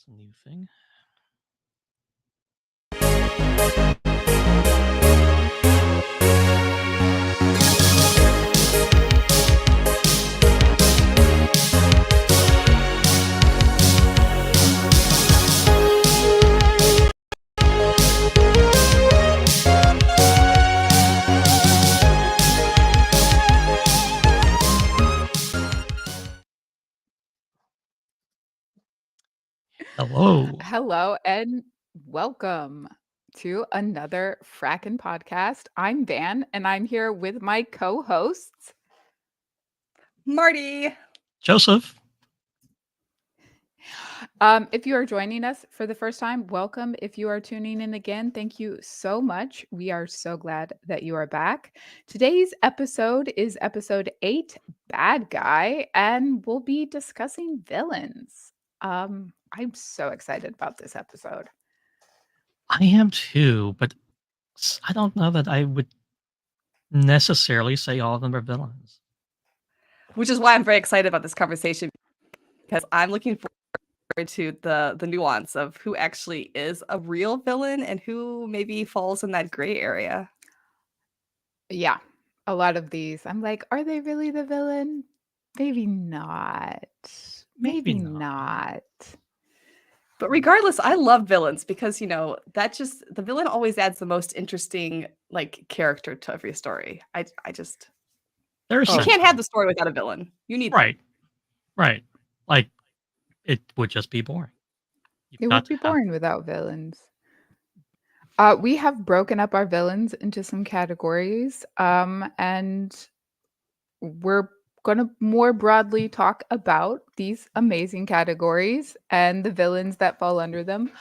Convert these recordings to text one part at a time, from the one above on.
That's a new thing. Hello. Hello and welcome to another Frackin' podcast. I'm Van and I'm here with my co-hosts. Marty. Joseph. If you are joining us for the first time, welcome. If you are tuning in again, thank you so much. We are so glad that you are back. Today's episode is episode 8, Bad Guy, and we'll be discussing villains. I'm so excited about this episode. I am too, but I don't know that I would necessarily say all of them are villains. Which is why I'm very excited about this conversation, because I'm looking forward to the nuance of who actually is a real villain and who maybe falls in that gray area. Yeah, a lot of these. I'm like, are they really the villain? Maybe not. Maybe not. But regardless, I love villains because, that just the villain always adds the most interesting character to every story. I just There's you can't have the story without a villain. You need right. Right. Like it would just be boring. It would be boring without villains. We have broken up our villains into some categories, and we're going to more broadly talk about these amazing categories and the villains that fall under them.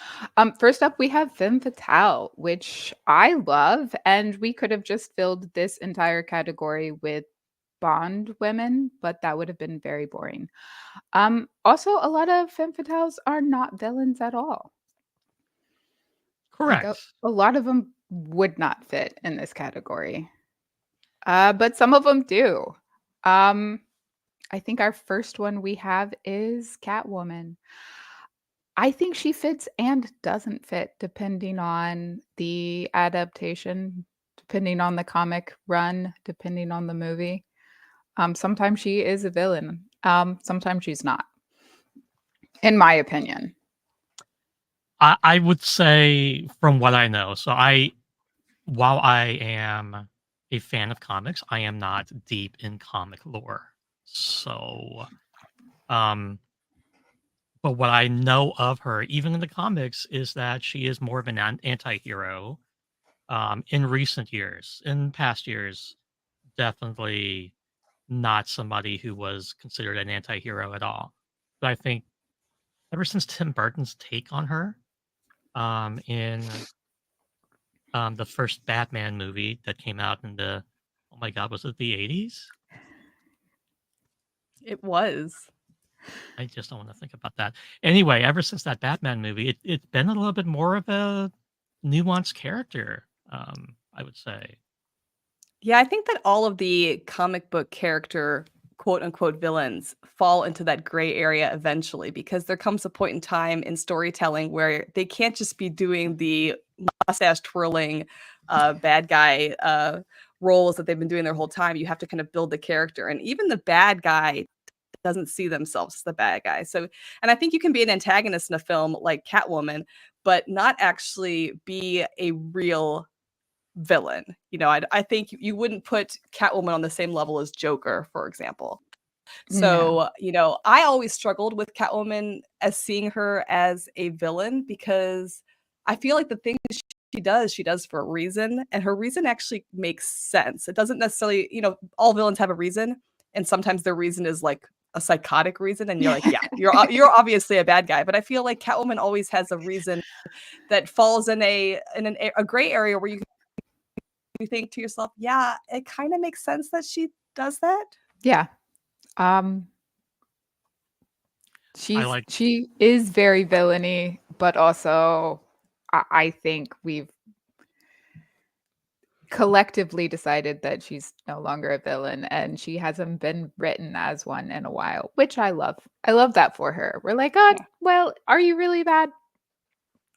First up, we have Femme Fatale, which I love, and we could have just filled this entire category with Bond women, but that would have been very boring. Also, a lot of Femme Fatales are not villains at all. Correct. Like a lot of them would not fit in this category. But some of them do. I think our first one we have is Catwoman. I think she fits and doesn't fit depending on the adaptation, depending on the comic run, depending on the movie. Sometimes she is a villain. Sometimes she's not, in my opinion. I would say from what I know. So while I am a fan of comics, I am not deep in comic lore. So, but what I know of her, even in the comics, is that she is more of an anti-hero. In recent years, in past years, definitely not somebody who was considered an anti-hero at all. But I think ever since Tim Burton's take on her, in the first Batman movie that came out in the, oh my God, was it the 80s? It was. I just don't want to think about that. Anyway, ever since that Batman movie, it's been a little bit more of a nuanced character, I would say. Yeah, I think that all of the comic book character quote unquote villains fall into that gray area eventually, because there comes a point in time in storytelling where they can't just be doing the mustache twirling bad guy roles that they've been doing their whole time. You have to kind of build the character, and even the bad guy doesn't see themselves as the bad guy. So, and I think you can be an antagonist in a film like Catwoman, but not actually be a real villain. I think you wouldn't put Catwoman on the same level as Joker, for example. So, I always struggled with Catwoman as seeing her as a villain, because I feel like the things she does for a reason, and her reason actually makes sense. It doesn't necessarily, all villains have a reason, and sometimes their reason is like a psychotic reason, and you're like, yeah, you're obviously a bad guy. But I feel like Catwoman always has a reason that falls in a gray area where you think to yourself, yeah, it kind of makes sense that she does that. Yeah. She is very villainy, but also I think we've collectively decided that she's no longer a villain and she hasn't been written as one in a while, which I love. I love that for her. We're like, oh, Yeah. well, are you really bad?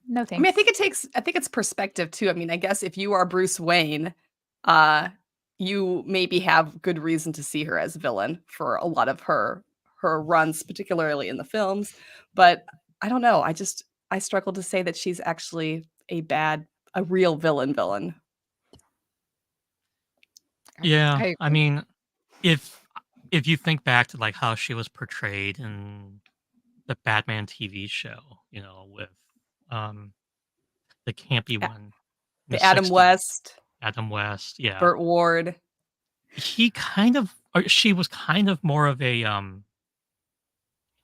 No I mean, thanks. I think it's perspective too. I mean, I guess if you are Bruce Wayne, uh, you maybe have good reason to see her as a villain for a lot of her runs, particularly in the films. But I don't know. I struggle to say that she's actually a real villain. Yeah, I I agree. mean, if if you think back to like how she was portrayed in the Batman TV show, you know, with um the campy A- one in the The Adam 60s, West, Adam West, yeah. Burt Ward. He kind of or she was kind of more of a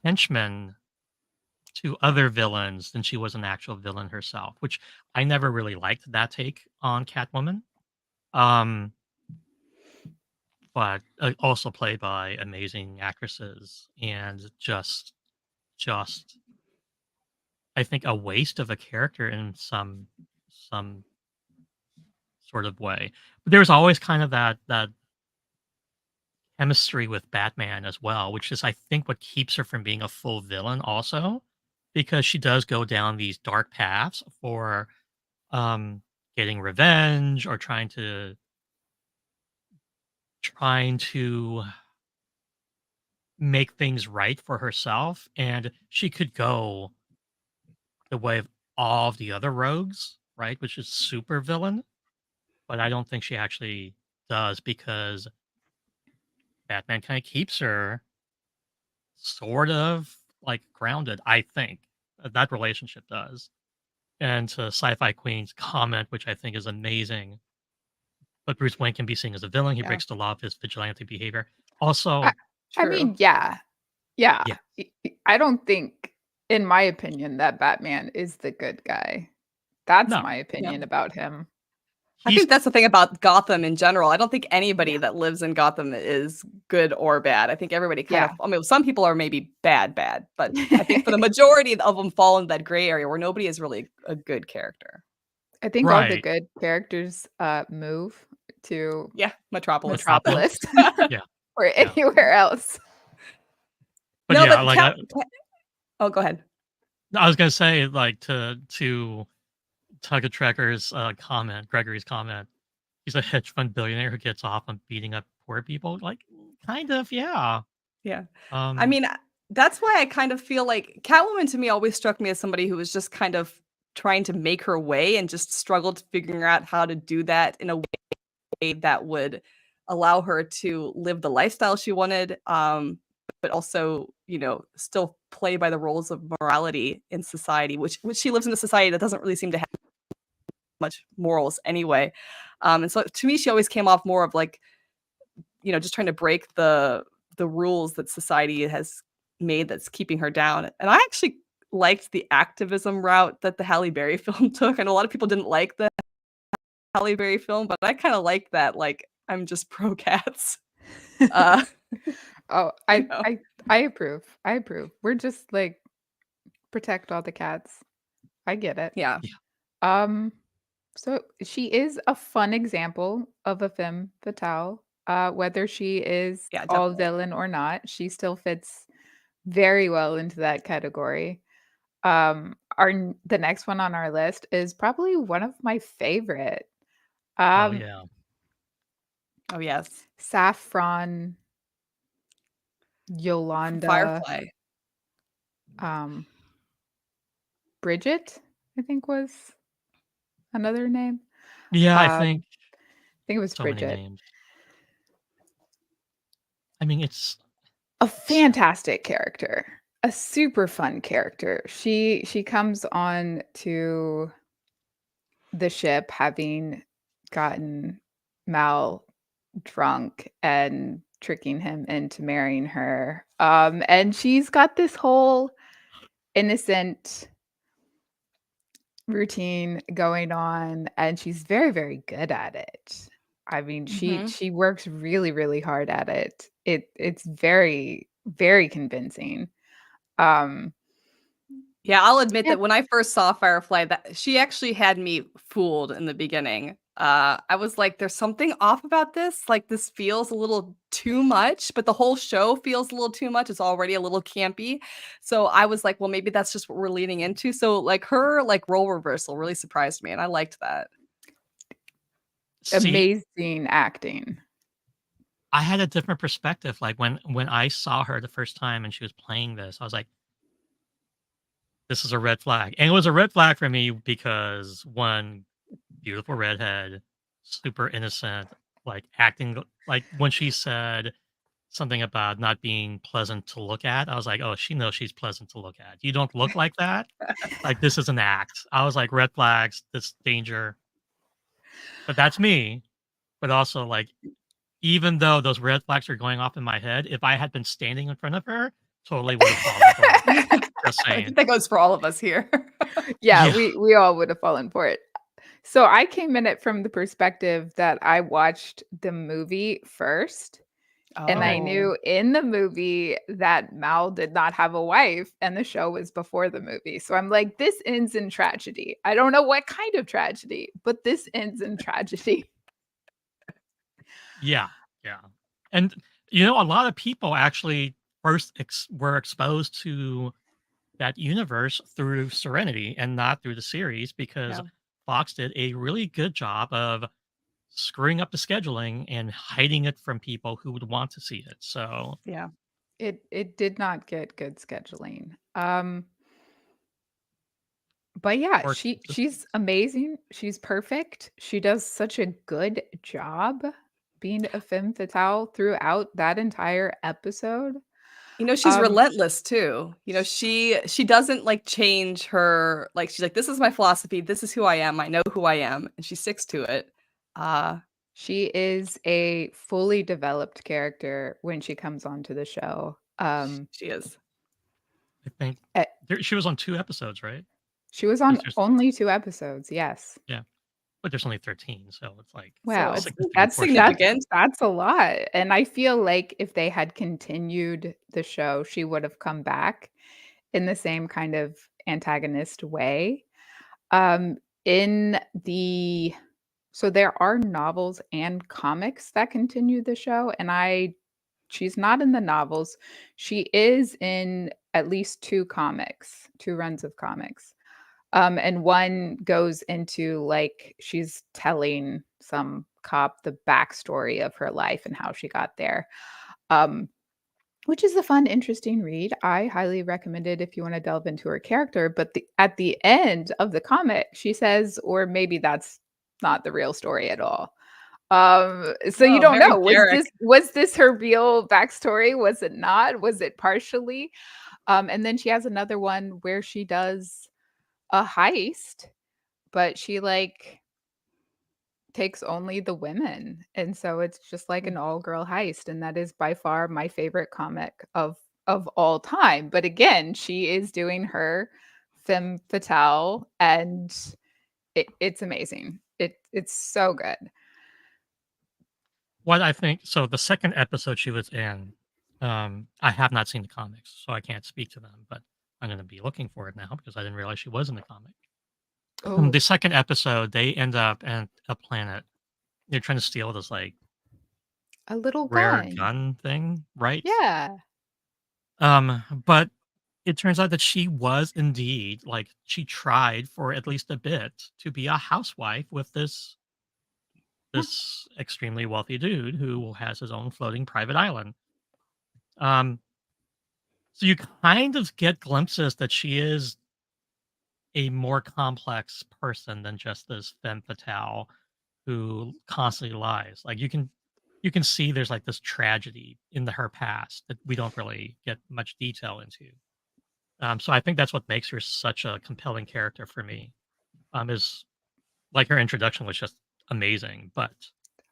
henchman to other villains than she was an actual villain herself, which I never really liked that take on Catwoman. Um, but also played by amazing actresses and just I think a waste of a character in some sort of way. But there's always kind of that chemistry with Batman as well, which is I think what keeps her from being a full villain also, because she does go down these dark paths for um getting revenge or trying to make things right for herself, and she could go the way of all of the other rogues, right, which is super villain, but I don't think she actually does because Batman kind of keeps her sort of like grounded, I think. That relationship does. And to Sci-Fi Queen's comment, which I think is amazing, but Bruce Wayne can be seen as a villain. He Yeah, breaks the law of his vigilante behavior. I, Also, I true. mean, yeah. Yeah. yeah, I don't think, in my opinion, that Batman is the good guy. That's no, my Yeah. opinion about him. I he's think that's the thing about Gotham in general. I don't think Yeah. anybody that lives in Gotham is good or bad. I think everybody kind of, Yeah. I mean, some people are maybe bad, but I think for the majority of them fall in that gray area where nobody is really a good character. I think all the right. good characters move to Yeah, Metropolis. Metropolis Metropolis. Yeah, or yeah, anywhere else. but No, yeah, but like oh, go ahead. I was gonna say, like to Tugga Trekker's comment, Gregory's comment. He's a hedge fund billionaire who gets off on beating up poor people. Like, kind of, yeah. Yeah. I Um, mean, that's why I kind of feel like Catwoman to me always struck me as somebody who was just kind of trying to make her way and just struggled figuring out how to do that in a way that would allow her to live the lifestyle she wanted, but also, still play by the rules of morality in society, which she lives in a society that doesn't really seem to have much morals anyway. And so to me, she always came off more of like, just trying to break the rules that society has made that's keeping her down. And I actually liked the activism route that the Halle Berry film took. I know a lot of people didn't like the Halle Berry film, but I kind of like that. Like, I'm just pro cats. Uh, Oh, you I know, I I approve. I approve. We're just like protect all the cats. I get it. yeah, yeah. Um, so she is a fun example of a femme fatale. Whether she is yeah, all definitely. villain or not, she still fits very well into that category. The next one on our list is probably one of my favorite. Oh Um, yeah. Oh yes, Saffron from Yolanda Firefly. um Bridget, I think was another name. Yeah, I Um, think I think it was so many Bridget. names. I mean, A it's fantastic character, a super fun character. She comes on to the ship having gotten Mal drunk and tricking him into marrying her. And she's got this whole innocent routine going on, and she's very, very good at it. I mean, she Hmm. she works really, really hard at it. It's very, very convincing. Um, Yeah, I'll admit yeah, that when I first saw Firefly, that she actually had me fooled in the beginning. I was like, "There's something off about this. Like, this feels a little too much," but the whole show feels a little too much. It's already a little campy. So I was like, "Well, maybe that's just what we're leaning into." So like her like role reversal really surprised me, and I liked that. See, Amazing acting. I had a different perspective. Like when I saw her the first time and she was playing this, I was like, this is a red flag. And it was a red flag for me because one, beautiful redhead, super innocent, like acting like when she said something about not being pleasant to look at, I was like, oh, she knows she's pleasant to look at. You don't look like that. Like this is an act. I was like, red flags, this danger. But that's me. But also like even though those red flags are going off in my head, if I had been standing in front of her, totally would have fallen for it. Just I saying. think that goes for all of us here. Yeah, Yeah. we all would have fallen for it. So I came in it from the perspective that I watched the movie first, and I Okay. Oh. knew in the movie that Mal did not have a wife, and the show was before the movie. So I'm like, this ends in tragedy. I don't know what kind of tragedy, but this ends in tragedy. Yeah. Yeah. And you know, a lot of people actually first were exposed to that universe through Serenity and not through the series because Yeah. Fox did a really good job of screwing up the scheduling and hiding it from people who would want to see it. So, Yeah. It did not get good scheduling. But yeah, or she's consistency. amazing. She's perfect. She does such a good job being a femme fatale throughout that entire episode. You know, she's Um, relentless too. You know, she doesn't like change her like she's like, "This is my philosophy. This is who I am. I know who I am," and she sticks to it. Uh, she is a fully developed character when she comes onto the show. she is. I think Eh, she was on 2 episodes, right? she was 'Cause on there's only 2 episodes, yes. yeah, but there's only 13, so it's like Wow, a So, significant that's portion of that's it. significant. that's a lot, and I feel like if they had continued the show, she would have come back in the same kind of antagonist way. Um, in the so there are novels and comics that continue the show, and she's not in the novels. She is in at least 2 comics, 2 runs of comics. And one goes into, like, she's telling some cop the backstory of her life and how she got there, um, which is a fun, interesting read. I highly recommend it if you wanna delve into her character, but at the end of the comic, she says or maybe that's not the real story at all. So you Oh, don't very know, Derek. was this her real backstory? Was it not? Was it partially? And then she has another one where she does a heist, but she, like, takes only the women, and so it's just like an all-girl heist, and that is by far my favorite comic of all time, but again, she is doing her femme fatale, and it's amazing. It's so good. What I think so the second episode she was in, I have not seen the comics, so I can't speak to them, but I'm gonna be looking for it now because I didn't realize she was in the comic. Oh, The second episode, they end up at a planet. They're trying to steal this, like, a little rare gun. gun thing, right? Yeah. But it turns out that she was indeed like, she tried for at least a bit to be a housewife with Huh. this extremely wealthy dude who has his own floating private island. Um, so you kind of get glimpses that she is a more complex person than just this femme fatale who constantly lies. Like you can see there's like this tragedy in her past that we don't really get much detail into. So I think that's what makes her such a compelling character for me. Is like her introduction was just amazing, but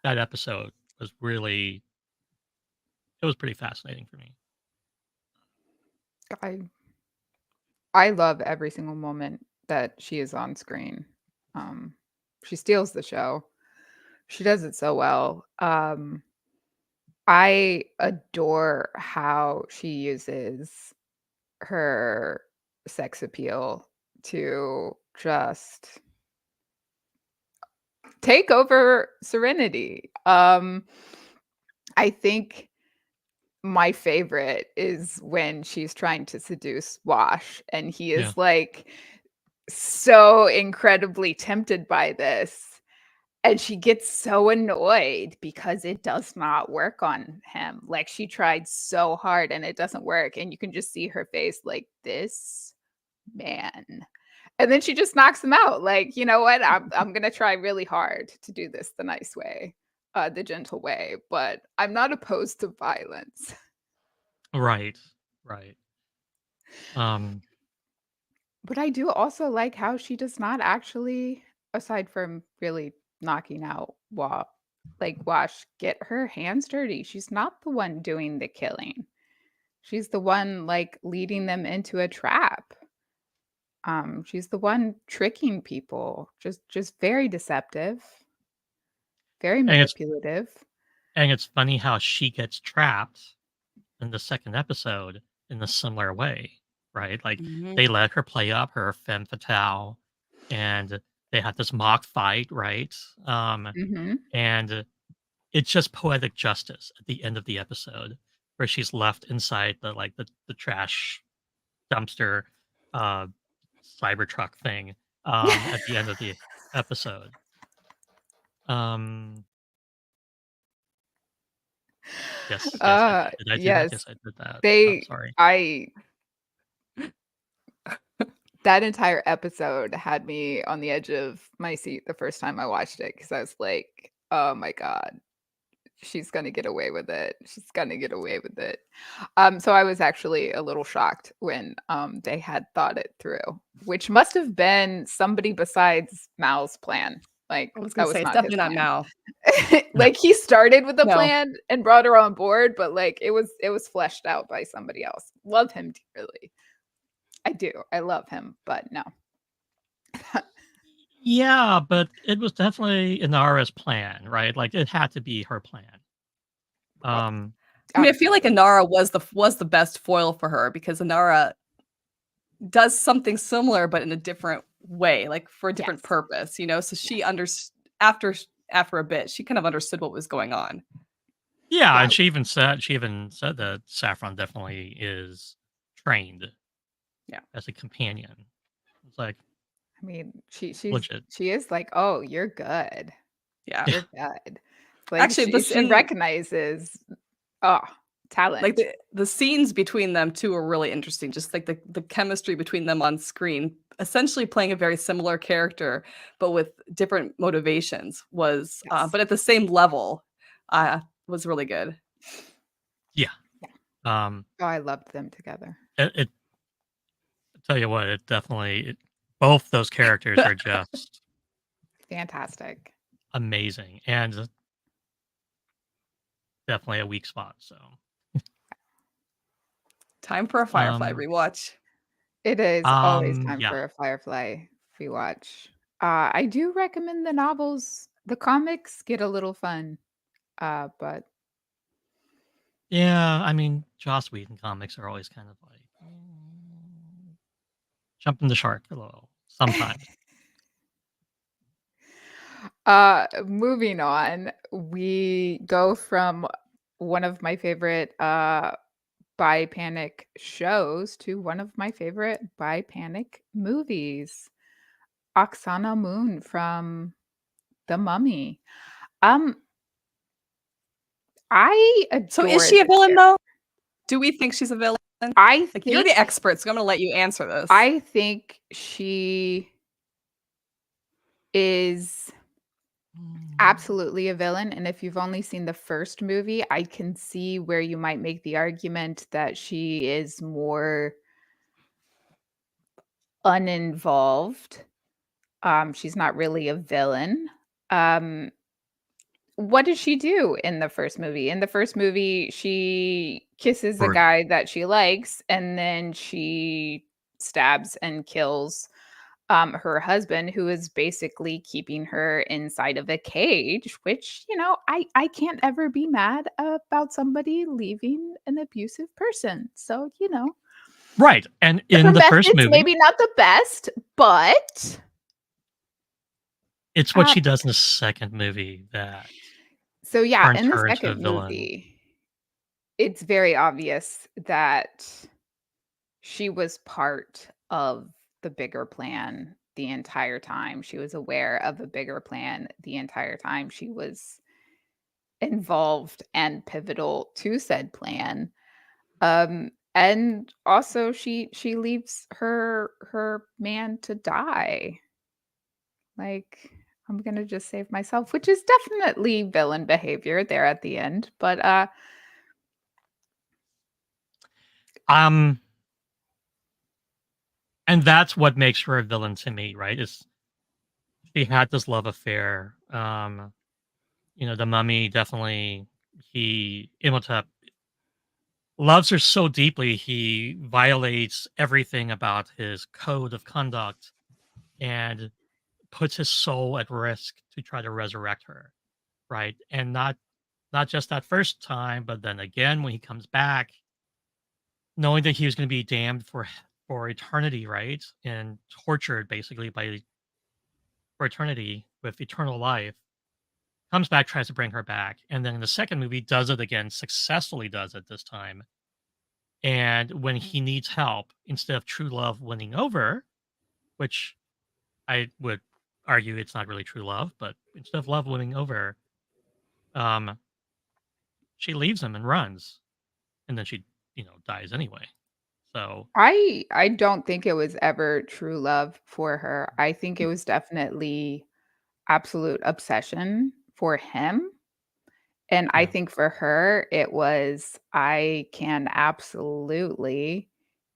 that episode was really it was pretty fascinating for me. I I love every single moment that she is on screen. Um, she steals the show. She does it so well. I adore how she uses her sex appeal to just take over Serenity. I think my favorite is when she's trying to seduce Wash, and he Yeah. is like so incredibly tempted by this. And she gets so annoyed because it does not work on him. Like, she tried so hard and it doesn't work. And you can just see her face like, this man. And then she just knocks him out. Like, you know what? I'm gonna try really hard to do this the nice way, the gentle way, but I'm not opposed to violence. Right. Right. Um, But I do also like how she does not actually, aside from really knocking out Wash, get her hands dirty. She's not the one doing the killing. She's the one like leading them into a trap. She's the one tricking people. Just very deceptive, very and it's manipulative. funny how she gets trapped in the second episode in a similar way, right? Like Mhm. they let her play up her femme fatale, and they had this mock fight, right? Mhm. And it's just poetic justice at the end of the episode where she's left inside the trash dumpster uh Cybertruck thing at the end of the episode. Um yes, I did. Did I do that? Yes. Yes, I did that. Oh, They sorry. I That entire episode had me on the edge of my seat the first time I watched it because I was like, "Oh my god, she's gonna get away with it. She's gonna get away with it." So I was actually a little shocked when, they had thought it through, which must have been somebody besides Mal's plan. Like, I was gonna that say was it's not his definitely not plan. Mal. No. Like, he started with the No. plan and brought her on board, but, like, it was fleshed out by somebody else. Love him dearly. I do. I love him, but no. Yeah, but it was definitely Inara's plan, right? Like it had to be her plan. Oh, Um I mean, I feel like absolutely. Inara was the best foil for her because Inara does something similar, but in a different way, like for a different Yes. purpose, you know? So she Yes. after a bit, she kind of understood what was going on. yeah, Yeah. and she even said that Saffron definitely is trained Yeah. as a companion. It's like I mean, legit. she is like, "Oh, you're good. Yeah. You're good." Like, Actually, this she and recognizes, oh, like talent. the scenes between them 2 are really interesting, just like the chemistry between them on screen, essentially playing a very similar character, but with different motivations was, Yes. but at the same level, was really good. Yeah. Yeah. Um Oh, I loved them together. it tell you what, both those characters are just Fantastic. amazing and definitely a weak spot. So Time for a Firefly um rewatch. It is always time yeah. for a Firefly rewatch. I do recommend the novels. The comics get a little fun, but Yeah, I mean Joss Whedon comics are always kind of like jumping the shark a little sometimes. moving on, we go from one of my favorite, bi panic shows to one of my favorite bi panic movies, Oksana Moon from The Mummy. Um, I So is adore she a this villain, character. though? Do we think she's a villain? I Like, you're the think expert, so I'm gonna let you answer this. I think she is absolutely a villain, and if you've only seen the first movie, I can see where you might make the argument that she is more uninvolved. She's not really a villain. Um, what does she do in the first movie? In the first movie, she kisses a Or guy that she likes, and then she stabs and kills her husband, who is basically keeping her inside of a cage, which, I can't ever be mad about somebody leaving an abusive person. So, right, and in her the first methods movie maybe not the best, but It's what she does in the second movie that So yeah, turns in the her into a second villain. movie, it's very obvious that she was part of the bigger plan the entire time. She was aware of a bigger plan the entire time. She was involved and pivotal to said plan. And also she leaves her man to die. Like, I'm gonna just save myself, which is definitely villain behavior there at the end. But Um, and that's what makes her a villain to me, right? Is she had this love affair. The mummy definitely Imhotep loves her so deeply he violates everything about his code of conduct and puts his soul at risk to try to resurrect her, right? And not just that first time, but then again when he comes back, knowing that he was going to be damned for eternity, right? And tortured basically by for eternity with eternal life. Comes back, tries to bring her back, and then in the second movie does it again, successfully does it this time. And when he needs help, instead of true love winning over, which I would argue it's not really true love, but instead of love winning over, um, she leaves him and runs, and then she, dies anyway. So I don't think it was ever true love for her. I think it was definitely absolute obsession for him. And I yeah, think for her, it was, I can absolutely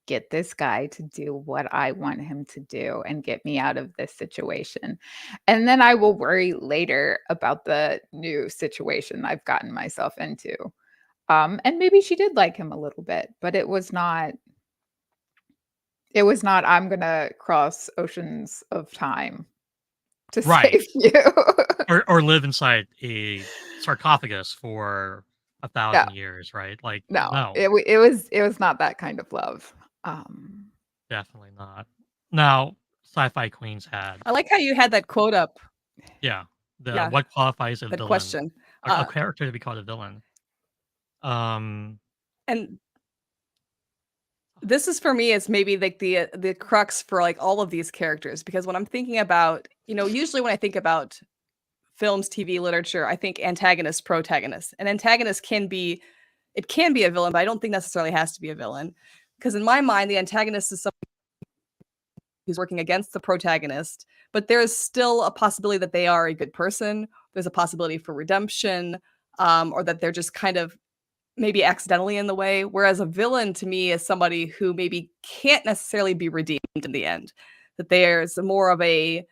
get this guy to do what I want him to do and get me out of this situation. And then I will worry later about the new situation I've gotten myself into. And maybe she did like him a little bit, but it was not, I'm gonna cross oceans of time to right. save you. Or live inside a sarcophagus for a No, thousand years, right? Like, no, no, it was not that kind of love. Um, definitely not. Now, sci-fi queens had, I like how you had that quote up. yeah, the Yeah, what qualifies a that villain, question. a character to be called a villain. Um, And this is for me is maybe like the crux for like all of these characters because when I'm thinking about, usually when I think about films, TV, literature, I think antagonist, protagonist. An antagonist can be a villain, but I don't think necessarily has to be a villain. Because in my mind, the antagonist is someone who's working against the protagonist, but there is still a possibility that they are a good person. There's a possibility for redemption, or that they're just kind of maybe accidentally in the way. Whereas a villain to me is somebody who maybe can't necessarily be redeemed in the end. That there's more of a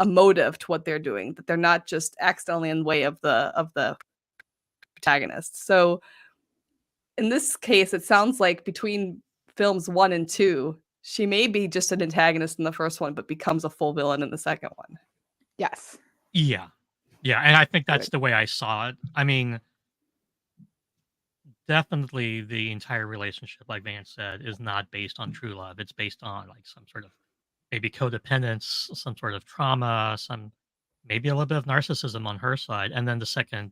motive to what they're doing. That they're not just accidentally in the way of the protagonist. So in this case, it sounds like between films 1 and 2, she may be just an antagonist in the first one, but becomes a full villain in the second one. yes, yeah, yeah, and I think I that's would. the way I saw it. I mean, definitely the entire relationship, like Vance said, is not based on true love. It's based on like some sort of maybe codependence, some sort of trauma, some maybe a little bit of narcissism on her side. And then the second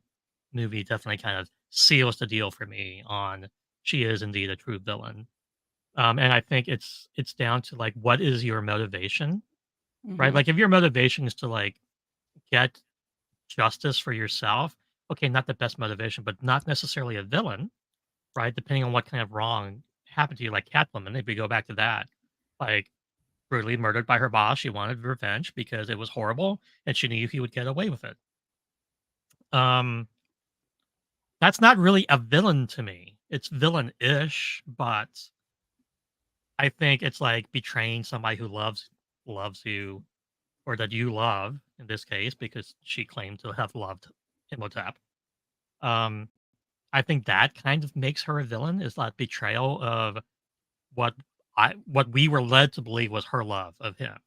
movie definitely kind of seals the deal for me on she is indeed a true villain. And I think it's down to like what is your motivation, right? Mhm. Like if your motivation is to like get justice for yourself, okay, not the best motivation, but not necessarily a villain, right? Depending on what kind of wrong happened to you, like Catwoman, if we go back to that, like brutally murdered by her boss, she wanted revenge because it was horrible, and she knew he would get away with it. Um, that's not really a villain to me. It's villain-ish, but I think it's like betraying somebody who loves you or that you love in this case because she claimed to have loved Imhotep. Um, I think that kind of makes her a villain is that betrayal of what what we were led to believe was her love of him.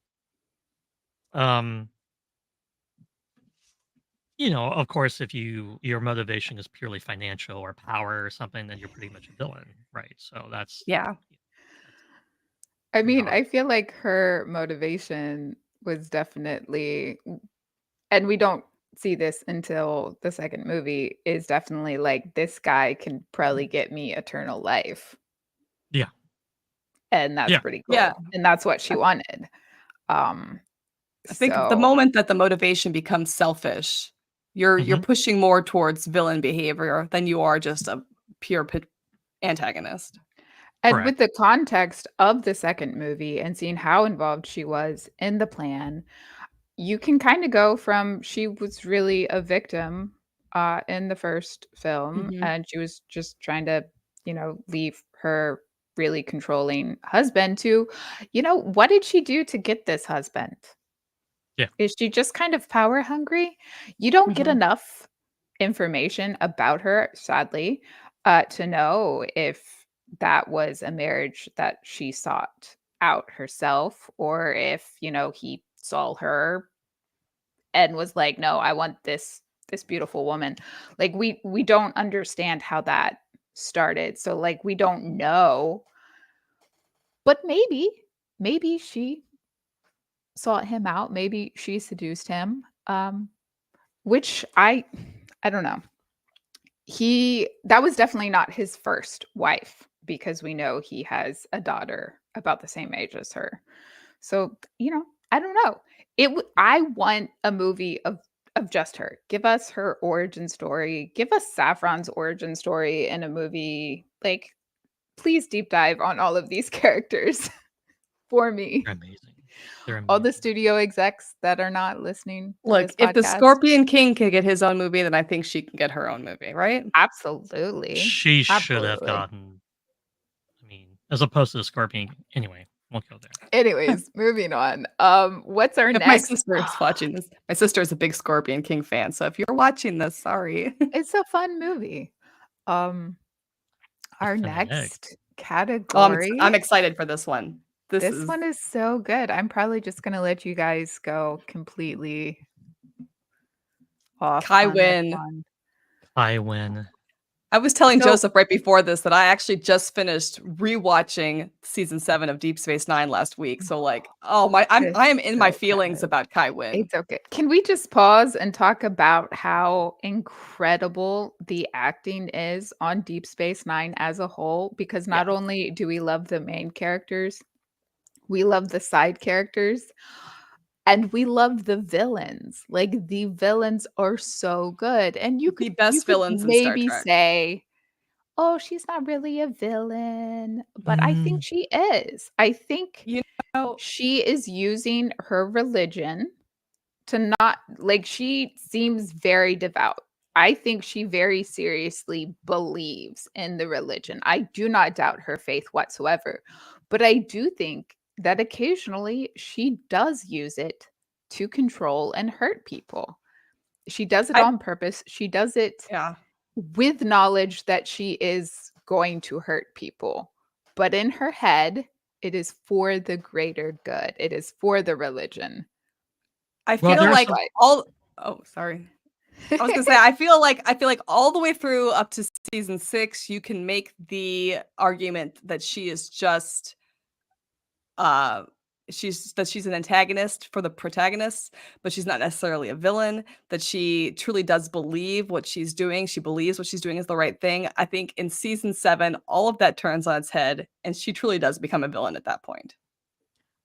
Um, of course, if your motivation is purely financial or power or something, then you're pretty much a villain, right? So Yeah. that's I pretty mean, obvious. I feel like her motivation was definitely and we don't see this until the second movie, is definitely like, this guy can probably get me eternal life. Yeah. And that's Yeah. pretty Yeah. cool. And that's what she wanted. Um, I think the so moment that the motivation becomes selfish, you're Mhm. pushing more towards villain behavior than you are just a pure antagonist. and with Correct. the context of the second movie and seeing how involved she was in the plan, you can kind of go from she was really a victim in the first film, Mhm. and she was just trying to, leave her really controlling husband to, what did she do to get this husband? Yeah. Is she just kind of power hungry? You don't get Mhm. enough information about her, sadly, to know if that was a marriage that she sought out herself, or if, he saw her and was like, "No, I want this beautiful woman." Like, we don't understand how that started. So, like, we don't know, but maybe she sought him out, maybe she seduced him, which I don't know. He That was definitely not his first wife, because we know he has a daughter about the same age as her. So, I don't know. I want a movie of just her. Give us her origin story. Give us Saffron's origin story in a movie. Like, please deep dive on all of these characters for me. They're amazing. They're All the amazing. studio execs that are not listening to Look, this if the podcast. Scorpion King can get his own movie, then I think she can get her own movie, right? Absolutely. She should have Absolutely. gotten, I mean, as opposed to the Scorpion. Anyway, won't go there. Anyways, moving on. What's our If my next? sister is watching this, my sister is a big Scorpion King fan, so if you're watching this, sorry. It's a fun movie. Um, our What's the next? next Oh, category. I'm excited for this one. This This is one is so good. I'm probably just gonna let you guys go completely off Kai on this Wynn. one. I win. I was telling So Joseph right before this that I actually just finished rewatching season 7 of Deep Space Nine last week. So like, oh my, I it's am in my so feelings good. about Kai Wynn. It's okay. Can we just pause and talk about how incredible the acting is on Deep Space Nine as a whole? Because Yeah. not only do we love the main characters, we love the side characters, and we love the villains. Like, the villains are so good. And you The could you best could villains in Star maybe Trek. say, "Oh, she's not really a villain," but I think Mm, she is. I think You know, she is using her religion to not, like, she seems very devout. I think she very seriously believes in the religion. I do not doubt her faith whatsoever, but I do think that occasionally she does use it to control and hurt people. She does it I on purpose. She does it yeah. with knowledge that she is going to hurt people. But in her head, it is for the greater good. It is for the religion. I well, feel there's That's like some. why. all oh, sorry. I was gonna say, I feel like all the way through up to season 6, you can make the argument that she is just uh she's an antagonist for the protagonist, but she's not necessarily a villain, that she truly does believe what she's doing. She believes what she's doing is the right thing. I think in season 7, all of that turns on its head, and she truly does become a villain at that point.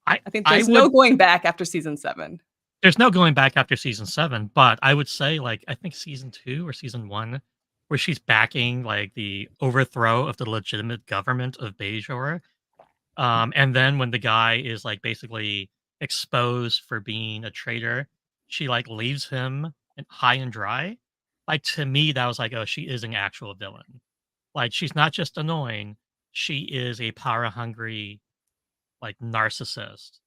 I I think I there's no would. going back after season 7. There's no going back after season 7, but I would say, like, I think season 2 or season 1, where she's backing, like, the overthrow of the legitimate government of Bajor. And then when the guy is, like, basically exposed for being a traitor, she, like, leaves him high and dry. Like, to me, that was like, oh, she is an actual villain. Like, she's not just annoying, she is a power-hungry, like, narcissist.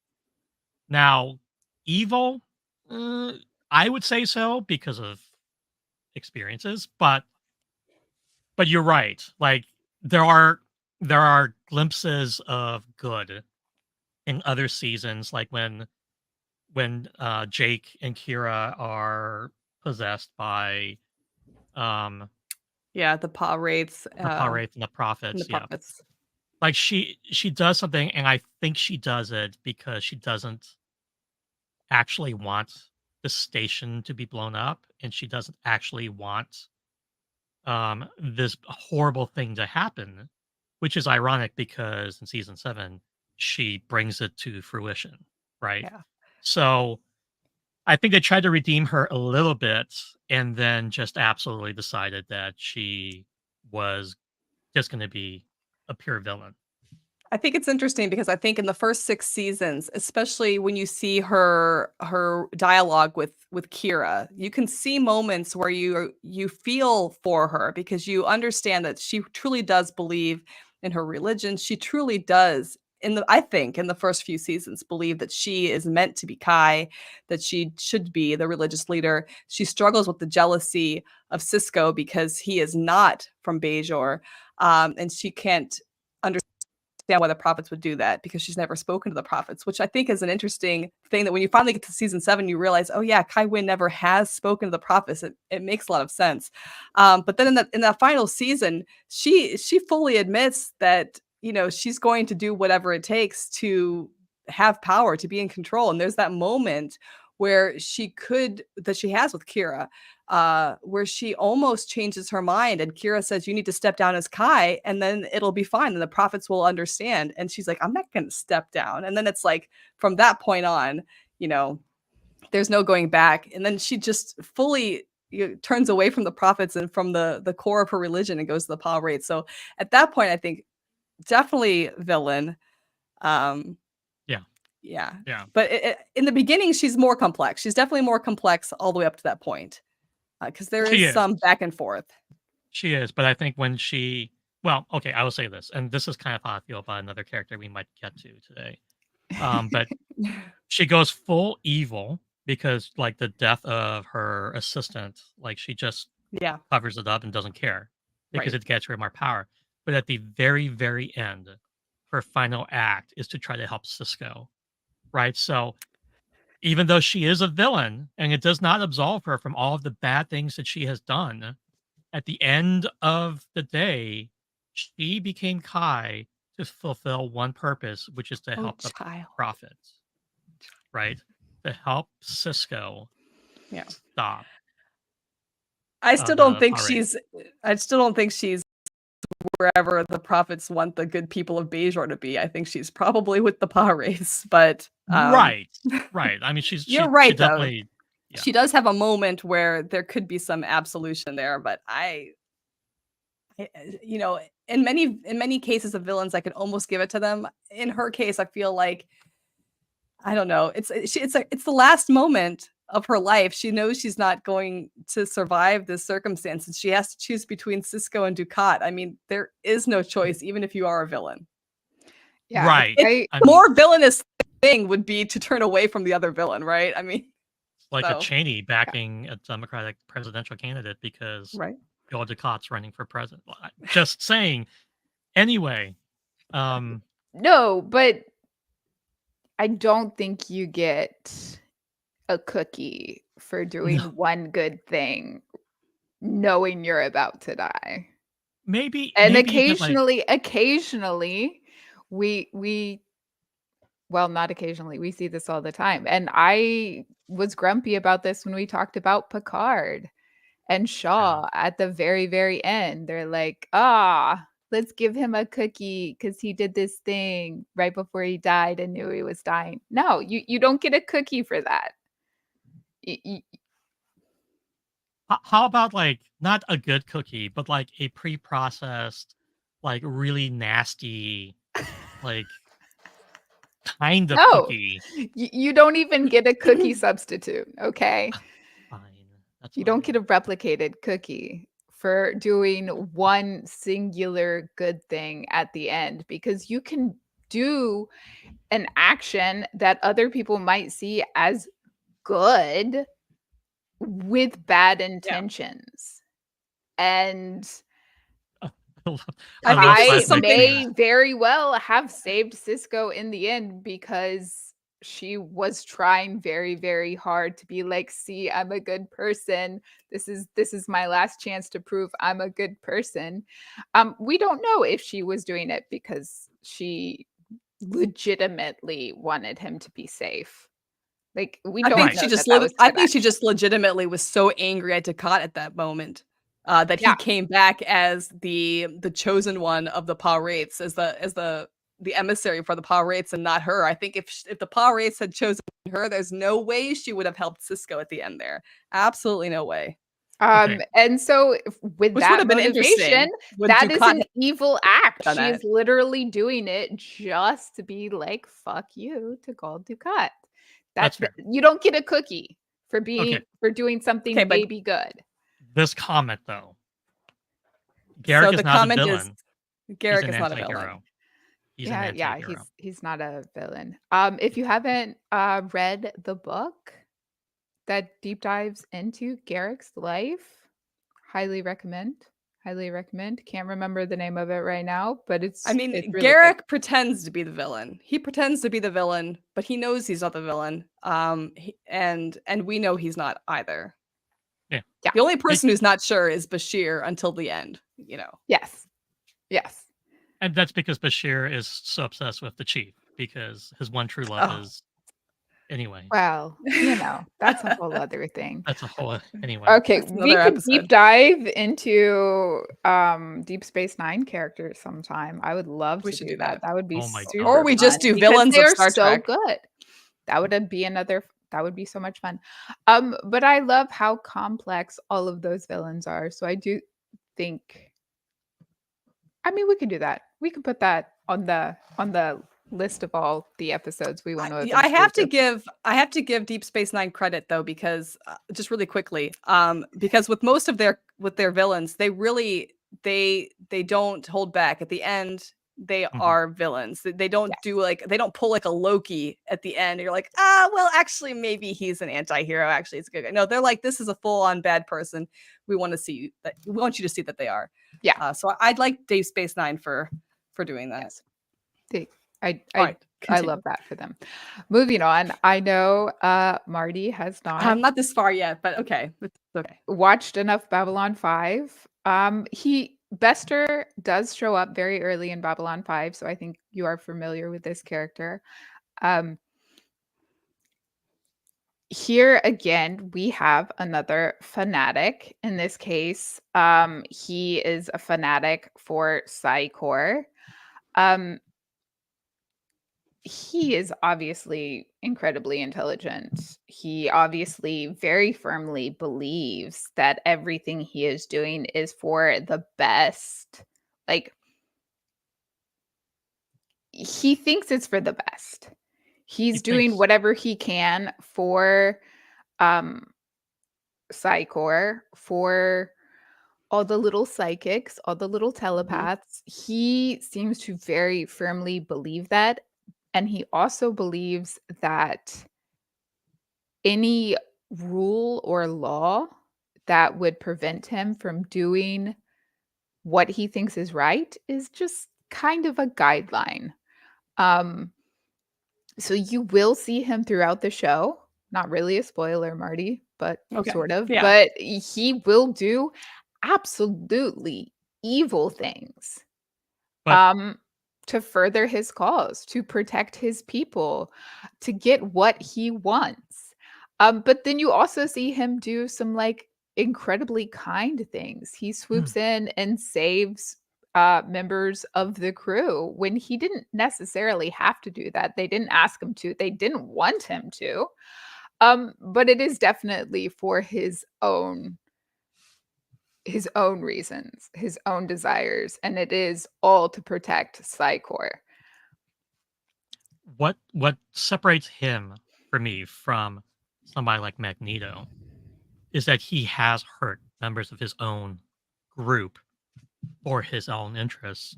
Now, evil, uh, I would say so because of experiences, but you're right. Like, there are glimpses of good in other seasons, like when Jake and Kira are possessed by um Yeah, the paw wraiths, the Wraith and the and the prophets. Yeah, prophets. like she does something, and I think she does it because she doesn't actually want the station to be blown up, and she doesn't actually want this horrible thing to happen, which is ironic because in season 7 she brings it to fruition, right? Yeah. So I think they tried to redeem her a little bit and then just absolutely decided that she was just going to be a pure villain. I think it's interesting because I think in the first 6 seasons, especially when you see her dialogue with Kira, you can see moments where you feel for her because you understand that she truly does believe in her religion. She truly does I think in the first few seasons believe that she is meant to be Kai, that she should be the religious leader. She struggles with the jealousy of Cisco because he is not from Bajor, and she can't understand why the prophets would do that because she's never spoken to the prophets, which I think is an interesting thing that when you finally get to season 7, you realize, oh yeah, Kai Wynn never has spoken to the prophets. It makes a lot of sense. But then in that final season, she fully admits that, you know, she's going to do whatever it takes to have power, to be in control. And there's that moment where she has with Kira, where she almost changes her mind and Kira says, you need to step down as Kai and then it'll be fine and the prophets will understand. And she's like, I'm not going to step down. And then it's like, from that point on, you know, there's no going back. And then she just fully turns away from the prophets and from the core of her religion and goes to the power rate. So at that point, I think definitely villain. Yeah. Yeah. Yeah. But in the beginning, she's more complex. She's definitely more complex all the way up to that point. Because there She is is. some back and forth. She is, but I think when well, okay, I will say this, and this is kind of how I feel about another character we might get to today. But she goes full evil because, like, the death of her assistant, like, she just Yeah. covers it up and doesn't care because Right. it gets her more power. But at the very, very end, her final act is to try to help Cisco, right? So even though she is a villain and it does not absolve her from all of the bad things that she has done, at the end of the day, she became Kai to fulfill one purpose, which is to Oh, help the child. prophets, right? To help Cisco Yeah. stop I still don't the think pirate. she's wherever the prophets want the good people of Bajor to be. I think she's probably with the Pares, but Right, right. I mean, you're she right though. definitely, yeah, She does have a moment where there could be some absolution there, but you know, in many cases of villains, I could almost give it to them. In her case, I feel like I don't know. It's the last moment of her life. She knows she's not going to survive this circumstance, and she has to choose between Cisco and Ducat. I mean, there is no choice, even if you are a villain. Yeah, right. It's I the mean, more villainous thing would be to turn away from the other villain, right? I mean, like a so Cheney backing a Democratic presidential candidate because right. Bill Ducott's running for president. Well, just saying. Anyway, no, but I don't think you get a cookie for doing no, one good thing knowing you're about to die. maybe And you get like occasionally we well, not occasionally, we see this all the time. And I was grumpy about this when we talked about Picard and yeah. Shaw at the very, very end. They're like, "Ah, let's give him a cookie because he did this thing right before he died and knew he was dying." No, you don't get a cookie for that. Y How about like not a good cookie, but like a pre-processed, like really nasty, like kind of No, cookie? you don't even get a cookie substitute, okay? Fine, that's You don't fine. get a replicated cookie for doing one singular good thing at the end because you can do an action that other people might see as good with bad Yeah. intentions. And I love, I I think love this I is flashback something may scenes. very well have saved Cisco in the end because she was trying very, very hard to be like, see, I'm a good person. This is my last chance to prove I'm a good person. We don't know if she was doing it because she legitimately wanted him to be safe. Like, we I don't think Right. know she that just that was I think she connected. just legitimately was so angry at Ducat at that moment, that he Yeah. came back as the chosen one of the Pah-wraiths, as the emissary for the Pah-wraiths and not her. I think if the Pah-wraiths had chosen her, there's no way she would have helped Cisco at the end there. Absolutely no way. Okay. And so with Which would that have been motivation, interesting when that is Ducat an had evil act. done She is that. literally doing it just to be like, "Fuck you," to Gul Dukat. That's That fair. you don't get a cookie Okay. for doing Okay, something but maybe good. This comment, though, so Garrick is the not a comment is villain. He's Garrick an is not a villain. anti-hero. He's an Yeah, anti-hero. he's not a villain. If you haven't read the book that deep dives into Garrick's life, highly recommend. Highly recommend. Can't remember the name of it right now, but I it's mean, really good. Garrick pretends to be the villain. He pretends to be the villain, but he knows he's not the villain. And we know he's not either. Yeah. Yeah. The only It, person who's not sure is Bashir until the end, Yes. Yes. and that's because Bashir is so obsessed with the chief because his one true love Oh. is anyway. Well, that's a whole other thing. That's a whole anyway. Okay, That's we another could deep episode. dive into Deep Space Nine characters sometime. I would love We to should do do that. that. That would be Oh my Or super we fun just do because villains they of are Star so Trek. good. That would be so much fun. But I love how complex all of those villains are. So I do think, I mean, we could do that. We could put that on the list of all the episodes we want to I eventually have do. to give Deep Space Nine credit though, because just really quickly, because with most of their villains, they really they don't hold back. At the end, they Mhm. are villains. They don't Yes. they don't pull like a Loki at the end. You're like, well, actually, maybe he's an anti-hero. Actually, it's a good guy. No, they're like, this is a full-on bad person. We want to see that. We want you to see that they are. Yeah. So I'd like Deep Space Nine for doing that. Yes. They, I All I right, I continue. love that for them. Moving on, I know Marty has not I'm not this far yet, but okay. It's okay. watched enough Babylon 5. He Bester does show up very early in Babylon 5, so I think you are familiar with this character. Um, Here again, we have another fanatic. In this case, he is a fanatic for Psycor. Um, he is obviously incredibly intelligent. He obviously very firmly believes that everything he is doing is for the best. Like, he thinks it's for the best. He He's doing thinks whatever he can for um Psycor, for all the little psychics, all the little Mhm. telepaths. He seems to very firmly believe that. And he also believes that any rule or law that would prevent him from doing what he thinks is right is just kind of a guideline. Um, so you will see him throughout the show. Not really a spoiler, Marty, but Okay. sort of. Yeah. But he will do absolutely evil things but um to further his cause, to protect his people, to get what he wants. But then you also see him do some like incredibly kind things. He swoops in and saves members of the crew when he didn't necessarily have to do that. They didn't ask him to, they didn't want him to. But it is definitely for his own reasons, his own desires, and it is all to protect Psycor. what separates him for me from somebody like Magneto is that he has hurt members of his own group for his own interests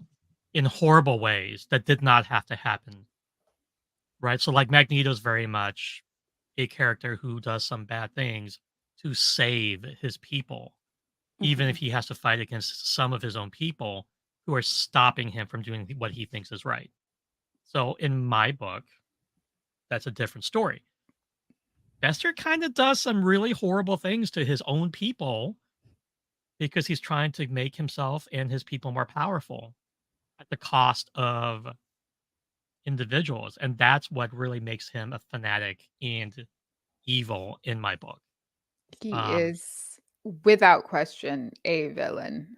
in horrible ways that did not have to happen. Right? So like Magneto's very much a character who does some bad things to save his people, even if Mhm. he has to fight against some of his own people who are stopping him from doing what he thinks is right. So in my book, that's a different story. Bester kind of does some really horrible things to his own people because he's trying to make himself and his people more powerful at the cost of individuals. And that's what really makes him a fanatic and evil in my book. He is without question a villain.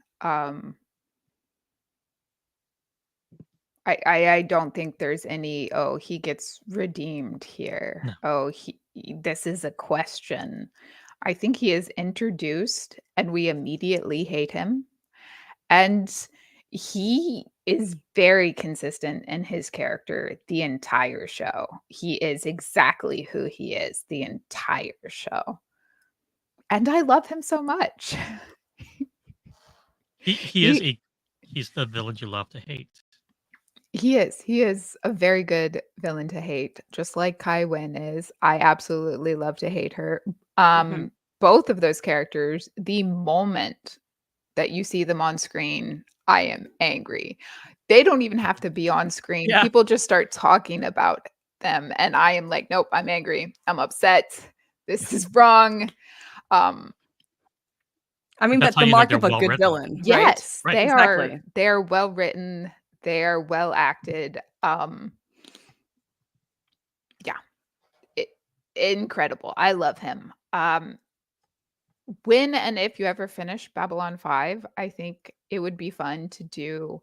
I don't think there's any, "Oh, he gets redeemed No. here. Oh, this is a question." I think he is introduced and we immediately hate him, and he is very consistent in his character the entire show. He is exactly who he is the entire show, and I love him so much. He He's the villain you love to hate. He is a very good villain to hate, just like Kai Wen is. I absolutely love to hate her. Mhm. Both of those characters, the moment that you see them on screen, I am angry. They don't even have to be on screen. Yeah. People just start talking about them, and I am like, "Nope, I'm angry. I'm upset. This is wrong." Um, I mean, But that's that how the you know mark they're of a well good written. villain, right? yes, Right. Exactly. they are well written, they are well acted. Yeah. I incredible. I love him. When and if you ever finish Babylon 5, I think it would be fun to do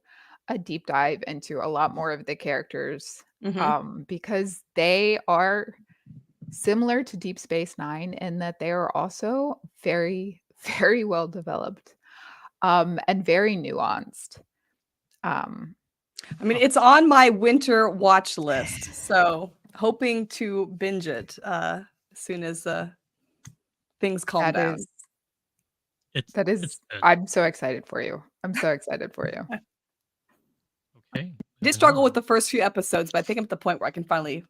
a deep dive into a lot more of the characters, Mhm. because they are similar to Deep Space Nine in that they are also very, very well developed, and very nuanced. Um, I mean, Oh, it's on my winter watch list, so hoping to binge it, as soon as, things calm that down. is it's good. I'm so excited for you. I'm so excited for you. Okay, I did moving struggle with on. the first few episodes, but I think I'm at the point where I can finally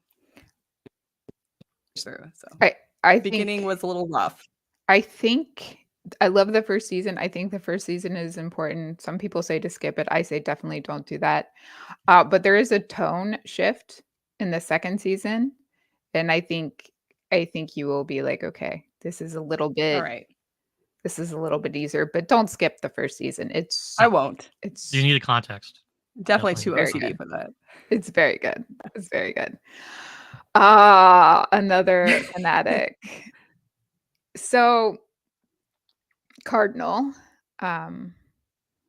push through, so I I beginning think was a little rough. I think I love the first season. I think the first season is important. Some people say to skip it. I say definitely don't do that. But there is a tone shift in the second season, and I think you will be like, okay, Alright. this is a little bit easier, but don't skip the first season. I won't. You It's need a context. Definitely Definitely too need a very OCD good. context. for that. It's very good. It's very good. Another fanatic. So Cardinal, um,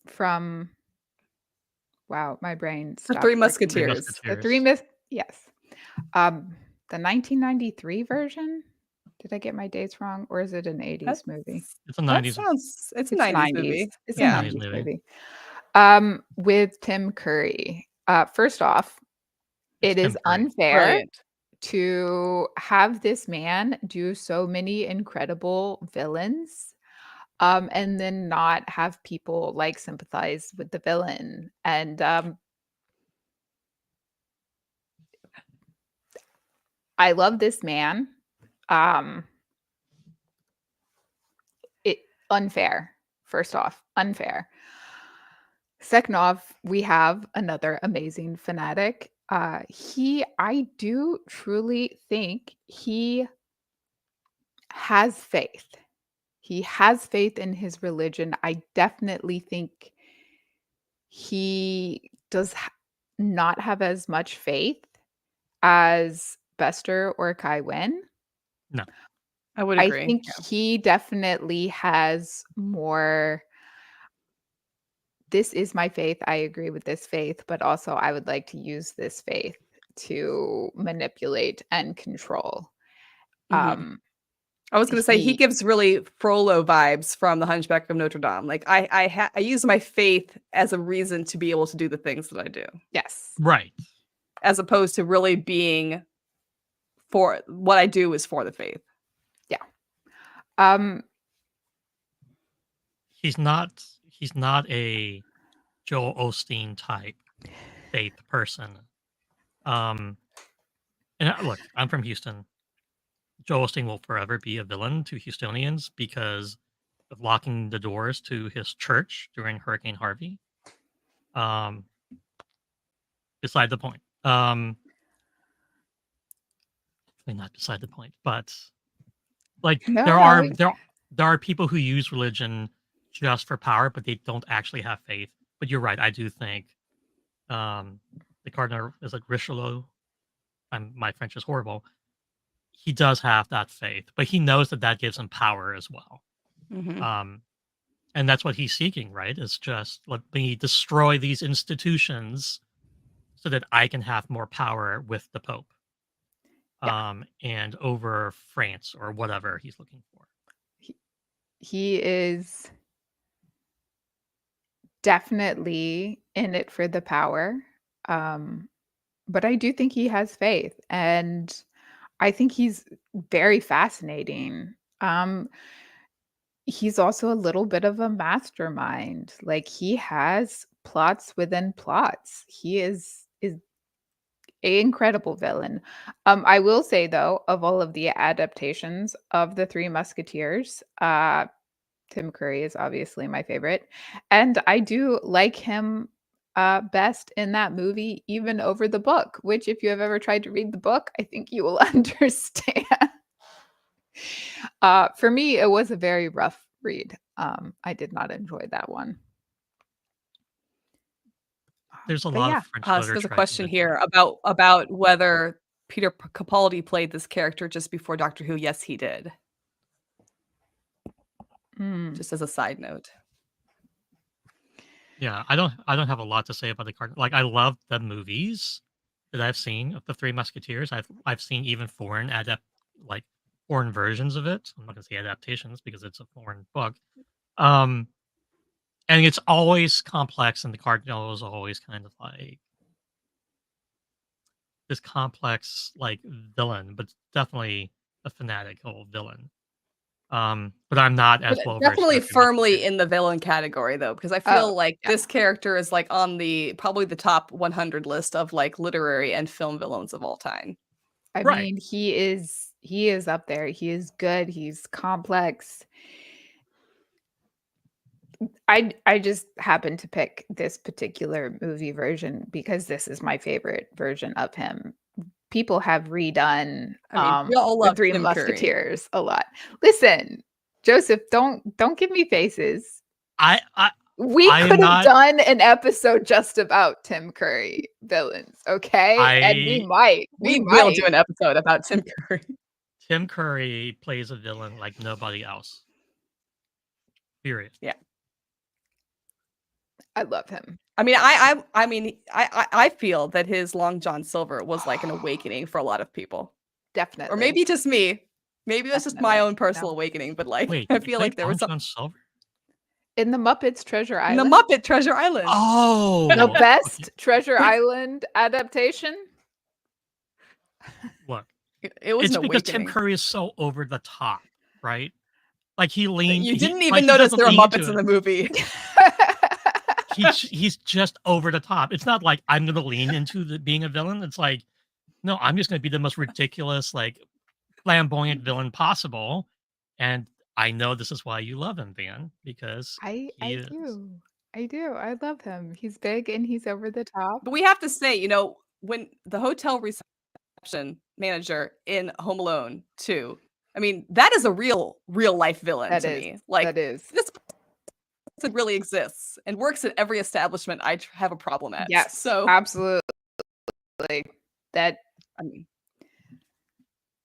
from wow, my brain The Three stopped working. Three Musketeers. The 3 Musketeers. Mis yes. The 1993 version? Did I get my dates wrong, or is it an '80s That's movie? It's a that 90s. sounds it's a It's 90s '90s. movie. It's a It's a Yeah. 90s '90s movie. movie. With Tim Curry. First off, It's it Tim is Curry. unfair Brilliant. to have this man do so many incredible villains, and then not have people, like, sympathize with the villain, and, I love this man. Um, it unfair, first off, unfair. Second off, we have another amazing fanatic. I do truly think he has faith. He has faith in his religion. I definitely think he does not have as much faith as Bester or Kai Wen. No. I would I agree. think he definitely has more, "This is my faith, I agree with this faith, but also I would like to use this faith to manipulate and control." Mhm. Um, I was gonna say he he gives really Frollo vibes from The Hunchback of Notre Dame. Like, I use my faith as a reason to be able to do the things that I do, yes, Right. as opposed to really being for what I do is for the faith. yeah. Um, He's not a Joel Osteen type faith person. Um, look, I'm from Houston. Joel Osteen will forever be a villain to Houstonians because of locking the doors to his church during Hurricane Harvey. Um, beside the point. Actually not beside the point, but like no, no, there are people who use religion just for power, but they don't actually have faith. But you're right. I do think um, the cardinal is like Richelieu. My French is horrible. he does have that faith, but he knows that that gives him power as well. Mhm. And that's what he's seeking, right? It's just let me destroy these institutions so that I can have more power with the Pope, Yeah. and over France or whatever he's looking for. He is definitely in it for the power. But I do think he has faith, and I think he's very fascinating. He's also a little bit of a mastermind. Like, he has plots within plots. He is a incredible villain. I will say though, of all of the adaptations of the Three Musketeers, Tim Curry is obviously my favorite, and I do like him best in that movie, even over the book. Which, if you have ever tried to read the book, I think you will understand. For me, it was a very rough read. I did not enjoy that one. There's a But lot of yeah, French So there's a literature I can question get to. here about whether Peter Capaldi played this character just before Doctor Who. Yes, he did. mm, Just as a side note. Yeah, I don't have a lot to say about the card. Like, I love the movies that I've seen of the Three Musketeers. I've seen even foreign versions of it. I'm not gonna say adaptations because it's a foreign book. Um, and it's always complex, and the cardinal is always kind of like this complex like villain, but definitely a fanatical villain. But I'm not But as well versed in definitely the Three firmly Musketeers. in the villain category though, because I oh feel like yeah, this character is like on probably the top 100 list of like literary and film villains of all time. I Right. mean, he is up there. He is good. He's complex. I just happened to pick this particular movie version because this is my favorite version of him. People have redone, I mean, we all The love Three Tim Curry. Musketeers a lot. Listen, Joseph, don't give me faces. I I We I am could have not. done an episode just about Tim Curry villains, okay? And we I might. We We will might. do an episode about Tim Curry. Tim Curry plays a villain like nobody else. Period. Yeah. I love him. I feel that his Long John Silver was like an awakening for a lot of people. Or Definitely. maybe just me. Maybe that's just my Definitely. own personal No. awakening, but like Wait, I did he feel play like there Long was some John Silver? In the Muppets Treasure in the Island, Muppet Treasure Island. the Oh, okay. best Treasure Island adaptation. Look, It was an it's because Tim awakening. Curry is so over the top, right? Like he leaned, You didn't like even he notice doesn't there were lean into Muppets in it. the movie. He's just over the top. It's not like I'm gonna lean into being a villain. It's like, no, I'm just gonna be the most ridiculous, like flamboyant villain possible. And I know this is why you love him, Van, because I he I is. do. I do. I love him. He's big and he's over the top. But we have to say, when the hotel reception manager in Home Alone 2, I mean, that is a real life villain That to is. me. Like That is. this person really exists and works at every establishment I have a problem at. Yes, So, absolutely. That I mean,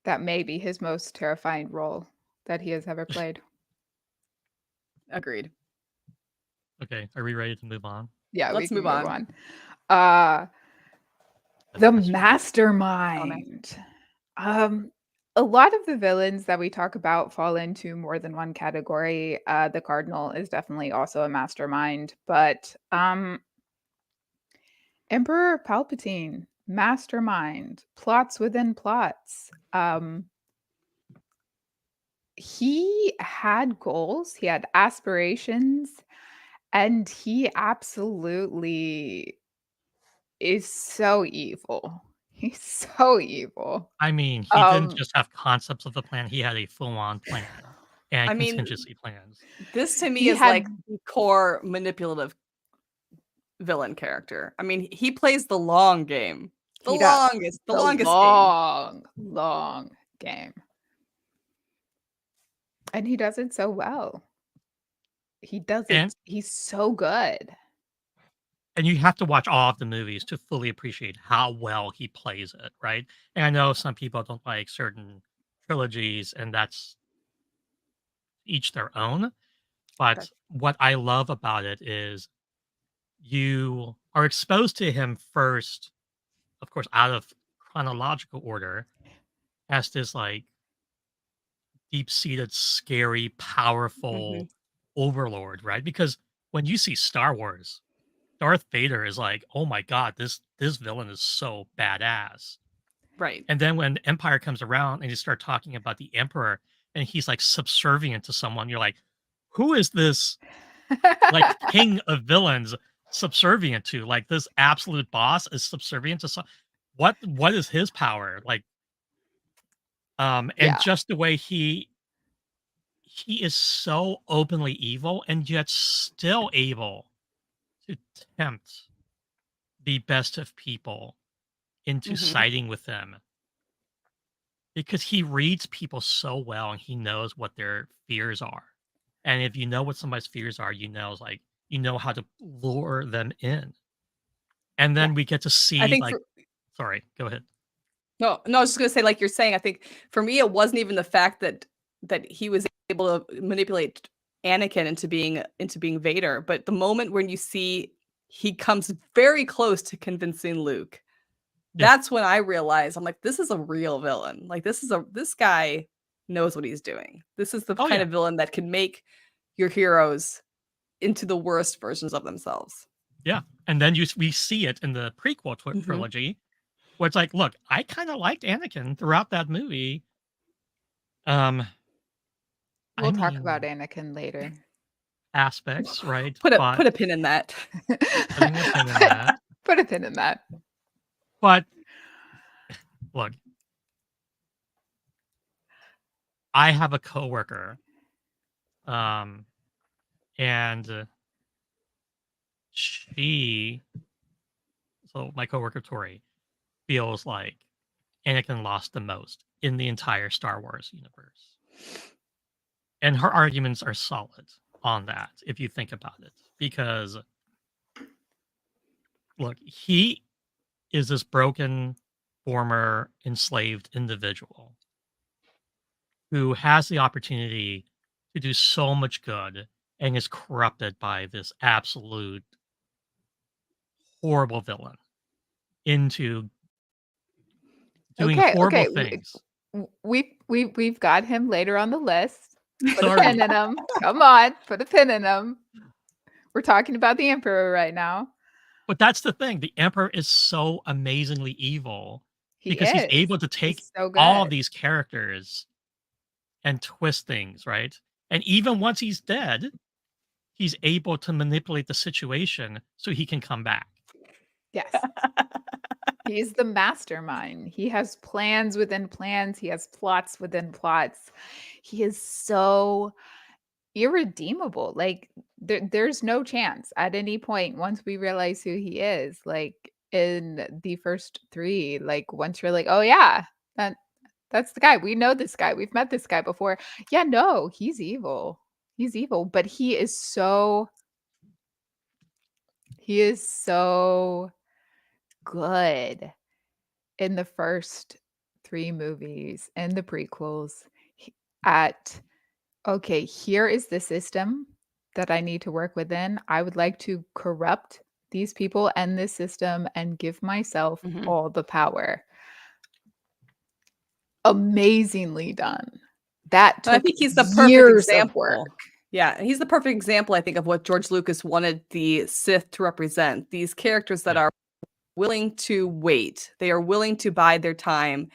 that may be his most terrifying role that he has ever played. agreed. Okay, are we ready to move on? Yeah, we Let's can move move on. on. The The Mastermind. Mastermind. A lot of the villains that we talk about fall into more than one category. The Cardinal is definitely also a mastermind, but Emperor Palpatine, mastermind, plots within plots. He had goals, he had aspirations, and he absolutely is so evil. He's so evil. I mean, he didn't Um, just have concepts of the plan, he had a full-on plan and I mean, contingency plans. this to me he is like had the core manipulative villain character. I mean, he plays the long game. The he does the the longest game. long game. And he does it so well. He does And it he's so good. you have to watch all of the movies to fully appreciate how well he plays it, right? And I know some people don't like certain trilogies, and that's each their own. But That's what I love about it is you are exposed to him first, of course, out of chronological order, as this like deep-seated, scary, hmm powerful overlord, right? Because when you see Star Wars, Darth Vader is like, oh my god, this villain is so badass. right. And then when Empire comes around and you start talking about the Emperor and he's like subservient to someone, you're like, who is this like king of villains subservient to? Like this absolute boss is subservient to some what is his power? Like and Yeah. just the way he is so openly evil and yet still able to tempt the best of people into hmm siding with him because he reads people so well and he knows what their fears are. And if you know what somebody's fears are, you know how to lure them in. And Yeah, then we get to I see think like for sorry, go ahead. no, I was just gonna say, like you're saying, I think for me, it wasn't even the fact that he was able to manipulate Anakin into being Vader, but the moment when you see he comes very close to convincing Luke, Yeah. that's when I realized I'm like, this is a real villain. Like this guy knows what he's doing. This is the Oh kind yeah. of villain that can make your heroes into the worst versions of themselves. Yeah. And then we see it in the prequel hmm trilogy where it's like, look, I kind of liked Anakin throughout that movie. Um I We'll talk about mean Anakin later. aspects, right? Put a But put a pin in that. putting a pin in that. Put a pin in that. But look, I have a coworker, um, and she, so my coworker Tori, feels like Anakin lost the most in the entire Star Wars universe, and her arguments are solid on that if you think about it. Because look, he is this broken, former enslaved individual who has the opportunity to do so much good and is corrupted by this absolute horrible villain into doing Okay, horrible okay. things. We've got him later on the list. Put a pin Sorry, in him. Come on, put a pin in him. We're talking about the Emperor right now. but that's the thing. The Emperor is so amazingly evil He because he's is. able to take He's so all of good. these characters and twist things, right? And even once he's dead, he's able to manipulate the situation so he can come back. Yes. He's the mastermind. He has plans within plans. He has plots within plots. He is so irredeemable. Like there's no chance at any point once we realize who he is. Like in the first three, like once you're like, oh yeah, that's the guy. We know this guy. We've met this guy before. Yeah, no, he's evil. He's evil, but he is so good in the first three movies and the prequels at okay, here is the system that I need to work within. I would like to corrupt these people and this system and give myself Mhm. all the power. Amazingly done. That And I took think he's the perfect years of work. example. Yeah, and he's the perfect example, I think, of what George Lucas wanted the Sith to represent. These characters that Yeah. are willing to wait. They are willing to bide their time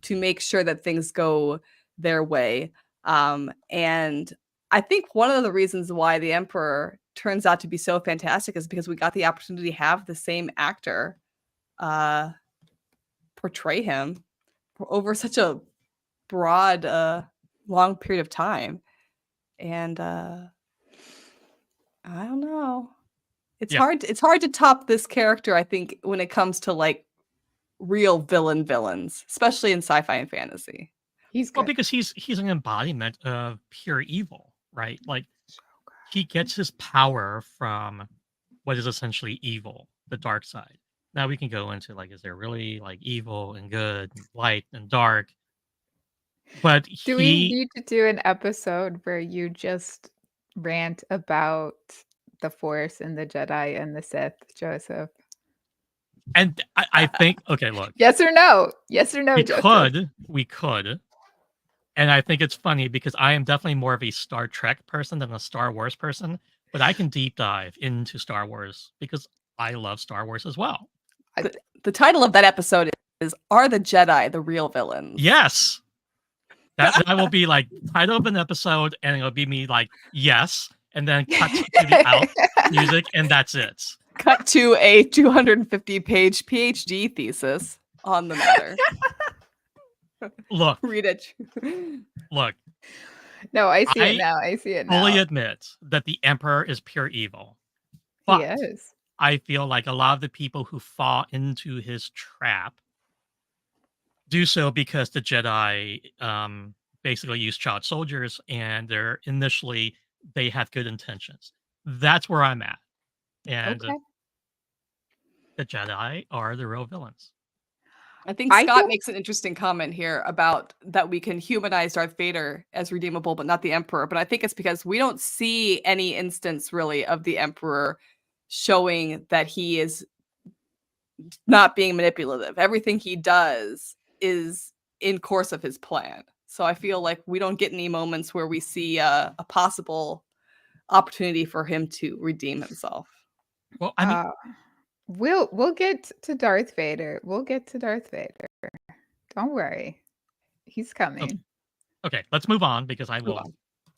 to make sure that things go their way. And I think one of the reasons why the Emperor turns out to be so fantastic is because we got the opportunity to have the same actor uh, portray him for over such a broad, long period of time. And I don't know. Yeah. It's hard to top this character, I think, when it comes to like real villains, especially in sci-fi and fantasy. He's Well, good. because he's an embodiment of pure evil, right? Like So good. he gets his power from what is essentially evil, the dark side. Now we can go into like, is there really like evil and good, and light and dark? But Do we he need to do an episode where you just rant about the Force and the Jedi and the Sith, Joseph? and I think okay, look, Yes or no? Yes or no, we Joseph? could, and I think it's funny because I am definitely more of a Star Trek person than a Star Wars person, but I can deep dive into Star Wars because I love Star Wars as well. I The title of that episode is "Are the Jedi the Real Villains?" Yes. That will be like title of an episode, and it'll be me like, yes, and then cut to the out music, and that's it. Cut to a 250-page PhD thesis on the matter. Look, Read it. look, No, I see it I now. I see it fully now. admit that the Emperor is pure evil. He But is. I feel like a lot of the people who fall into his trap do so because the Jedi basically use child soldiers and they have good intentions. That's where I'm at. And Okay. the Jedi are the real villains. I think I Scott feel makes an interesting comment here about that we can humanize Darth Vader as redeemable, but not the Emperor. But I think it's because we don't see any instance really of the Emperor showing that he is not being manipulative. Everything he does is in course of his plan. So I feel like we don't get any moments where we see a possible opportunity for him to redeem himself. Well, I mean, uh we'll get to Darth Vader. We'll get to Darth Vader. Don't worry. He's okay, coming. okay, let's move on because Move on.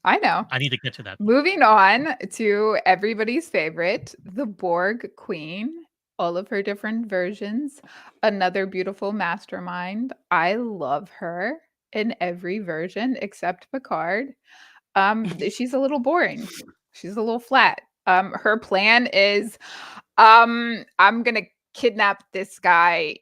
I know. I need to get to that. Moving on to everybody's favorite, the Borg Queen, all of her different versions. Another beautiful mastermind. I love her in every version except Picard. She's a little boring. She's a little flat. Her plan is, I'm gonna kidnap this guy.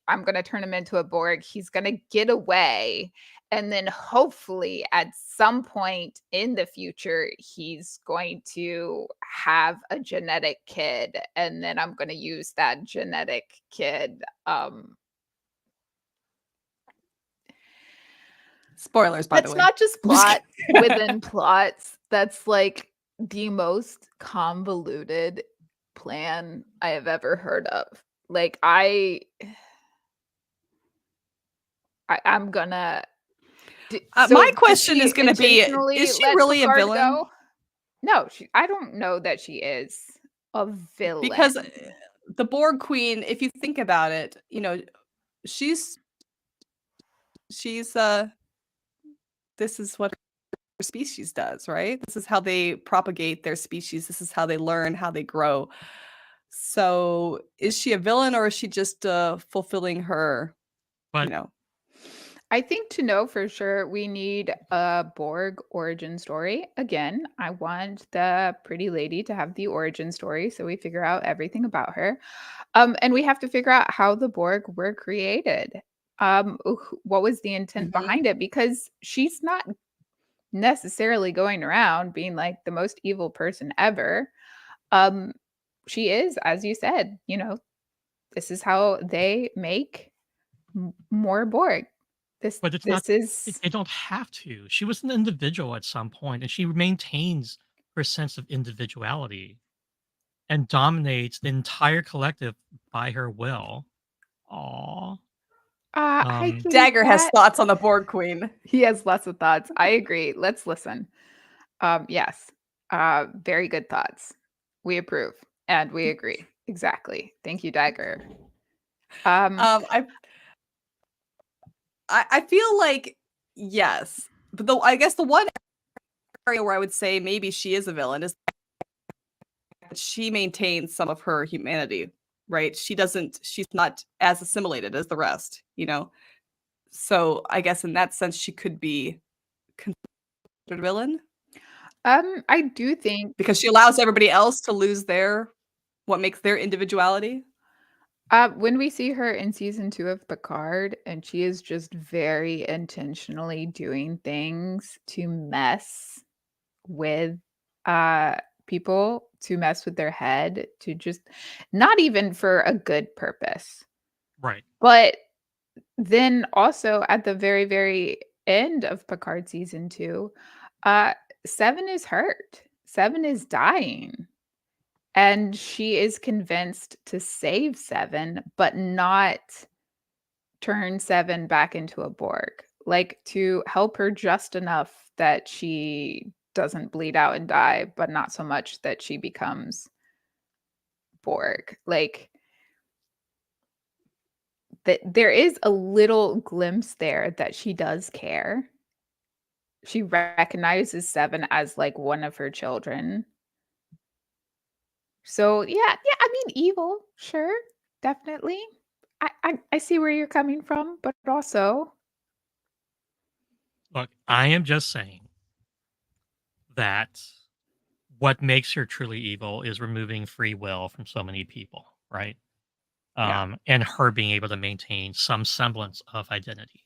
I'm gonna turn him into a Borg. He's gonna get away. And then hopefully at some point in the future, he's going to have a genetic kid. And then I'm gonna use that genetic kid. Spoilers, by the That's way. not just plot within plots. That's like the most convoluted plan I have ever heard of. Like I'm gonna My did question she is gonna be, intentionally is she let really a Picard villain? go? No, I don't know that she is a Because villain. the Borg Queen, if you think about it, she's this is what her species does, right? This is how they propagate their species. This is how they learn, how they grow. So is she a villain or is she just fulfilling her, you But know? I think to know for sure, we need a Borg origin story. Again, I want the pretty lady to have the origin story so we figure out everything about her. And we have to figure out how the Borg were created. What was the intent Mhm. behind it? Because she's not necessarily going around being like the most evil person ever. Um, she is, as you said, this is how they make more Borg. This but it's not. this is They don't have to. She was an individual at some point, and she maintains her sense of individuality and dominates the entire collective by her will. Aw. I Um, get Dagger has that. thoughts on the Borg Queen. He has lots of thoughts. I agree. Let's listen. Yes. Very good thoughts. We approve and we agree. Exactly. Thank you, Dagger. I feel like yes, but I guess the one area where I would say maybe she is a villain is that she maintains some of her humanity, right? She's not as assimilated as the rest. So I guess in that sense she could be considered a villain I do think because she allows everybody else to lose what makes their individuality. when we see her in season 2 of Picard, and she is just very intentionally doing things to mess with uh people, to mess with their head, to just not even for a good purpose. right. But then also at the very, very end of Picard season 2, Seven is hurt. Seven is dying. And she is convinced to save Seven, but not turn Seven back into a Borg. Like, to help her just enough that she doesn't bleed out and die, but not so much that she becomes Borg. Like, there is a little glimpse there that she does care. She recognizes Seven as, like, one of her children. So, yeah, I mean, evil, sure, definitely. I see where you're coming from, but also Look, I am just saying that what makes her truly evil is removing free will from so many people, right? Yeah. And her being able to maintain some semblance of identity.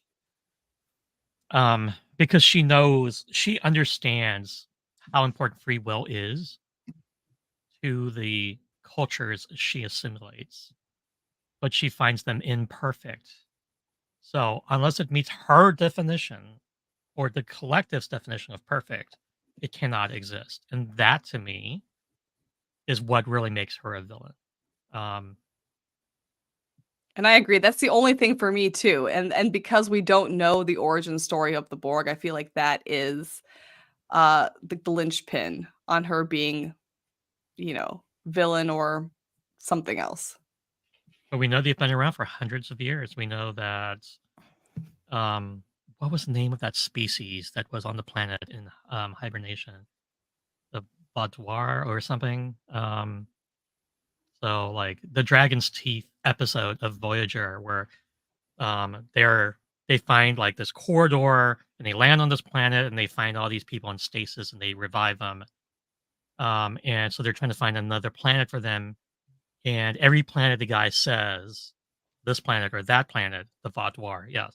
Because she understands how important free will is to the cultures she assimilates, but she finds them imperfect. So unless it meets her definition or the collective's definition of perfect, it cannot exist. And that to me is what really makes her a villain. And I agree. That's the only thing for me too. And because we don't know the origin story of the Borg, I feel like that is the linchpin on her being, villain or something else. But we know they've been around for hundreds of years. We know that what was the name of that species that was on the planet in hibernation? The Boudoir or something. So like the Dragon's Teeth episode of Voyager, where they find like this corridor and they land on this planet and they find all these people in stasis and they revive them. And so they're trying to find another planet for them. And every planet the guy says, this planet or that planet, the Vaudoir, yes.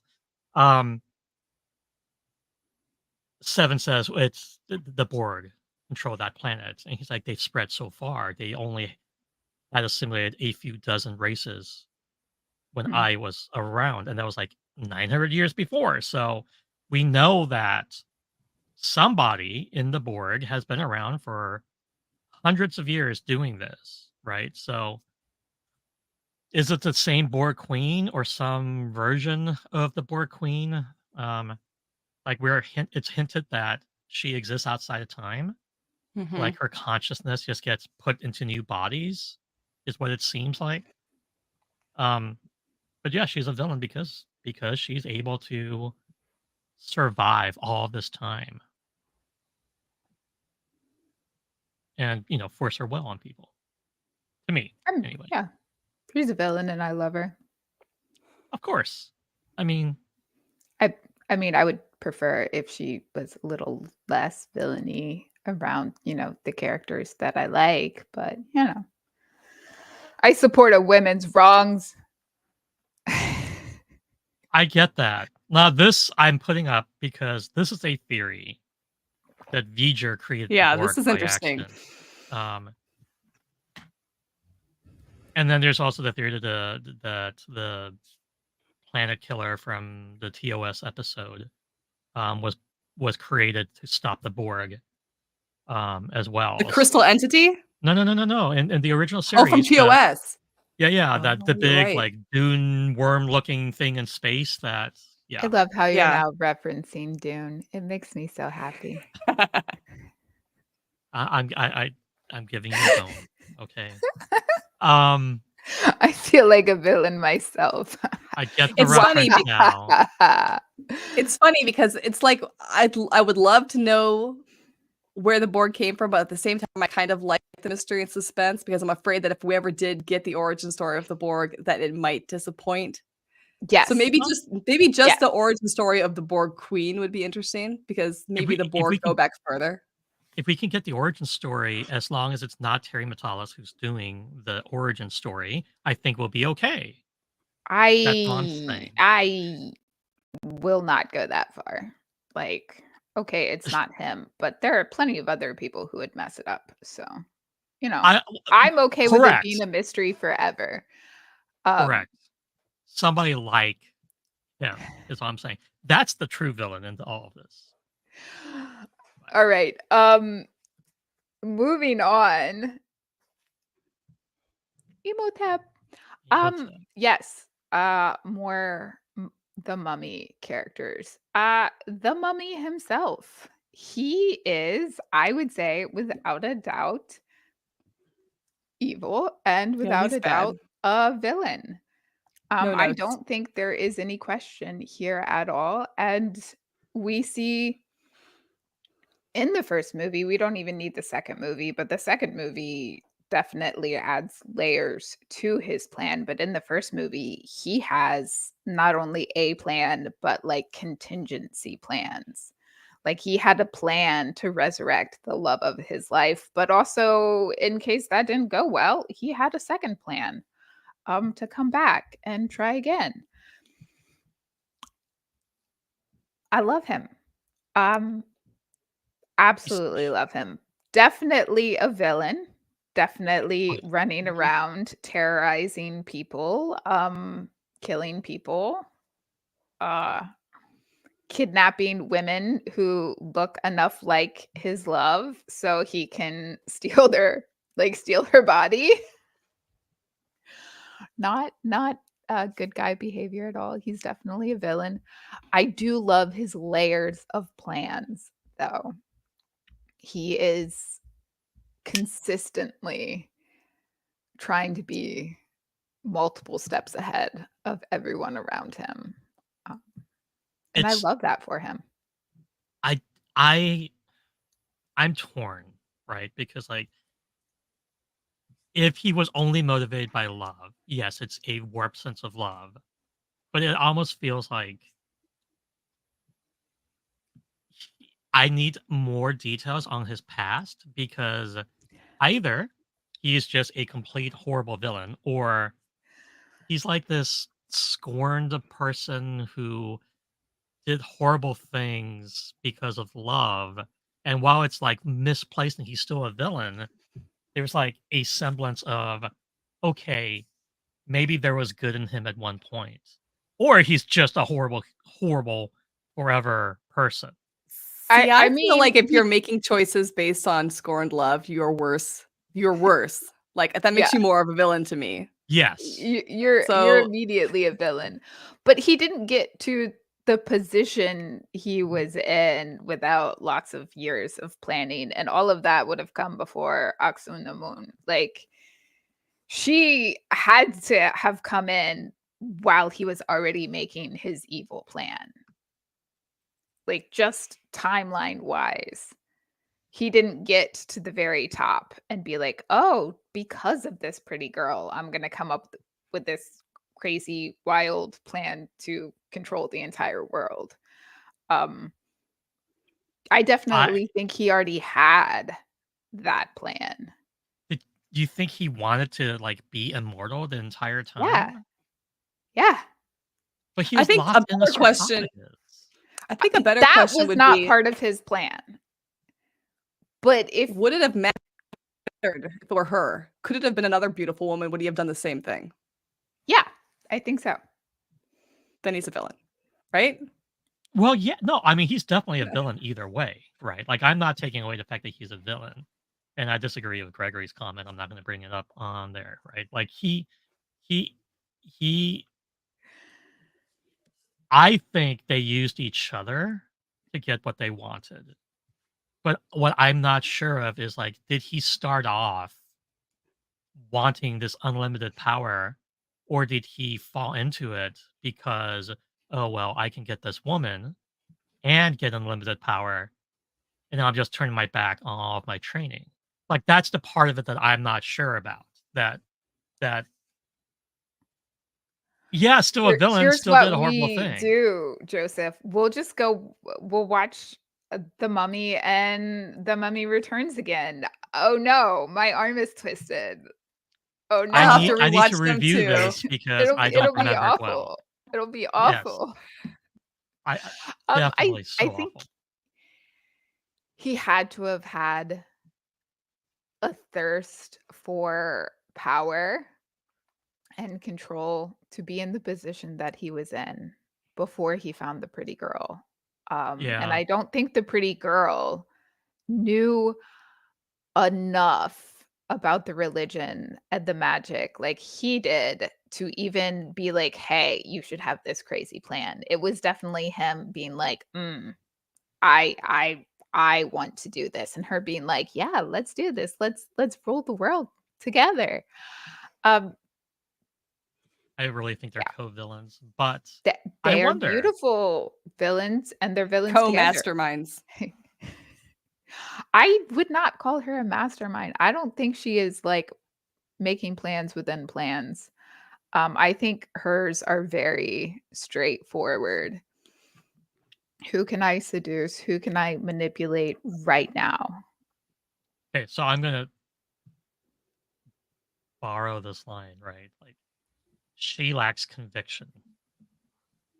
Seven says it's the Borg control that planet, and he's like, they've spread so far. They only had assimilated a few dozen races when Hmm. I was around, and that was like 900 years before. So we know that somebody in the Borg has been around for hundreds of years doing this, right? So is it the same Borg queen or some version of the Borg queen? Like it's hinted that she exists outside of time. Mhm. Like her consciousness just gets put into new bodies, is what it seems like. But yeah, she's a villain because she's able to survive all this time and force her will on people. To me, anyway. Yeah, she's a villain and I love her. Of course. I mean, I mean, I would prefer if she was a little less villainy around, the characters that I like, but, I support a women's wrongs. I get that. Now this I'm putting up because this is a theory that V'ger created the Yeah, Borg this is by interesting. accident. And then there's also the theory that the planet killer from the TOS episode was created to stop the Borg as well. The crystal entity? No. In the original Oh, from series, TOS. that the Oh, you're big right. like dune worm looking thing in space that I yeah. love how you're Yeah. now referencing Dune. It makes me so happy. I'm giving you a bone. Okay. I feel like a villain myself. I get the It's funny reference now. It's funny because it's like I would love to know where the Borg came from, but at the same time, I kind of like the mystery and suspense because I'm afraid that if we ever did get the origin story of the Borg, that it might disappoint. Yes. So maybe Well, just the origin story of the Borg Queen would be interesting because maybe the if Borg we go can back further. if we can get the origin story, as long as it's not Terry Matalas who's doing the origin story, I think we'll be okay. That's all I'm saying. I will not go that far. Like, okay, it's not him, but there are plenty of other people who would mess it up. So, I'm okay with it being Correct. a mystery forever. Correct. Somebody like him is what I'm saying. That's the true villain into all of this. All right. Moving on. Emotep. Imhotep. Yes. More the mummy characters. The mummy himself. He is, I would say, without a doubt, evil and Yeah, without he's a doubt bad. a villain. No I notes. don't think there is any question here at all. And we see in the first movie, we don't even need the second movie, but the second movie definitely adds layers to his plan. But in the first movie, he has not only a plan, but like contingency plans. Like he had a plan to resurrect the love of his life, but also in case that didn't go well, he had a second plan to come back and try again. I love him. Um He's Absolutely love him. Definitely a villain. oh, Definitely running yeah. around terrorizing people, killing people, uh, kidnapping women who look enough like his love so he can steal their body. Not good guy behavior at all. He's definitely a villain. I do love his layers of plans, though. He is consistently trying to be multiple steps ahead of everyone around him. Um, and I It's love that for him. I I I'm torn, right? Because like if he was only motivated by love, yes, it's a warped sense of love. But it almost feels like I need more details on his past because either he's just a complete horrible villain or he's like this scorned person who did horrible things because of love. And while it's like misplaced and he's still a villain, there's like a semblance of, okay, maybe there was good in him at one point. Or he's just a horrible, horrible forever person. See, I I feel mean, like if you're making choices based on scorned love, you're worse. You're worse. Like that yeah, makes you more of a villain to me. Yes. you're So immediately a villain. But he didn't get to the position he was in without lots of years of planning, and all of that would have come before Aksunamun. Like she had to have come in while he was already making his evil plan. Like just timeline wise. He didn't get to the very top and be like, "Oh, because of this pretty girl, I'm going to come up with this crazy wild plan to control the entire world." Um I I definitely think he already had that plan. did, do you think he wanted to like be immortal the entire Yeah. time? Yeah. But he I was think a locked in the better question. sarcophagus. I think a better That question was would not be, part of his plan. But if would it have mattered if it were her? Could it have been another beautiful woman? Would he have done the same thing? yeah, I think so. Then he's a villain, right? Well, yeah, no, I mean, he's definitely a Yeah. villain either way, right? Like, I'm not taking away the fact that he's a villain. And I disagree with Gregory's comment. I'm not going to bring it up on there, right? Like, he, he, I think they used each other to get what they wanted. But what I'm not sure of is like, did he start off wanting this unlimited power, or did he fall into it because, oh, well, I can get this woman and get unlimited power, and I'm just turning my back on all of my training. Like that's the part of it that I'm not sure about. That yeah, still a villain, Here's still did what a horrible we thing. do, Joseph. We'll watch The Mummy and The Mummy Returns again. Oh no, my arm is twisted. Oh I'll have to no. I need to rewatch them review too. this because I don't It'll be remember it well. awful. It'll be Yes, awful. I I definitely I so think awful. he had to have had a thirst for power and control to be in the position that he was in. before he found the pretty girl. And Yeah. I don't think the pretty girl knew enough about the religion and the magic like he did to even be like, "Hey, you should have this crazy plan." It was definitely him being like, I I I want to do this," and her being like, "Yeah, let's do this. Let's rule the world together." Um, I really think they're yeah, co-villains, but th I they're wonder. beautiful villains, and they're villains together. Co-masterminds. I would not call her a mastermind. I don't think she is, like, making plans within plans. I think hers are very straightforward. Who can I seduce? Who can I manipulate right now? Okay, so I'm gonna borrow this line, right? Like, she lacks conviction,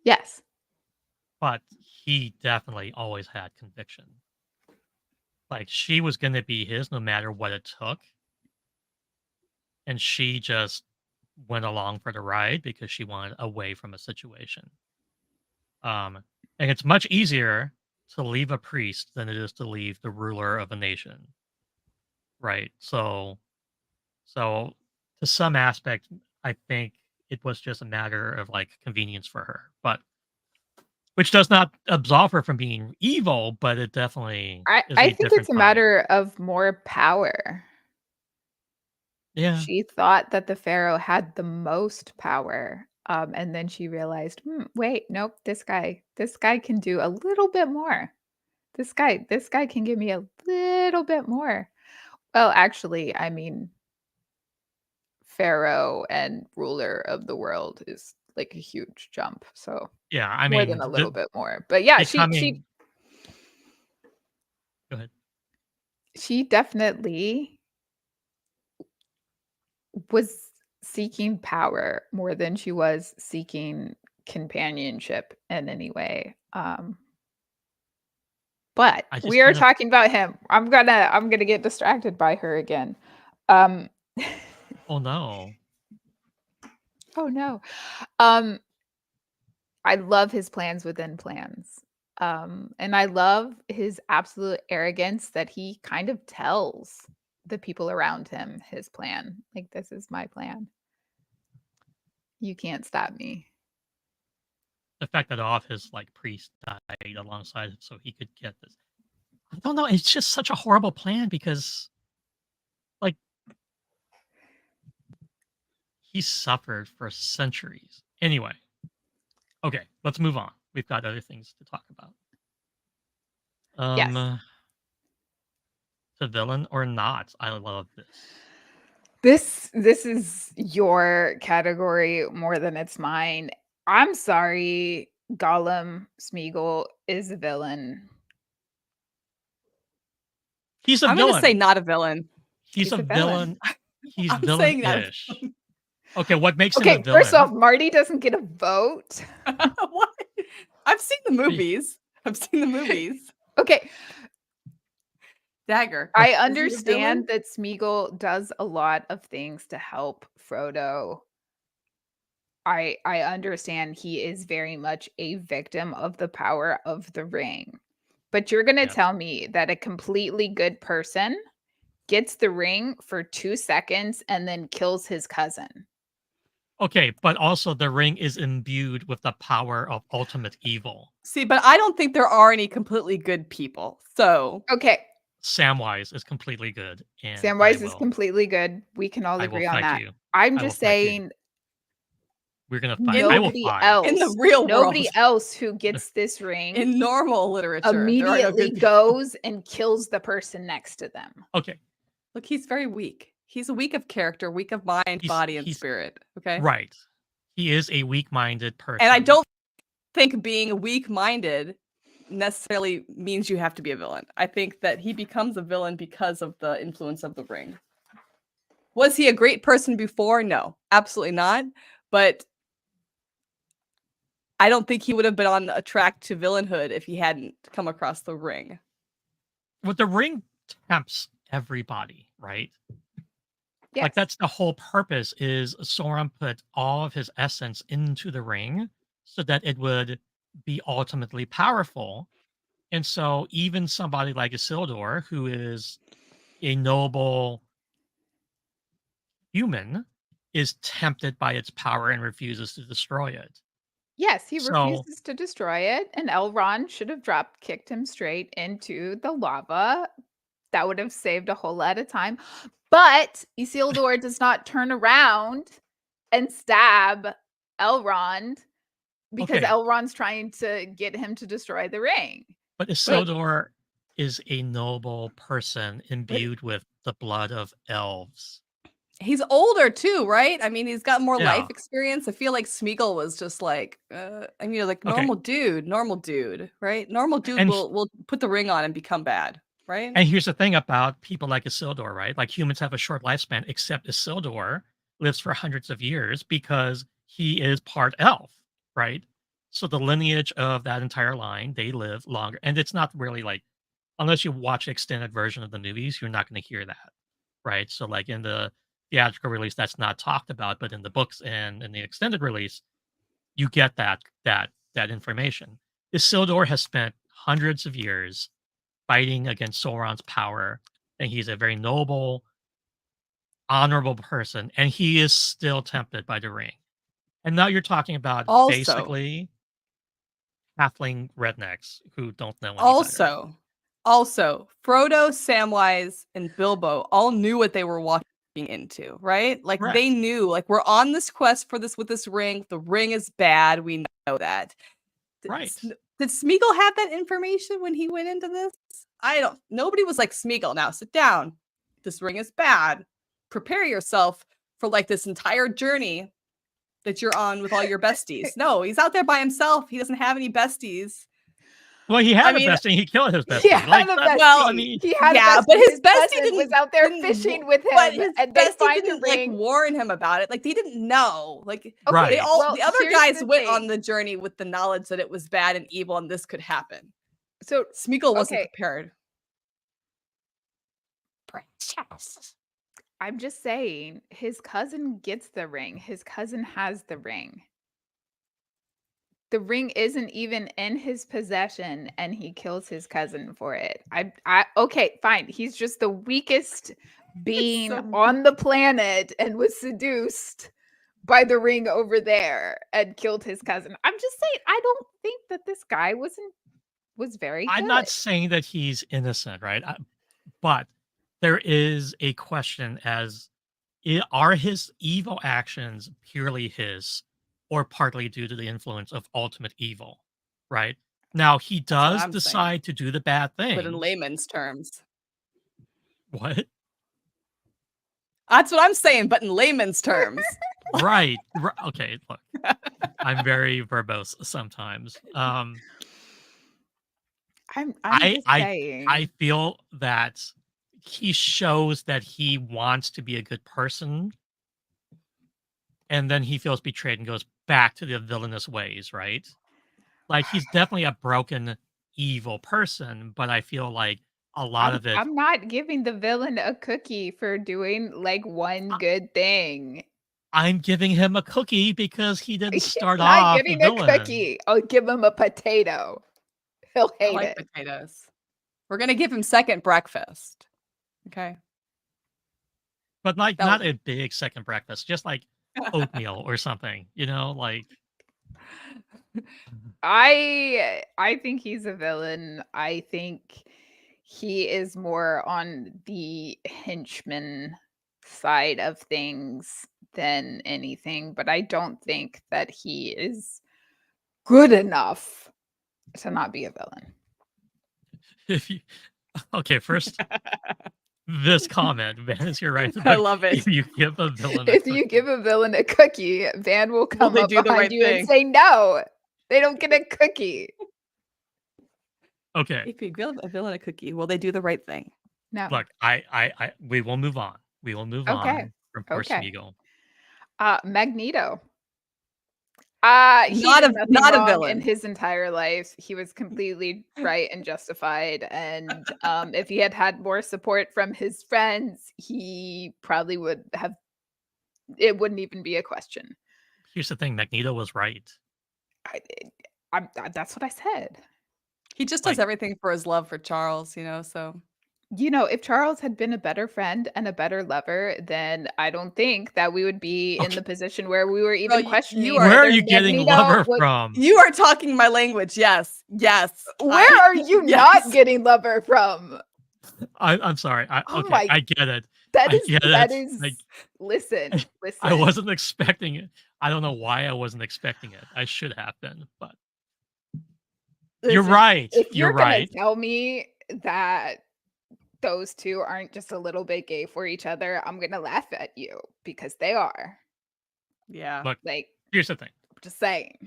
Yes. but he definitely always had conviction. Like, she was gonna be his no matter what it took, and she just went along for the ride because she wanted away from a situation. And it's much easier to leave a priest than it is to leave the ruler of a nation, right? So to some aspect, I think it was just a matter of like convenience for her, but which does not absolve her from being evil, but it definitely is I a think different it's a fight. matter of more power. Yeah, She thought that the pharaoh had the most power, and then she realized, wait, nope, this guy can do a little bit more. This guy can give me a little bit more." Well, actually, I mean, pharaoh and ruler of the world is like a huge jump, so yeah. I more mean, than a little bit more. But yeah, becoming. Go ahead. she definitely was seeking power more than she was seeking companionship in any way. But I just we are kind of. talking about him. I'm gonna get distracted by her again. Um, Oh no. oh no. Um, I love his plans within plans. And I love his absolute arrogance that he kind of tells the people around him his plan. Like, this is my plan. You can't stop me. The fact that all of his like priests died alongside him so he could get this. I don't know. It's just such a horrible plan because like he suffered for centuries. Anyway, okay, let's move on. We've got other things to talk about. Yes. The villain or not? I love this. This is your category more than it's mine. I'm sorry, Gollum Smeagol is a villain. He's a I'm gonna say villain. not a villain. He's He's a a villain. villain. He's I'm saying not a villain-ish. villain. Okay, what makes him a Okay, first off, villain? Marty doesn't get a vote. What? I've seen the Be- movies. I've seen the movies. Okay, Dagger. I Is he a understand villain? that Smeagol does a lot of things to help Frodo. I understand he is very much a victim of the power of the ring. But you're gonna Yes. tell me that a completely good person gets the ring for 2 seconds and then kills his cousin. Okay, but also the ring is imbued with the power of ultimate evil. See, but I don't think there are any completely good people. So Okay, Samwise is completely good, and Samwise is completely good. We can all I will agree on fight that. you. I'm I will just fight you. saying We're gonna fight. in I will nobody fight. in the else real nobody world, else who gets this ring in normal literature, there are no immediately good people. goes and kills the person next to them. Okay, Look, he's very weak. He's weak of character, weak of mind, body, and he's spirit. Okay. right. He is a weak-minded person. And I don't think being weak-minded necessarily means you have to be a villain. I think that he becomes a villain because of the influence of the ring. Was he a great person before? No, absolutely not. But I don't think he would have been on a track to villainhood if he hadn't come across the ring. Well, the ring tempts everybody, right? Yes. Like that's the whole purpose is Sauron put all of his essence into the ring so that it would be ultimately powerful. And so even somebody like Isildur, who is a noble human, is tempted by its power and refuses to destroy it. Yes, he So, refuses to destroy it, and Elrond should have drop kicked him straight into the lava. That would have saved a whole lot of time. But Isildur does not turn around and stab Elrond because okay, Elrond's trying to get him to destroy the ring. but But Isildur is a noble person but imbued with the blood of elves. he's older too, right? I mean, he's got more Yeah. life experience. I feel like Smeagol was just like, I mean, like Okay. normal dude, right? Normal dude And will put the ring on and become bad, right? and here's the thing about people like Isildur, right? Like humans have a short lifespan, except Isildur lives for hundreds of years because he is part elf, right? So the lineage of that entire line, they live longer. And it's not really like, unless you watch the extended version of the movies, you're not going to hear that, right? So like in the theatrical release, that's not talked about, but in the books and in the extended release, you get that information. Isildur has spent hundreds of years fighting against Sauron's power, and he's a very noble, honorable person, and he is still tempted by the ring. And now you're talking about Also, basically halfling rednecks who don't know any better. also, also, Frodo, Samwise, and Bilbo all knew what they were walking into, right? Like they Correct. knew, like we're on this quest for this with this ring. The ring is bad. We know that. Right. Did Smeagol have that information when he went into this? I don't. Nobody was like Smeagol. Now sit down. This ring is bad. Prepare yourself for like this entire journey that you're on with all your besties. No, he's out there by himself. He doesn't have any besties. Well, he I had a mean, bestie, he killed his He bestie. had Like, a that's I well, bestie. mean, He had a yeah, but bestie. his His bestie cousin was didn't out there didn't fishing with but him, his and they bestie find a didn't like ring. warn him about it. Like they didn't know. Like they Okay, right. all well, the other here's guys the went on thing. the journey with the knowledge that it was bad and evil and this could happen. So, Smeagol wasn't okay, prepared. Princess. I'm just saying, his cousin gets the ring. His cousin has the ring. The ring isn't even in his possession, and he kills his cousin for it. Okay, fine. He's just the weakest It's being so mean. on the planet and was seduced by the ring over there and killed his cousin. I'm just saying, I don't think that this guy was very I'm not good. saying that he's innocent, right? But there is a question as are his evil actions purely his or partly due to the influence of ultimate evil, right? Now, he That's what does I'm saying. decide to do the bad But in things. layman's terms. What? That's what I'm saying, but in layman's terms. Right. Okay, look, I'm very verbose sometimes. I'm I just I I saying. feel that he shows that he wants to be a good person, and then he feels betrayed and goes back to the villainous ways, right? Like, he's definitely a broken, evil person, but I feel like a lot I'm of it I'm not giving the villain a cookie for doing like one I good thing. I'm giving him a cookie because he didn't start I'm not off a giving a villain, cookie. I'll give him a potato. He'll I hate like it. potatoes. We're gonna give him second breakfast. Okay. but, like, That not a big second breakfast, just, like, oatmeal or something, like I think he's a villain. I think he is more on the henchman side of things than anything, but I don't think that he is good enough to not be a villain. if you okay, first, this comment, Van is here right, I but love it. if you give a villain a If you give cookie a villain a cookie, Van will Will come they up do the behind right you and thing? say, "No, they don't get a cookie." okay, If you give a villain a cookie, will they do the right thing? No. look, I we will move on. We will move Okay. on from poor Okay. Smeagol. Magneto. He Not did a nothing not a wrong in villain. his entire life. He was completely right and justified, and, if he had had more support from his friends, he probably would have it wouldn't even be a question. Here's the thing, Magneto was right. I That's what I said. He just does Like, everything for his love for Charles, so If Charles had been a better friend and a better lover, then I don't think that we would be in okay, the position where we were Bro, even you questioning are where are whether you getting Magneto lover was. from? you are talking my language. Yes. Yes. Where are you not Yes. getting lover from? I'm sorry. Oh Okay, my, I get it. that I is get that it. is. Like, Listen, I listen, wasn't expecting it. I don't know why I wasn't expecting it. I should have been, but you're listen. right. If You're you're gonna right. tell me that those two aren't just a little bit gay for each other, I'm gonna laugh at you because they are. Yeah. Look, Like, here's the thing. just saying.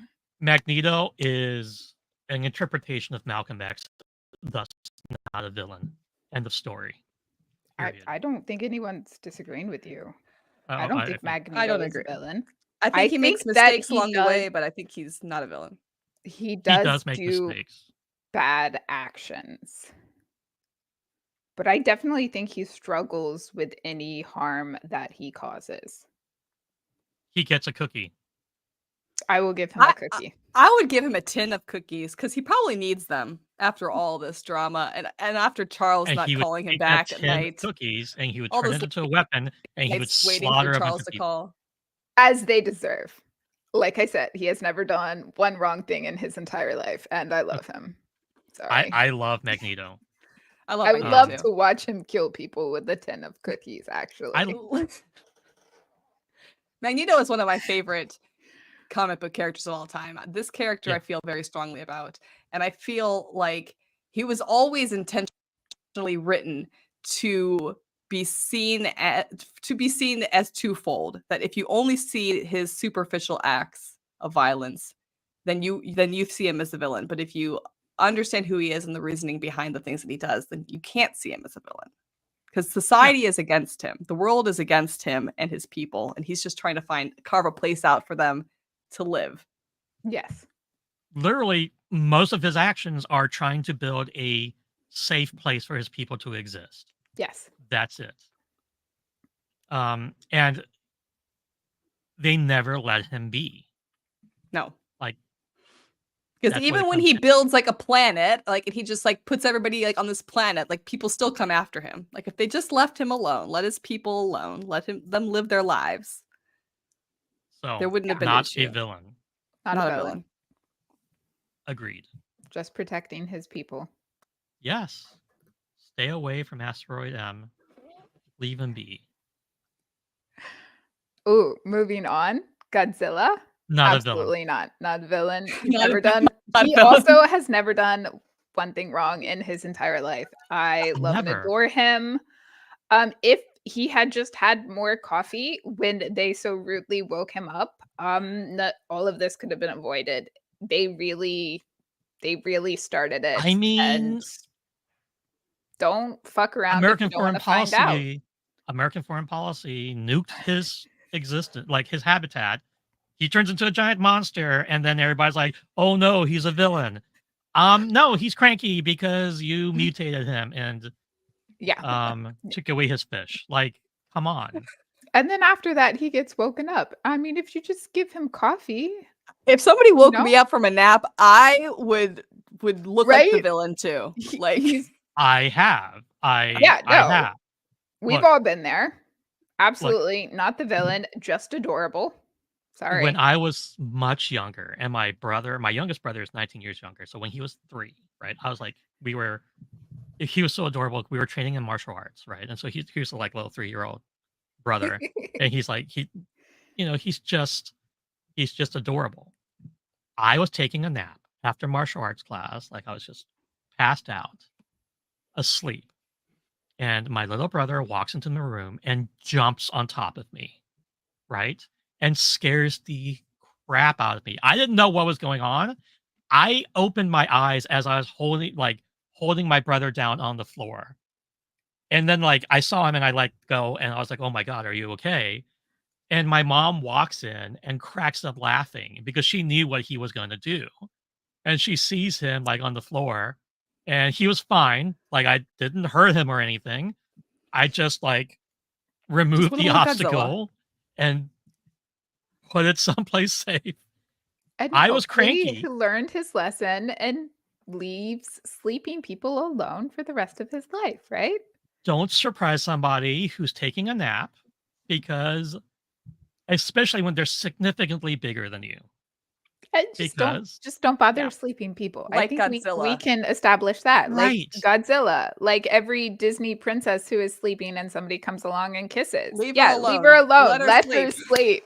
Magneto is an interpretation of Malcolm X, thus not a villain. End of story. I Period. I don't think anyone's disagreeing with you. I don't I think think I Magneto don't is a agree. villain. I I think he think makes that mistakes along the way, but I think he's not a villain. he he does does make do mistakes. bad actions. But I definitely think he struggles with any harm that he causes. He gets a cookie, I will give him a I cookie. I would give him a tin of cookies because he probably needs them after all this drama and after Charles and not he would calling him take that back at tin of night. cookies, and he would All turn those it into a weapon, and he would nights waiting for slaughter a bunch Charles of to people. call. As they deserve. Like I said, he has never done one wrong thing in his entire life, and I love him. Sorry. I love Magneto. I love I would Magneto love too. to watch him kill people with a tin of cookies, actually. Magneto is one of my favorite comic book characters of all time. This character Yeah. I feel very strongly about, and I feel like he was always intentionally written to be seen as twofold. That if you only see his superficial acts of violence, then you see him as a villain. But if you understand who he is and the reasoning behind the things that he does, then you can't see him as a villain. Because society is against him. The world is against him and his people, and he's just trying to carve a place out for them to live. Yes. Literally, most of his actions are trying to build a safe place for his people to exist. Yes. That's it. And they never let him be. No. Like, because that's what even it when comes he down. builds like a planet, like and he just like puts everybody like on this planet, like people still come after him. Like if they just left him alone, let his people alone, let them live their lives, So, there wouldn't have been not a issue. villain. Not a villain. Agreed. Just protecting his people. Yes. Stay away from Asteroid M. Leave him be. Ooh, moving on. Godzilla? Not a villain. Absolutely not. Not a villain. He's Not a- never done. not a He villain. also has never done one thing wrong in his entire life. I love and Never. adore him. If he had just had more coffee when they so rudely woke him up, not all of this could have been avoided. They really started it. I mean, and don't fuck around if American you don't foreign want to find out. policy nuked his existence, like his habitat. He turns into a giant monster, and then everybody's like, "Oh no, he's a villain." No, he's cranky because you mutated him and Yeah. took away his fish. Like, come on. And then after that, he gets woken up. I mean, if you just give him coffee, If somebody woke No. me up from a nap, I would look like the Right? villain too. Like he's I have. I no. have. We've Look, all been there. Absolutely not the villain, just adorable. Sorry. when I was much younger, and my youngest brother is 19 years younger. So when he was 3, right, I was like, he was so adorable. We were training in martial arts, right? And so he was like little 3-year-old brother, and he's like he's just adorable. I was taking a nap after martial arts class, like I was just passed out, asleep, and my little brother walks into the room and jumps on top of me, right? And scares the crap out of me. I didn't know what was going on. I opened my eyes as I was holding my brother down on the floor. And then I saw him and I let go and I was like, "Oh my god, are you okay?" And my mom walks in and cracks up laughing because she knew what he was going to do. And she sees him on the floor and he was fine. Like I didn't hurt him or anything. I just removed would've the went with Godzilla. obstacle and put it someplace safe. And I was hopefully he cranky. learned his lesson and leaves sleeping people alone for the rest of his life, right? Don't surprise somebody who's taking a nap because especially when they're significantly bigger than you. And Because just don't bother Yeah, sleeping people. I like think we Godzilla. can establish that, like right, Godzilla, like every Disney princess who is sleeping and somebody comes along and kisses. Leave her Yeah, leave her alone. alone. Let her Let her sleep. sleep.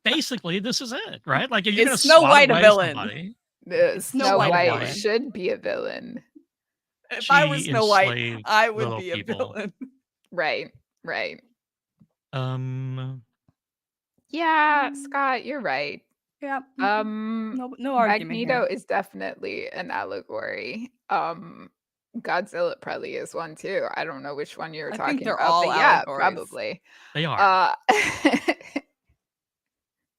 basically, this is it, right? Like, if you're gonna Is Snow swat White a away villain? somebody, Is Snow Snow White Snow a White White, villain? should be a villain. If I were she Snow White, enslaved I would little be a people. villain. Right, right. Um, Yeah, Mm, Scott, you're right. yeah, Um, no argument Magneto here. is definitely an allegory. Godzilla probably is one too. I don't know which one you were I think talking they're about, all but yeah, allegories. probably. they are. Uh,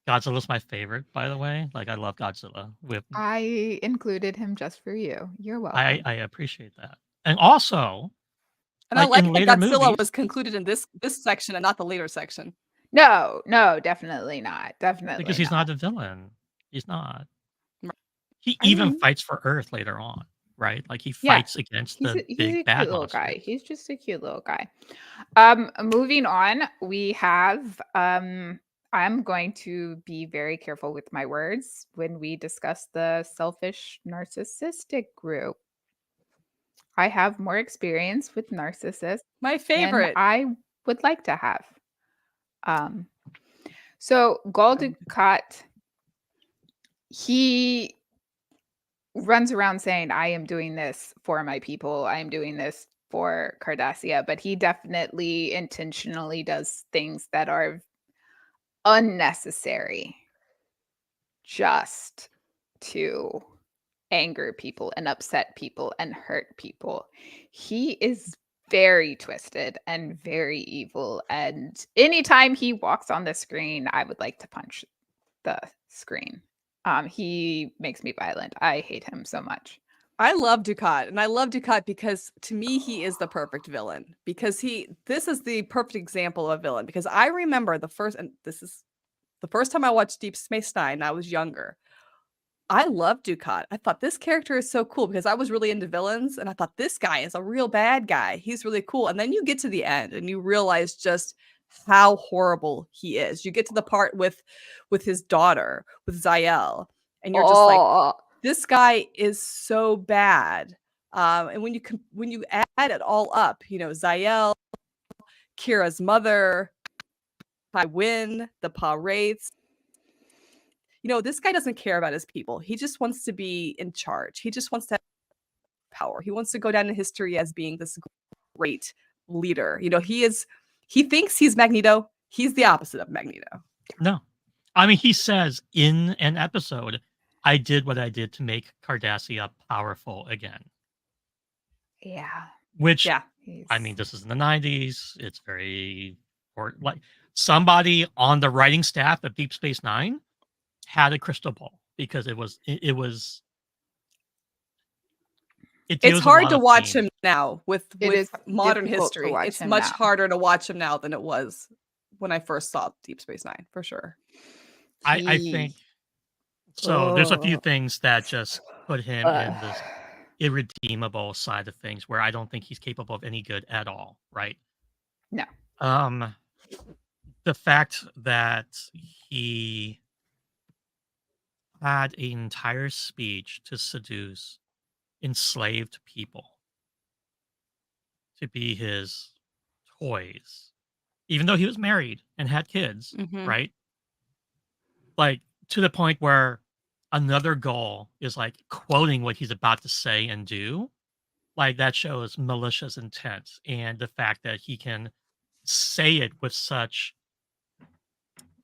Godzilla's my favorite, by the way. Like, I love Godzilla. With I included him just for you. You're I welcome. I appreciate that. And also, And I like like in that later Godzilla movies, was concluded in this section and not the later section. No, no, definitely not. because Definitely he's not. not a villain. He's not. Right. He I even mean, fights for Earth later on, right? Like he yeah, fights against the he's big a cute bad little guy. monsters. He's just a cute little guy. Moving on, we have I'm going to be very careful with my words when we discuss the selfish narcissistic group. I have more experience with narcissists My than favorite. I would like to have. Um, so Goldukat, he runs around saying, I am doing this for my people. I am doing this for Cardassia, but he definitely intentionally does things that are unnecessary just to anger people and upset people and hurt people. He is very twisted and very evil. And anytime he walks on the screen, I would like to punch the screen. He makes me violent. I hate him so much. I love Ducat, and I love Ducat because to me he is the perfect villain. Because this is the perfect example of a villain. Because I remember this is the first time I watched Deep Space Nine. I was younger. I love Ducat. I thought this character is so cool because I was really into villains, and I thought this guy is a real bad guy. He's really cool. And then you get to the end, and you realize just how horrible he is. You get to the part with his daughter, with Zael, and you're just like, Oh, this guy is so bad. And when you add it all up, Zael, Kira's mother, Pai Win, the Pa Wraiths, this guy doesn't care about his people. He just wants to be in charge. He just wants to have power. He wants to go down in history as being this great leader. He thinks he's Magneto. He's the opposite of Magneto. No. I mean, he says in an episode, I did what I did to make Cardassia powerful again. yeah. Which, Yeah. I mean, this is in the 90s. It's very, or like somebody on the writing staff of Deep Space Nine had a crystal ball because it It's deals a hard lot to of watch themes. him now with It is modern difficult to history. watch It's him much now. harder to watch him now than it was when I first saw Deep Space Nine, for sure. I think He so. There's a few oh, things that just put him uh, in this irredeemable side of things where I don't think he's capable of any good at all, right? no. Um, the fact that he had an entire speech to seduce enslaved people to be his toys, even though he was married and had kids, Mhm. right? Like to the point where another goal is like quoting what he's about to say and do. Like that shows malicious intent and the fact that he can say it with such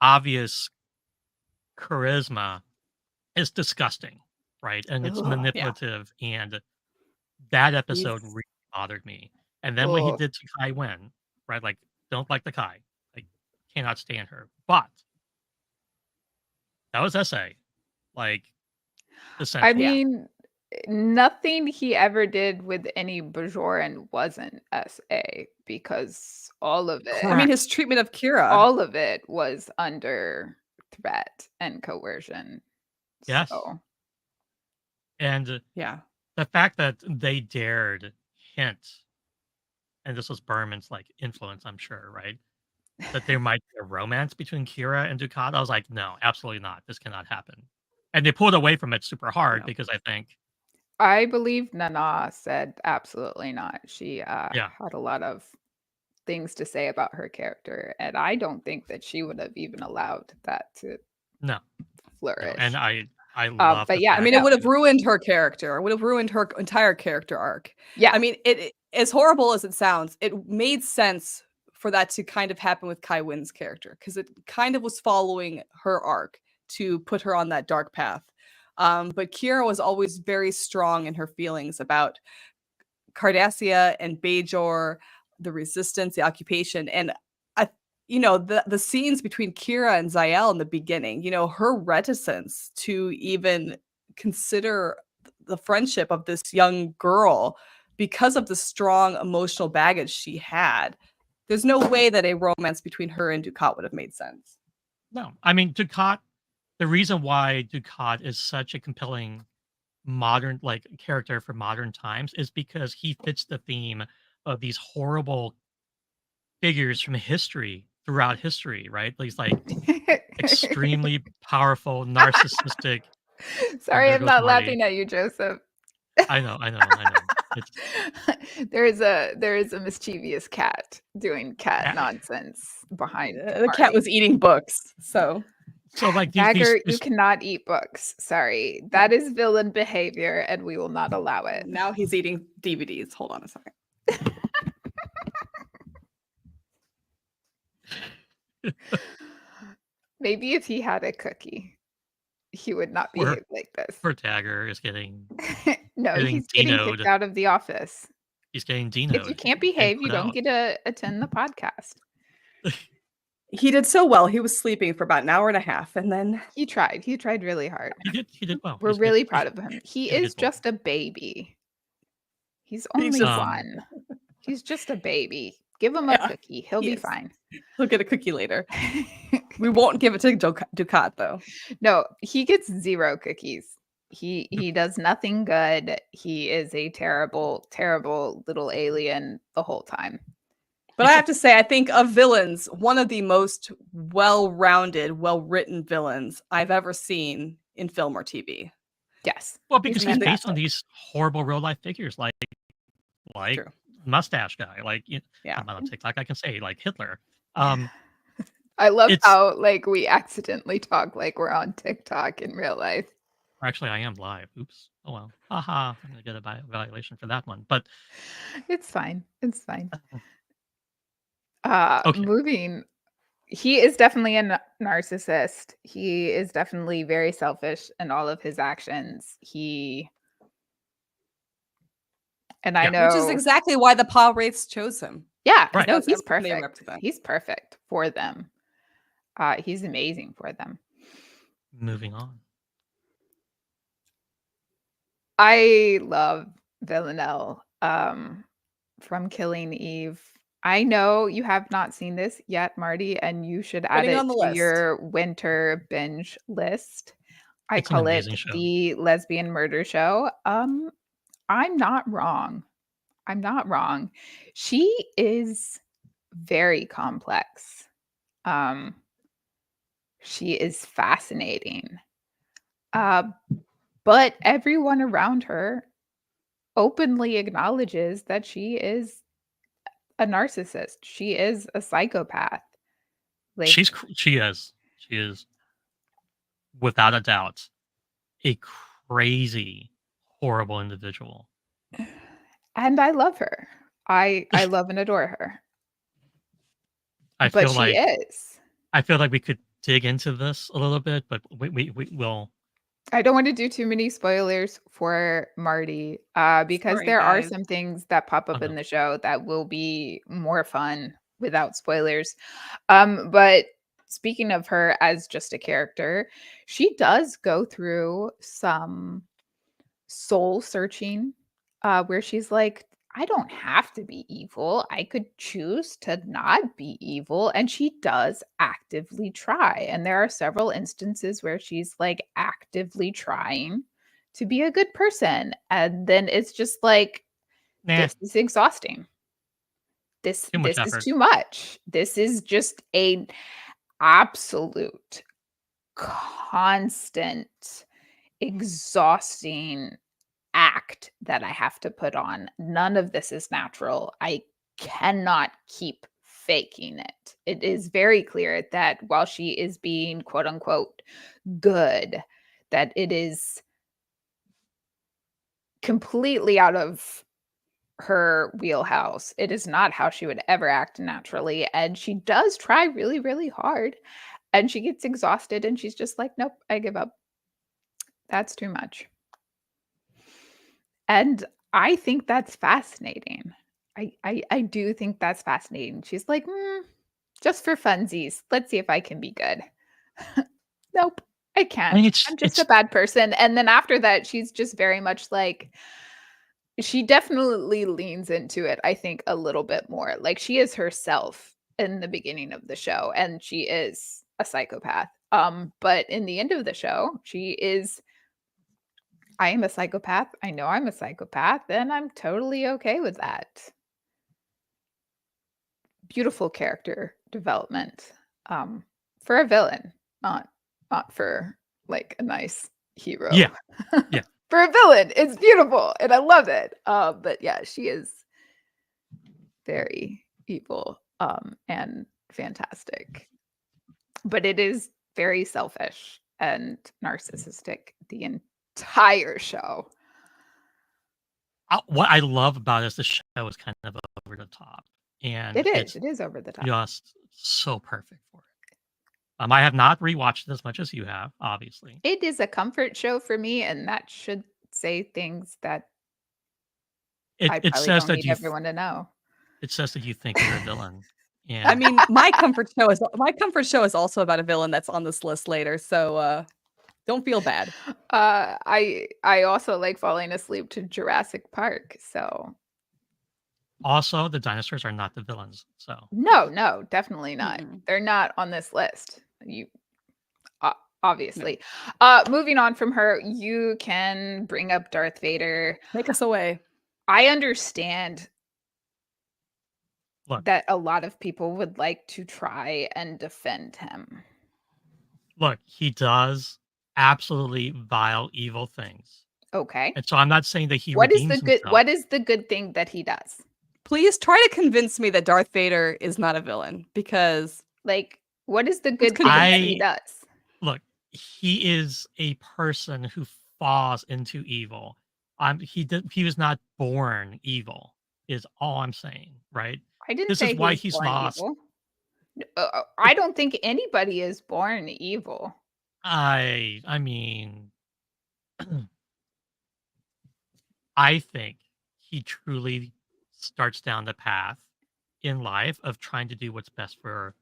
obvious charisma is disgusting, right? And it's Ugh, Yeah. manipulative, and that episode He's really bothered me. And then when he ugh. did to Kai Wen, right? Like, don't like the Kai, like, cannot stand her. But that was essay, like I essentially. yeah. mean, nothing he ever did with any Bajoran wasn't SA because I mean, Correct. his treatment of Kira. all of it was under threat and coercion. Yes. So And Yeah. the fact that they dared hint, and this was Berman's like influence, I'm sure, right? That there might be a romance between Kira and Ducat. I was like, no, absolutely not. This cannot happen. And they pulled away from it super hard No. because I think, I believe Nana said absolutely not. She yeah, had a lot of things to say about her character, and I don't think that she would have even allowed that to no, no. And flourish. I love But the yeah, I fact mean, it no. would have ruined her character. It would have ruined her entire character arc. Yeah. I mean, as horrible as it sounds, it made sense for that to kind of happen with Kai Wynn's character because it kind of was following her arc to put her on that dark path. But Kira was always very strong in her feelings about Cardassia and Bajor, the resistance, the occupation, and I, the scenes between Kira and Zael in the beginning. Her reticence to even consider the friendship of this young girl because of the strong emotional baggage she had. There's no way that a romance between her and Ducat would have made sense. no. I mean, Ducat. The reason why Ducat is such a compelling modern like character for modern times is because he fits the theme of these horrible figures from history throughout history, right? These like extremely powerful, narcissistic. And Sorry, there I'm goes not Marty. laughing at you, Joseph. I know, I know, I know. It's there is a mischievous cat doing cat nonsense behind The cat Marty. was eating books, so so like Dagger, you these cannot eat books. Sorry. That is villain behavior, and we will not allow it. now he's eating DVDs. Hold on a second. Maybe if he had a cookie, he would not poor behave like this. poor Dagger is getting No, he's getting kicked Dino'd. out of the office. He's getting If you Dino'd can't and behave, you put don't out. get to attend the podcast. He did so well. He was sleeping for about an hour and a half, and then He tried. He tried really hard. He did well. We're He's good. really proud of him. He He's a is good boy. just a baby. He's He's only just- one. He's just a baby. Give him a Yeah, cookie. He'll he be is. fine. he'll get a cookie later. We won't give it to Ducat, though. No, he gets 0 cookies. He does nothing good. He is a terrible, terrible little alien the whole time. But I have to say, I think of villains, one of the most well-rounded, well-written villains I've ever seen in film or TV. Yes. Well, because he's based on fantastic. these horrible real life figures like True. mustache guy, like Yeah. I'm on TikTok. I can say like Hitler. I love it's- how like we accidentally talk like we're on TikTok in real life. Actually, I am live. Oops. Oh well. Haha. I'm gonna get a violation for that one. But It's fine. It's fine. Okay. Moving. He is definitely a narcissist. He is definitely very selfish in all of his actions. I Yeah. know, Which is exactly why the PA wraiths chose him. yeah, Right. no, That's he's everything they perfect. represent. He's perfect for them. He's amazing for them. Moving on. I love Villanelle from Killing Eve. I know you have not seen this yet, Marty, and you should add Putting it on the to list. your winter binge list. I It's an call it amazing show. the lesbian murder show. I'm not wrong. I'm not wrong. She is very complex. She is fascinating. But everyone around her openly acknowledges that she is a narcissist. She is a psychopath. Like, She is without a doubt a crazy, horrible individual. and I love her. I love and adore her. I But feel she like is. I feel like we could dig into this a little bit, but we will. I don't want to do too many spoilers for Marty, because Sorry, there are guys. some things that pop up Oh, in no. the show that will be more fun without spoilers. But speaking of her as just a character, she does go through some soul searching, where she's like, I don't have to be evil. I could choose to not be evil. And she does actively try. And there are several instances where she's like actively trying to be a good person. And then it's just like, Nah, this is exhausting. This too much this is effort. too much. This is just a absolute constant exhausting act that I have to put on. None of this is natural. I cannot keep faking it. It is very clear that while she is being quote unquote good, that it is completely out of her wheelhouse. It is not how she would ever act naturally. And she does try really, really hard. And she gets exhausted and she's just like, nope, I give up. That's too much. And I think that's fascinating. I do think that's fascinating. She's like, just for funsies, let's see if I can be good. Nope, I I can't. think I'm just a bad person. And then after that, she's just very much like, she definitely leans into it, I think, a little bit more. Like she is herself in the beginning of the show, and she is a psychopath. But in the end of the show, she is, I am a psychopath. I know I'm a psychopath, and I'm totally okay with that. Beautiful character development, for a villain, not for like a nice hero. Yeah, yeah. For a villain, it's beautiful and I love it. But yeah, she is very evil, and fantastic. But it is very selfish and narcissistic the entire show. What I love about it is the show is kind of over the top, and It is. it's It is over the top. just so perfect for it. I have not rewatched it as much as you have, obviously. It is a comfort show for me, and that should say things that I It probably says don't that need everyone to know. it says that you think you're a villain, I and mean, my comfort show is also about a villain that's on this list later, so don't feel bad. I also like falling asleep to Jurassic Park, so also the dinosaurs are not the villains. So no, definitely not. Mm-mm. They're not on this list. You o No. obviously. Moving on from her, you can bring up Darth Vader. Take us away. I understand look, that a lot of people would like to try and defend him. he does absolutely vile, evil things, Okay. and so I'm not saying that he What is the redeems good himself. what is the good thing that he does? Please try to convince me that Darth Vader is not a villain because Like, what is the Let's good thing that he I does? look, he is a person who falls into evil. He was not born evil, is all I'm saying, right? I didn't This is say he why was he's born lost. evil. I don't think anybody is born evil. I mean, I think he truly starts down the path in life of trying to do what's best for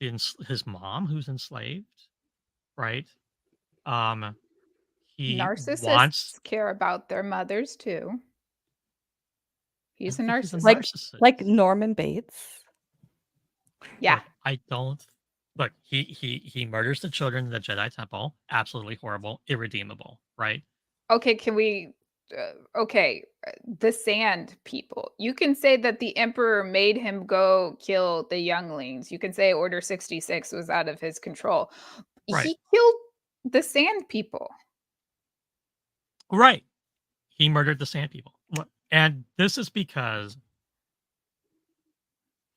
his mom, who's enslaved, right? Um, he wants. Narcissists care about their mothers too. I He's a don't think he's a like narcissist. like narcissist. Norman Bates. Yeah. Look, I don't. Look, he murders the children in the Jedi Temple. Absolutely horrible, irredeemable, right? Okay, can we okay, the sand people. You can say that the emperor made him go kill the younglings. You can say Order 66 was out of his control. Right, He killed the sand people. right. He murdered the Sand People, and this is because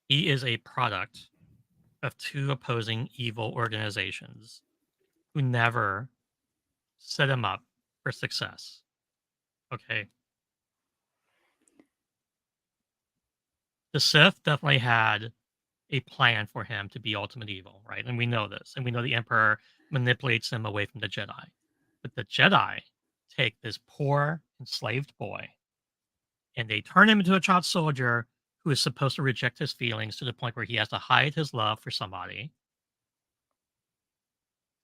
he is a product of two opposing evil organizations who never set him up for success. Okay. The Sith definitely had a plan for him to be ultimate evil, right? And we know this. And we know the Emperor manipulates him away from the Jedi. But the Jedi take this poor, enslaved boy and they turn him into a child soldier who is supposed to reject his feelings to the point where he has to hide his love for somebody.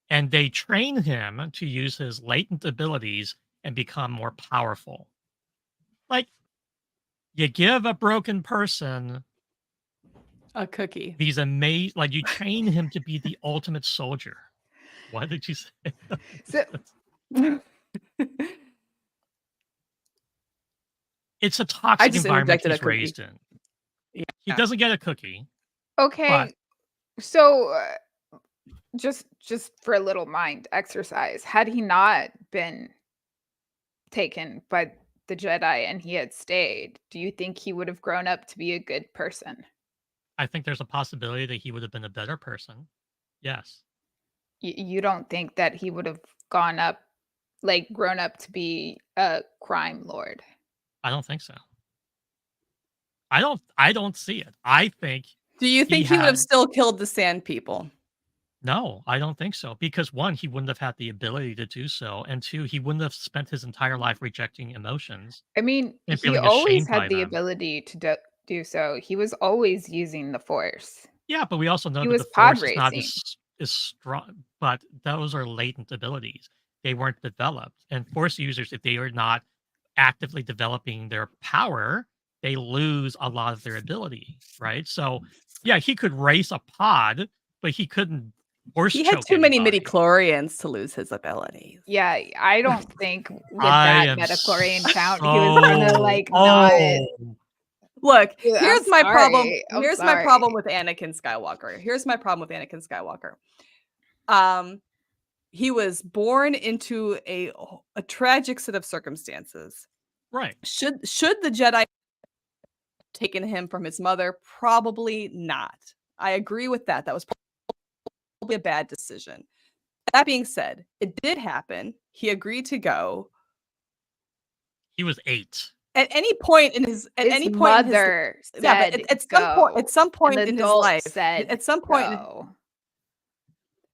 And they train him to use his latent abilities and become more powerful. Like, You give a broken person A cookie. these amazing, like you train him to be the ultimate soldier. What did you say? So It's a I toxic just environment interjected a he's cookie. raised in. He Yeah. doesn't get a cookie, but okay, so just for a little mind exercise, had he not been taken by the Jedi and he had stayed, do you think he would have grown up to be a good person? I think there's a possibility that he would have been a better person. Yes. You don't think that he would have gone up, like grown up to be a crime lord? I don't think so. I don't see it. I think Do you he think he would have had still killed the sand people? no, I don't think so. Because one, he wouldn't have had the ability to do so, and two, he wouldn't have spent his entire life rejecting emotions I mean, and he feeling always ashamed by had the them. ability to do so. He was always using the Force. Yeah, but we also know He that the was pod force is not racing. as strong, but those are latent abilities. They weren't developed. And force users, if they are not actively developing their power, they lose a lot of their ability, right? So, yeah, he could race a pod, but he couldn't force He had choke too many anybody. midichlorians to lose his abilities. Yeah, I don't think with I that am metachlorian count, he was gonna, so like, not. Look, I'm here's my problem. sorry, I'm Here's my sorry. problem with Anakin Skywalker. Here's my problem with Anakin Skywalker. He was born into a tragic set of circumstances. right. Should the Jedi taken him from his mother? Probably not. I agree with that. That was probably a bad decision. That being said, it did happen. He agreed to go. He was 8. At any point in his His mother yeah, but said, at "Go." some point An in his adult life, said, at some point in "Go."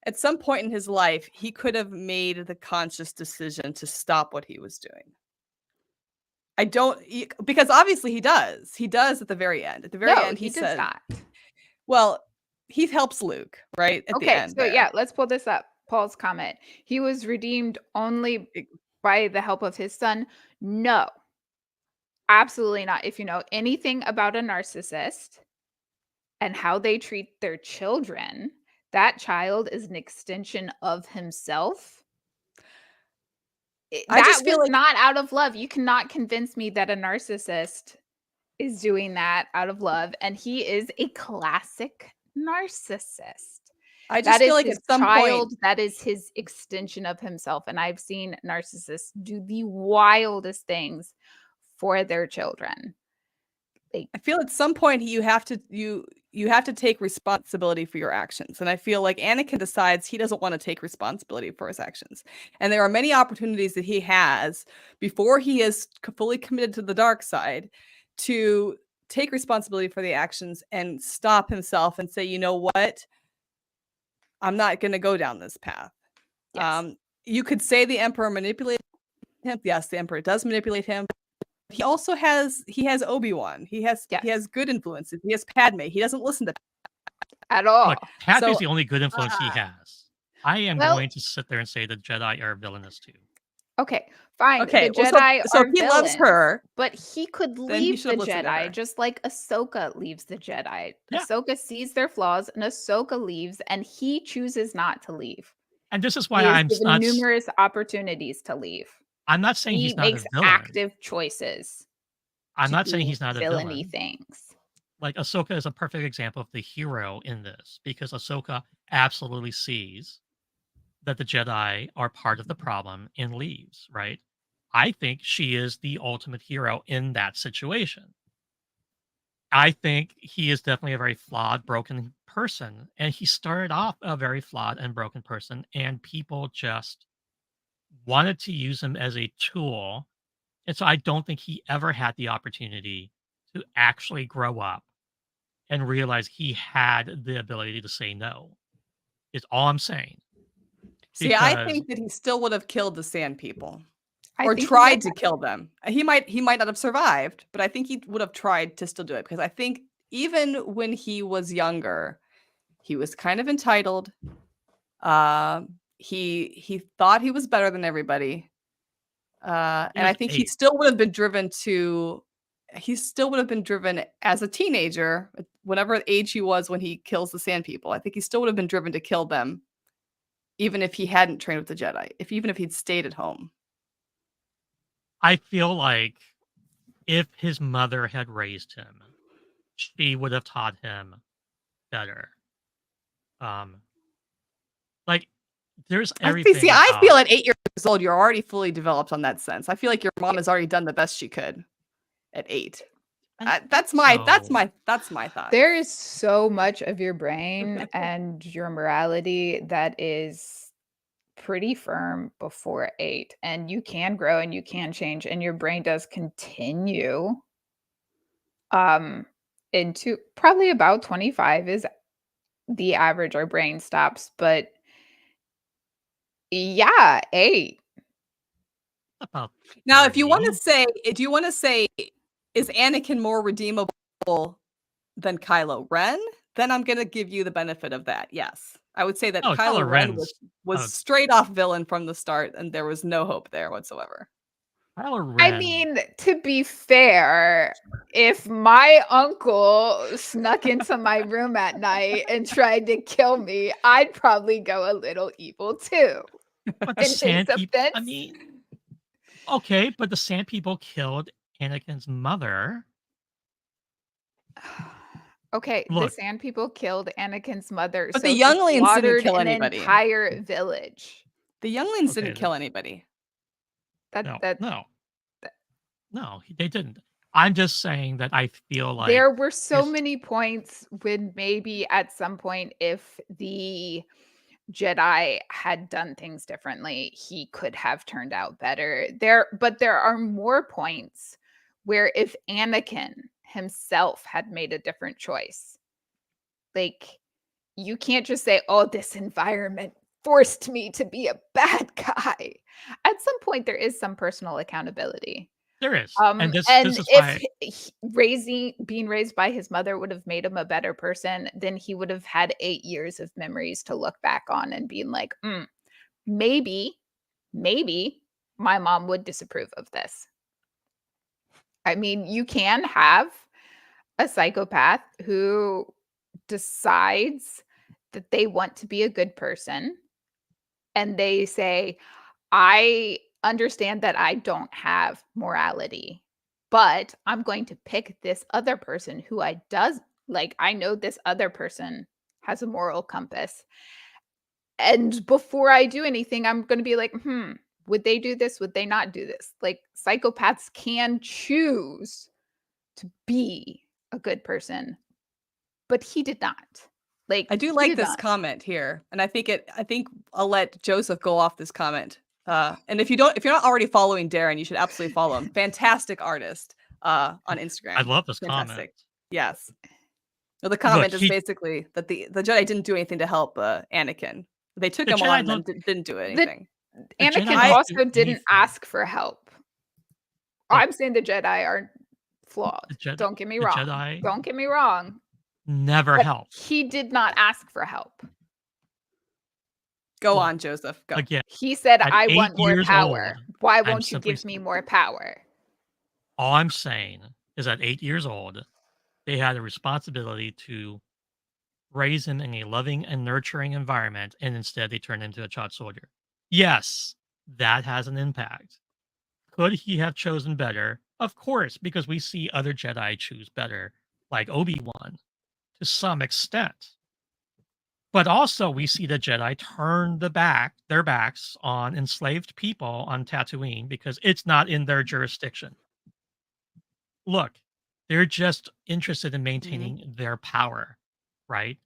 at some point in his life, he could have made the conscious decision to stop what he was doing. I don't because obviously he does. He does at the very end. At the very No, end, he he does said, not. well, he helps Luke, right? At the Okay, end so there. yeah, let's pull this up. Paul's comment. He was redeemed only It- by the help of his son. No, absolutely not. If you know anything about a narcissist and how they treat their children, that child is an extension of himself. I That just feel was like not out of love. You cannot convince me that a narcissist is doing that out of love, and he is a classic narcissist. I That just feel is like his at some point child, that is his extension of himself, and I've seen narcissists do the wildest things for their children. Like, I feel at some point you have to you have to take responsibility for your actions. And I feel like Anakin decides he doesn't want to take responsibility for his actions. And there are many opportunities that he has before he is fully committed to the dark side to take responsibility for the actions and stop himself and say, you know what? I'm not going to go down this path. yes. You could say the Emperor manipulated him. Yes, the Emperor does manipulate him. He also has Obi-Wan. He has Yes. good influences. He has Padme. He doesn't listen to At all. Look, Padme's So the only good influence he has. I am Well, going to sit there and say the Jedi are villainous too. okay, fine. okay, The well, Jedi so if are he loves villains, her, but he could then he leave should the have listened to Jedi her. just like Ahsoka leaves the Jedi. Yeah. Ahsoka sees their flaws and Ahsoka leaves, and he chooses not to leave. And this is why He is I'm given not numerous opportunities to leave. saying He he's not a makes villain. active choices I'm to not saying do he's not a villainy villain. things. Like Ahsoka is a perfect example of the hero in this because Ahsoka absolutely sees that the Jedi are part of the problem and leaves, right? I think she is the ultimate hero in that situation. I think he is definitely a very flawed, broken person. And he started off a very flawed and broken person, and people just wanted to use him as a tool. And so I don't think he ever had the opportunity to actually grow up and realize he had the ability to say no, is all I'm saying. See, I Because think that he still would have killed the Sand People I or think he would tried to kill them. He might not have survived, but I think he would have tried to still do it because I think even when he was younger, he was kind of entitled. He thought he was better than everybody. he And I was think he 8. still would have been driven to he still would have been driven as a teenager, whatever age he was when he kills the Sand People. I think he still would have been driven to kill them, even if he hadn't trained with the Jedi, even if he'd stayed at home. I feel like if his mother had raised him, she would have taught him better. Like there's everything I about feel at 8 years old, you're already fully developed on that sense. I feel like your mom has already done the best she could at 8. That's my thought. There is so much of your brain and your morality that is pretty firm before 8, and you can grow and you can change, and your brain does continue into probably about 25 is the average our brain stops, but yeah, 8. about Now, if you want 30. to say, do you want to say, is Anakin more redeemable than Kylo Ren? Then I'm going to give you the benefit of that. Yes, I would say that Oh, Kylo Kylo Ren Ren's was straight off villain from the start, and there was no hope there whatsoever. Kylo I Ren. mean, to be fair, if my uncle snuck into my room at night and tried to kill me, I'd probably go a little evil too. But the In his Sand People. I defense. mean, okay, but the Sand People killed Anakin's mother. Okay, the Look, Sand People killed Anakin's mother, But so the he younglings didn't slaughtered kill an anybody. entire village. The younglings Okay, didn't kill anybody. No, they didn't. I'm just saying that I feel like There were so many points when maybe at some point, if the Jedi had done things differently, he could have turned out better. But there are more points where if Anakin himself had made a different choice, like you can't just say, "Oh, this environment forced me to be a bad guy." At some point, there is some personal accountability. there is, and this And is if why being raised by his mother would have made him a better person, then he would have had 8 years of memories to look back on and being like, maybe, maybe my mom would disapprove of this." I mean, you can have a psychopath who decides that they want to be a good person and they say, "I understand that I don't have morality, but I'm going to pick this other person who I know this other person has a moral compass. And before I do anything, I'm going to be like, would they do this? Would they not do this?" Like psychopaths can choose to be a good person, but he did not. Like I do he like did this not. comment here, and I think I'll let Joseph go off this comment. And if you're not already following Darren, you should absolutely follow him. Fantastic artist on Instagram. I love this Fantastic. comment. Yes. So the comment Look, is basically that the Jedi didn't do anything to help Anakin. They took him on and then didn't do anything. Anakin also didn't ask for help. I'm saying the Jedi are flawed. Don't get me wrong. Jedi Don't get me wrong. never helped. He did not ask for help. Go on, Joseph. Go. Again, he said, at "I 8 want more years power. old, Why I'm won't you simply give me more power?" All I'm saying is at 8 years old, they had a responsibility to raise him in a loving and nurturing environment, and instead they turned into a child soldier. Yes, that has an impact. Could he have chosen better? Of course, because we see other Jedi choose better, like Obi-Wan, to some extent. But also we see the Jedi turn their backs on enslaved people on Tatooine because it's not in their jurisdiction. Look, they're just interested in maintaining their power, right?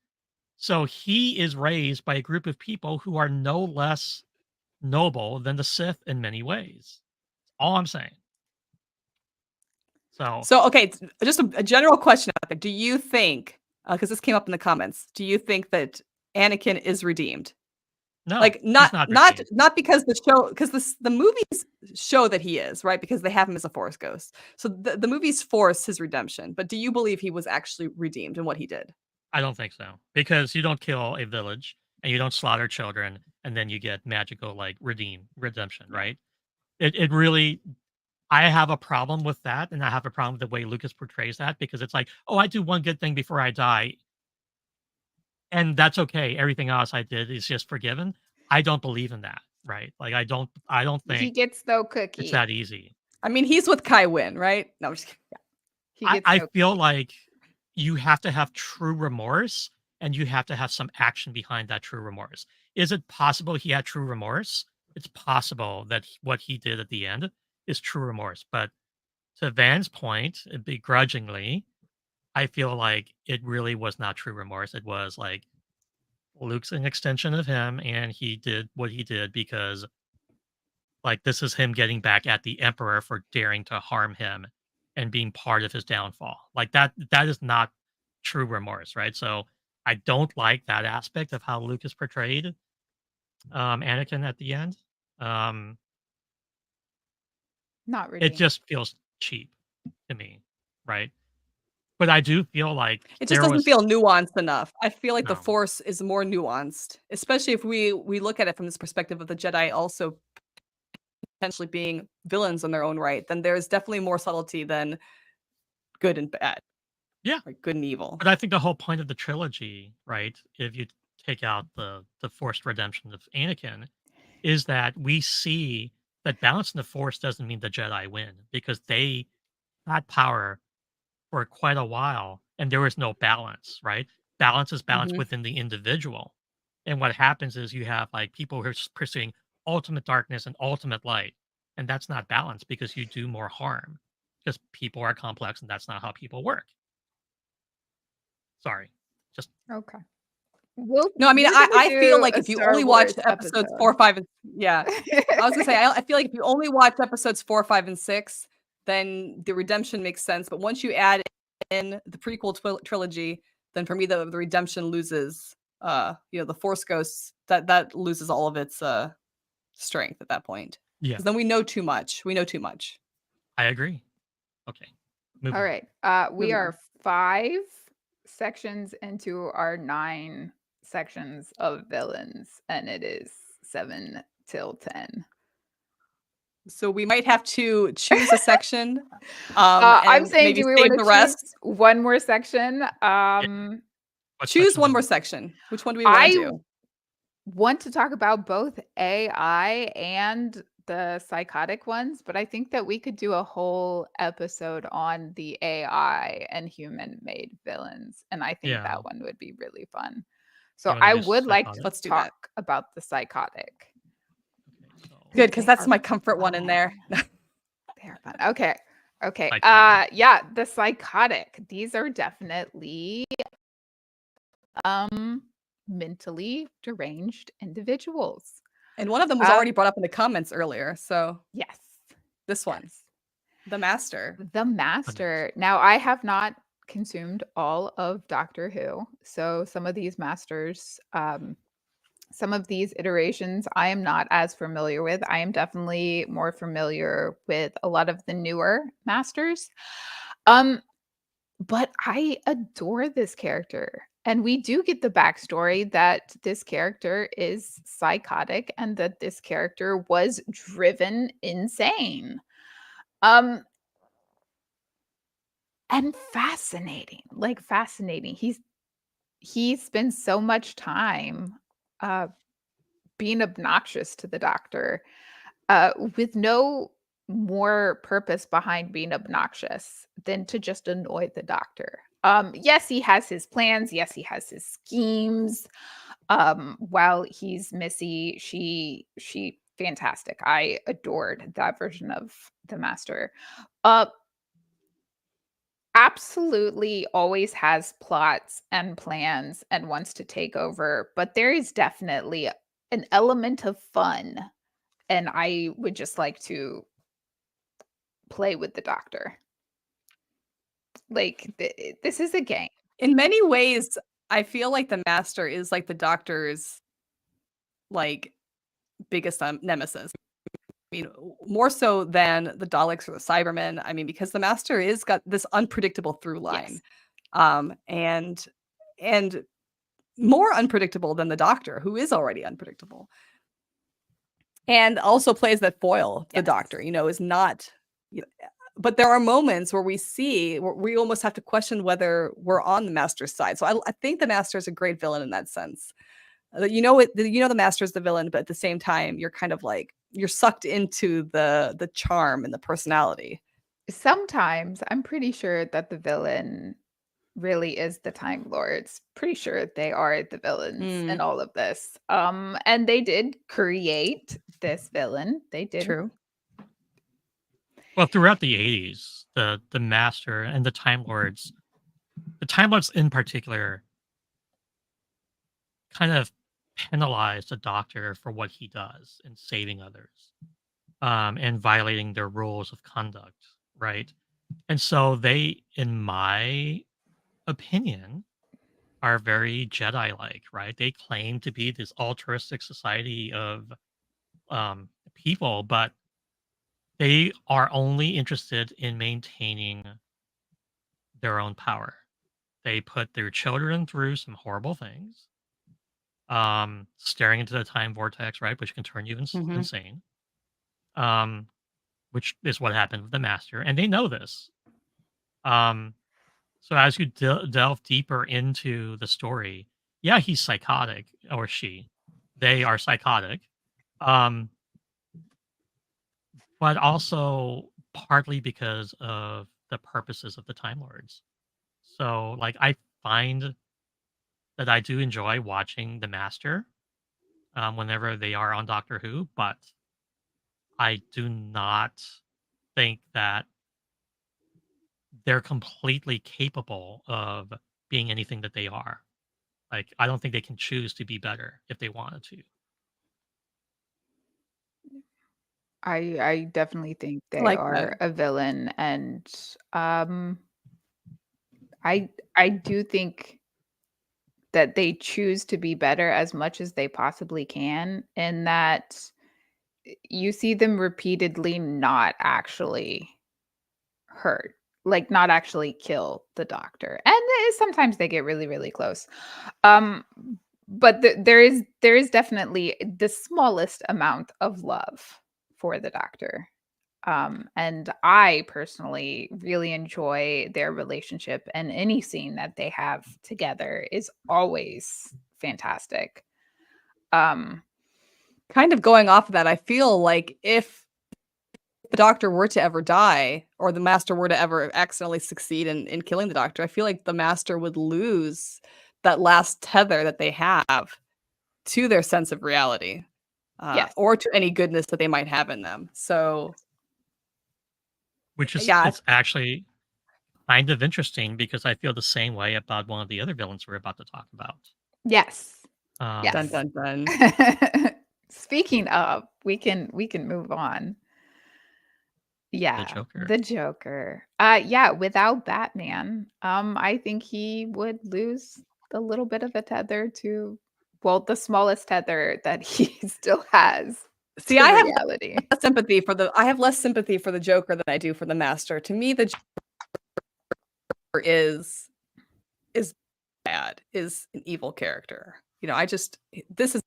So he is raised by a group of people who are no less noble than the Sith in many ways. All I'm saying. So okay, just a general question out there. Do you think, because this came up in the comments, do you think that Anakin is redeemed? No, like he's not because the movies show that he is, right? Because they have him as a Force ghost. So the movies force his redemption. But do you believe he was actually redeemed in what he did? I don't think so, because you don't kill a village and you don't slaughter children and then you get magical like redemption, right? It really I have a problem with that, and I have a problem with the way Lucas portrays that because it's like, "Oh, I do one good thing before I die, and that's okay. Everything else I did is just forgiven." I don't believe in that, right? Like, I don't He think gets no it's cookie. that easy. I mean, he's with Kai Wynn, right? No, I'm just kidding. He I gets I no feel cookie. like you have to have true remorse, and you have to have some action behind that true remorse. Is it possible he had true remorse? It's possible that what he did at the end is true remorse, but to Van's point, begrudgingly, I feel like it really was not true remorse. It was like Luke's an extension of him, and he did what he did because, like, this is him getting back at the Emperor for daring to harm him and being part of his downfall. Like that is not true remorse, right? So I don't like that aspect of how Luke is portrayed, Anakin at the end. Um, Not it really. just feels cheap to me, right? But I do feel like It just there doesn't was feel nuanced enough. I feel like the no. Force is more nuanced, especially if we look at it from this perspective of the Jedi also potentially being villains in their own right. Then there's definitely more subtlety than good and bad, Yeah, like good and evil. but I think the whole point of the trilogy, right, if you take out the forced redemption of Anakin, is that we see that balancing the Force doesn't mean the Jedi win because they had power for quite a while and there was no balance, right? Balance is balance Mhm. within the individual. And what happens is you have like people who are pursuing ultimate darkness and ultimate light. And that's not balance because you do more harm because people are complex and that's not how people work. Sorry. Just Okay. No, I mean, We're gonna I feel do like a if you Star only watch Wars episodes 4, episode. 5, and yeah. I was gonna say, I feel like if you only watch episodes 4, 5, and 6, then the redemption makes sense. But once you add in the prequel trilogy, then for me the redemption loses. The Force Ghosts that loses all of its strength at that point yeah, because then we know too much. We know too much. I agree. Okay. All Moving on. right. We Moving on. are 5 sections into our 9 sections of villains, and it is 7 till 10. So we might have to choose a section, I'm and saying, maybe do we save want the to choose rest. one more section? Yeah. What Choose section one do more we section. Which one do we want I to do? want to talk about both AI and the psychotic ones, but I think that we could do a whole episode on the AI and human-made villains, and I think yeah. that one would be really fun. You So want to I do would like to psychotic? Let's do that. talk about the psychotic Okay, so Good, because because they that's are my comfort one in there. fun. They are fun. Okay. Okay. psychotic. Yeah, the psychotic. These are definitely um mentally deranged individuals. And one of them was Uh already brought up in the comments earlier. So yes. this one, Yes. the master. The The master. Master. Now, I have not consumed all of Doctor Who, so some of these masters, some of these iterations, I am not as familiar with. I am definitely more familiar with a lot of the newer masters. Um, but I adore this character. And we do get the backstory that this character is psychotic and that this character was driven insane. Um, and fascinating, like fascinating. He spends so much time uh being obnoxious to the doctor with no more purpose behind being obnoxious than to just annoy the doctor. Yes, he has his plans, yes, he has his schemes. While he's Missy, she fantastic. I adored that version of the master. Uh Absolutely always has plots and plans and wants to take over, but there is definitely an element of fun, and I would just like to play with the doctor. Like, this is a game. In many ways, I feel like the master is like the doctor's like biggest nemesis. I mean, more so than the Daleks or the Cybermen. I mean, because the master is got this unpredictable through line, Yes. and more unpredictable than the doctor, who is already unpredictable. And also plays that foil, the Yes. doctor, is not You but there are moments where we almost have to question whether we're on the Master's side. So I think the Master is a great villain in that sense. The Master is the villain, but at the same time, you're kind of like you're sucked into the charm and the personality. Sometimes I'm pretty sure that the villain really is the Time Lords. Pretty sure they are the villains in Mm, all of this. And they did create this villain. They did. true. Well, throughout the 80s, the Master and the Time Lords in particular, kind of penalized the Doctor for what he does in saving others, and violating their rules of conduct, right? And so they, in my opinion, are very Jedi-like, right? They claim to be this altruistic society of people, but they are only interested in maintaining their own power. They put their children through some horrible things, staring into the time vortex, right, which can turn you Mhm. insane. Um, which is what happened with the Master, and they know this. Um, so as you delve deeper into the story, yeah, he's psychotic, or she. They are psychotic, um, but also partly because of the purposes of the Time Lords. So, like, I find that I do enjoy watching the Master, whenever they are on Doctor Who, but I do not think that they're completely capable of being anything that they are. Like, I don't think they can choose to be better if they wanted to. I definitely think I they like that. are a villain, and um I do think that they choose to be better as much as they possibly can, and that you see them repeatedly not actually hurt, like, not actually kill the Doctor, and sometimes they get really, really close. Um, but there is definitely the smallest amount of love for the Doctor. And I personally really enjoy their relationship, and any scene that they have together is always fantastic. Um, Kind of going off of that, I feel like if the Doctor were to ever die, or the Master were to ever accidentally succeed in killing the Doctor, I feel like the Master would lose that last tether that they have to their sense of reality, yes. or to any goodness that they might have in them. So, Which is yeah, it's actually kind of interesting because I feel the same way about one of the other villains we're about to talk about. Yes. dun Yes. dun dun. Speaking of, we can move on. The Yeah, Joker. the Joker. Yeah, without Batman, I think he would lose a little bit of a tether to, well, the smallest tether that he still has See, to reality. I have less sympathy for the Joker than I do for the Master. To me, the Joker is bad, is an evil character. I just this is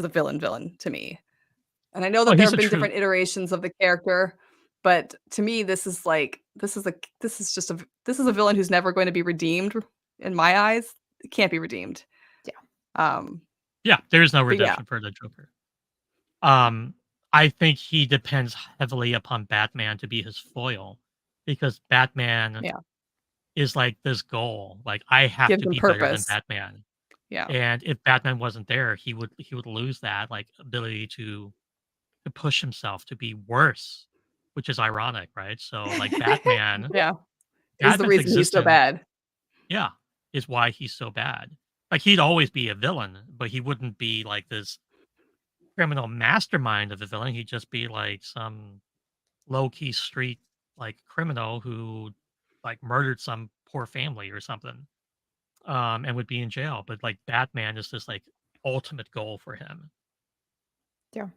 a villain to me. And I know Well, that there he's have a been true different iterations of the character, but to me, this is a villain who's never going to be redeemed in my eyes. It can't be redeemed. Yeah. Um, yeah, there is no but yeah, redemption for the Joker. Um, I think he depends heavily upon Batman to be his foil because Batman yeah, is like this goal. Like, I have gives to him be better than purpose. Batman. Yeah, And if Batman wasn't there, he would lose that like ability to push himself to be worse, which is ironic, right? So like yeah, is the Batman's reason he's so existence, bad. yeah, is why he's so bad. Like, he'd always be a villain, but he wouldn't be like this criminal mastermind of a villain. He'd just be like some low key street like criminal who like murdered some poor family or something, and would be in jail. But like Batman is this like ultimate goal for him. Yeah.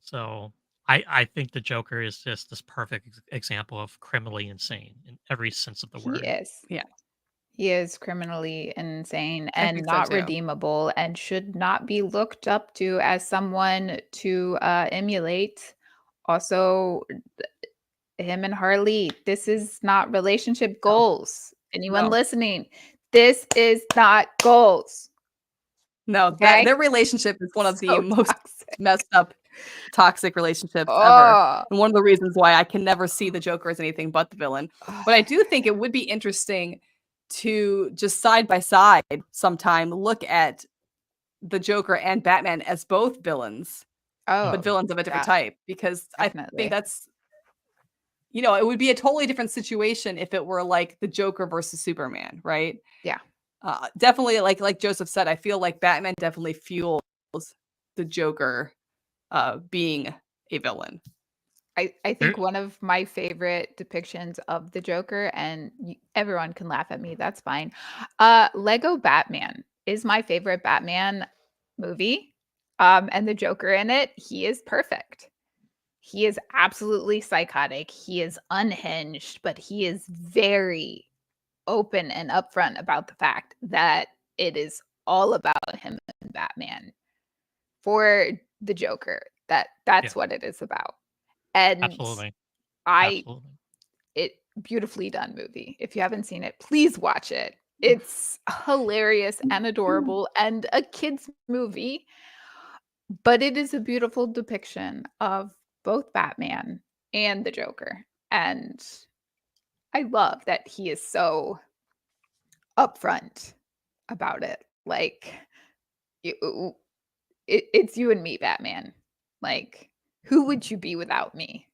So I think the Joker is just this perfect example of criminally insane in every sense of the He word. is. Yeah, He is criminally insane I and think so not too. redeemable, and should not be looked up to as someone to emulate. Also, him and Harley. This is not relationship No, goals. Anyone no, listening, this is not goals. no. Okay? Their relationship is one of the So most toxic. messed up toxic relationships ever, Oh. and one of the reasons why I can never see the Joker as anything but the villain. But I do think it would be interesting to just side by side sometime look at the Joker and Batman as both villains, but Oh, villains of a different yeah, type, because I think definitely. that's it would be a totally different situation if it were like the Joker versus Superman, right? Yeah. Definitely, like Joseph said, I feel like Batman definitely fuels the Joker being a villain. I There, think one of my favorite depictions of the Joker, and everyone can laugh at me, that's fine. Lego Batman is my favorite Batman movie. And the Joker in it, he is perfect. He is absolutely psychotic. He is unhinged, but he is very open and upfront about the fact that it is all about him and Batman. For the Joker, yeah, that's what it is about. And absolutely, I absolutely. it beautifully done movie. If you haven't seen it, please watch it. It's hilarious and adorable and a kids movie, but it is a beautiful depiction of both Batman and the Joker. And I love that he is so upfront about it. Like you, it's you and me, Batman. Like, who would you be without me?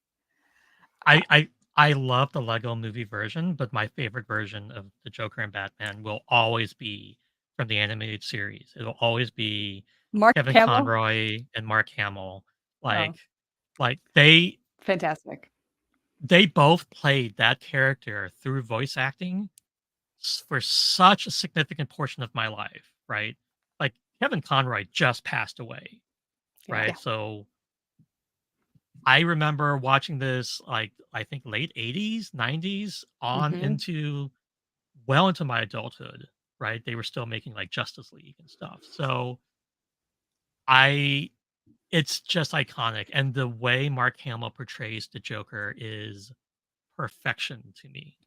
I I I love the Lego movie version, but my favorite version of the Joker and Batman will always be from the animated series. It'll always be Mark Kevin Hamill, Conroy and Mark Hamill. oh, Like like fantastic. they both played that character through voice acting for such a significant portion of my life, right? Like Kevin Conroy just passed away, Yeah. Yeah. right? So I remember watching this like I think late 80s, 90s on Mhm. into well into my adulthood, right? They were still making like Justice League and stuff. So I it's just iconic and the way Mark Hamill portrays the Joker is perfection to me.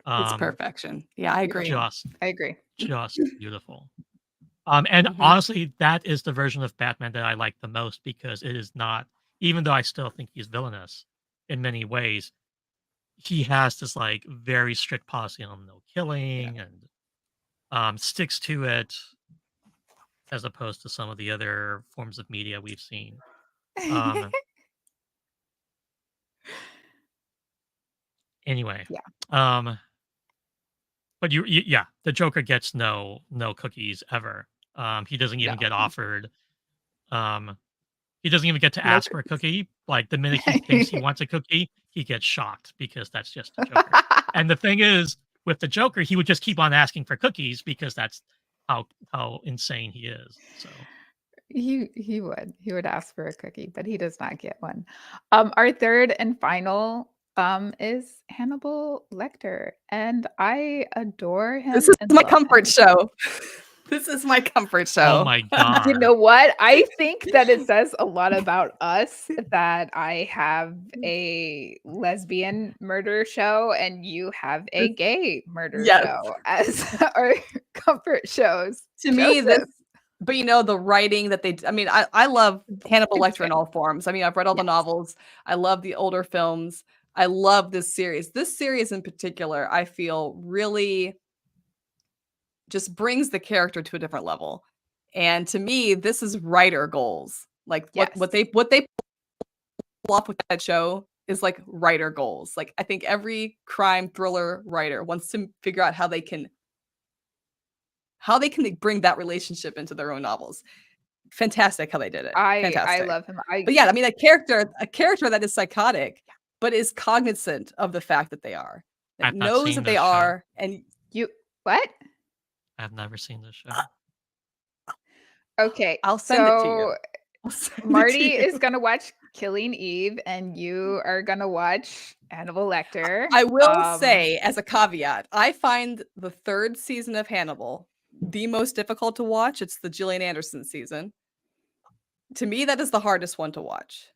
It's Um perfection. Yeah, I agree. Beautiful. just I agree. just beautiful. And Mhm. honestly, that is the version of Batman that I like the most because it is not, even though I still think he's villainous in many ways, he has this like very strict policy on no Yeah. killing and sticks to it as opposed to some of the other forms of media we've seen. Um, anyway, Yeah. um, but yeah, the Joker gets no cookies ever. He doesn't even No. get offered. Um, He doesn't even get to No ask for a cookies. cookie. Like, the minute he thinks he wants a cookie, he gets shocked because that's just the Joker. And the thing is, with the Joker, he would just keep on asking for cookies because that's how insane he is. So, He would ask for a cookie, but he does not get one. Our third and final is Hannibal Lecter, and I adore This him is and my love comfort him. show. This is my comfort oh show. my You god. know what? I think that it says a lot about us that I have a lesbian murder show and you have a This gay murder yes. show as our comfort shows. To me, this Joseph. but, the writing that they d I mean, I love Hannibal It's Lecter in all fantastic. forms. I mean, I've read all the Yes. novels. I love the older films. I love this series. This series in particular, I feel really just brings the character to a different level. And to me, this is writer goals. Like, what Yes. they pull off with that show is, like, writer goals. Like, I think every crime thriller writer wants to figure out how they can bring that relationship into their own novels. Fantastic how they did it. I Fantastic. love him. I But yeah, I mean, a character that is psychotic, but is cognizant of the fact that they are, that I've not knows seen that they this show. are, and you what? I've never seen this show. Okay, I'll send it to you. so I'll send it to Marty you. is gonna watch Killing Eve, and you are gonna watch Hannibal Lecter. I will say, as a caveat, I find the 3rd season of Hannibal the most difficult to watch. It's the Gillian Anderson season. To me, that is the hardest one to watch.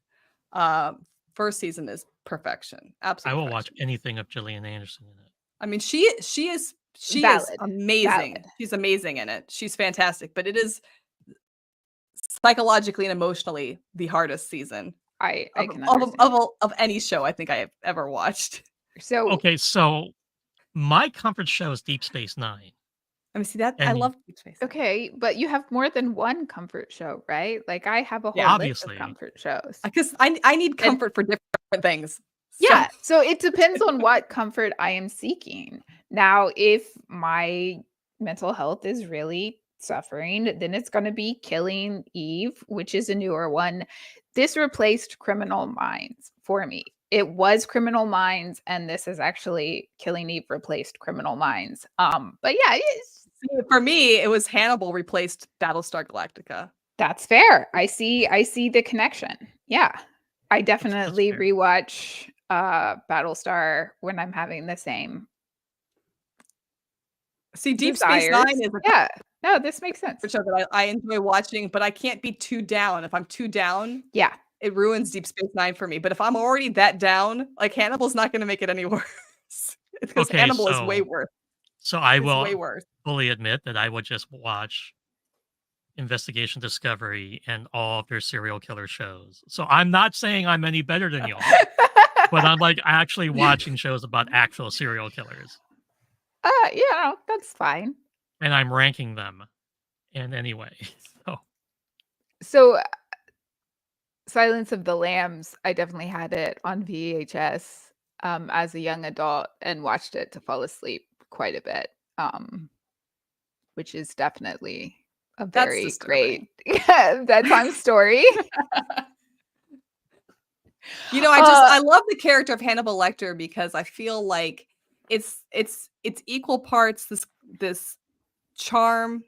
Um, 1st season is perfection. I Absolute will watch perfection. anything of Gillian Anderson in it. I mean, she is Valid. amazing. Valid. She's amazing in it. She's fantastic, but it is psychologically and emotionally the hardest season I of can of understand. of any show I think I have ever watched. So Okay, so my comfort show is Deep Space Nine. I mean, see that I And love Deep Space Nine. okay, but you have more than one comfort show, right? Like I have a whole Yeah. list of obviously, comfort shows. Because I need And comfort for different things. So yeah, so it depends on what comfort I am seeking. Now, if my mental health is really suffering, then it's going to be Killing Eve, which is a newer one. This replaced Criminal Minds for me. It was Criminal Minds, and this is actually Killing Eve replaced Criminal Minds. But yeah, for me, it was Hannibal replaced Battlestar Galactica. that's fair. I see the connection. Yeah. I that's definitely fair. rewatch Battlestar when I'm having the same See, Deep Space desires. Nine is a Yeah. No, this makes sense. comfort show that I enjoy watching, but I can't be too down. If I'm too down, Yeah. it ruins Deep Space Nine for me. But if I'm already that down, like Hannibal's not going to make it any worse because Okay, Hannibal is way worse. so I It's way will worse. fully admit that I would just watch Investigation Discovery and all of their serial killer shows. So I'm not saying I'm any better than y'all, but I'm like actually watching shows about actual serial killers, Yeah, that's fine. and I'm ranking them. And anyway, so So Silence of the Lambs, I definitely had it on VHS as a young adult and watched it to fall asleep quite a bit. Which is definitely a That's very disturbing. great bedtime story. You know, I love the character of Hannibal Lecter because I feel like it's equal parts this charm.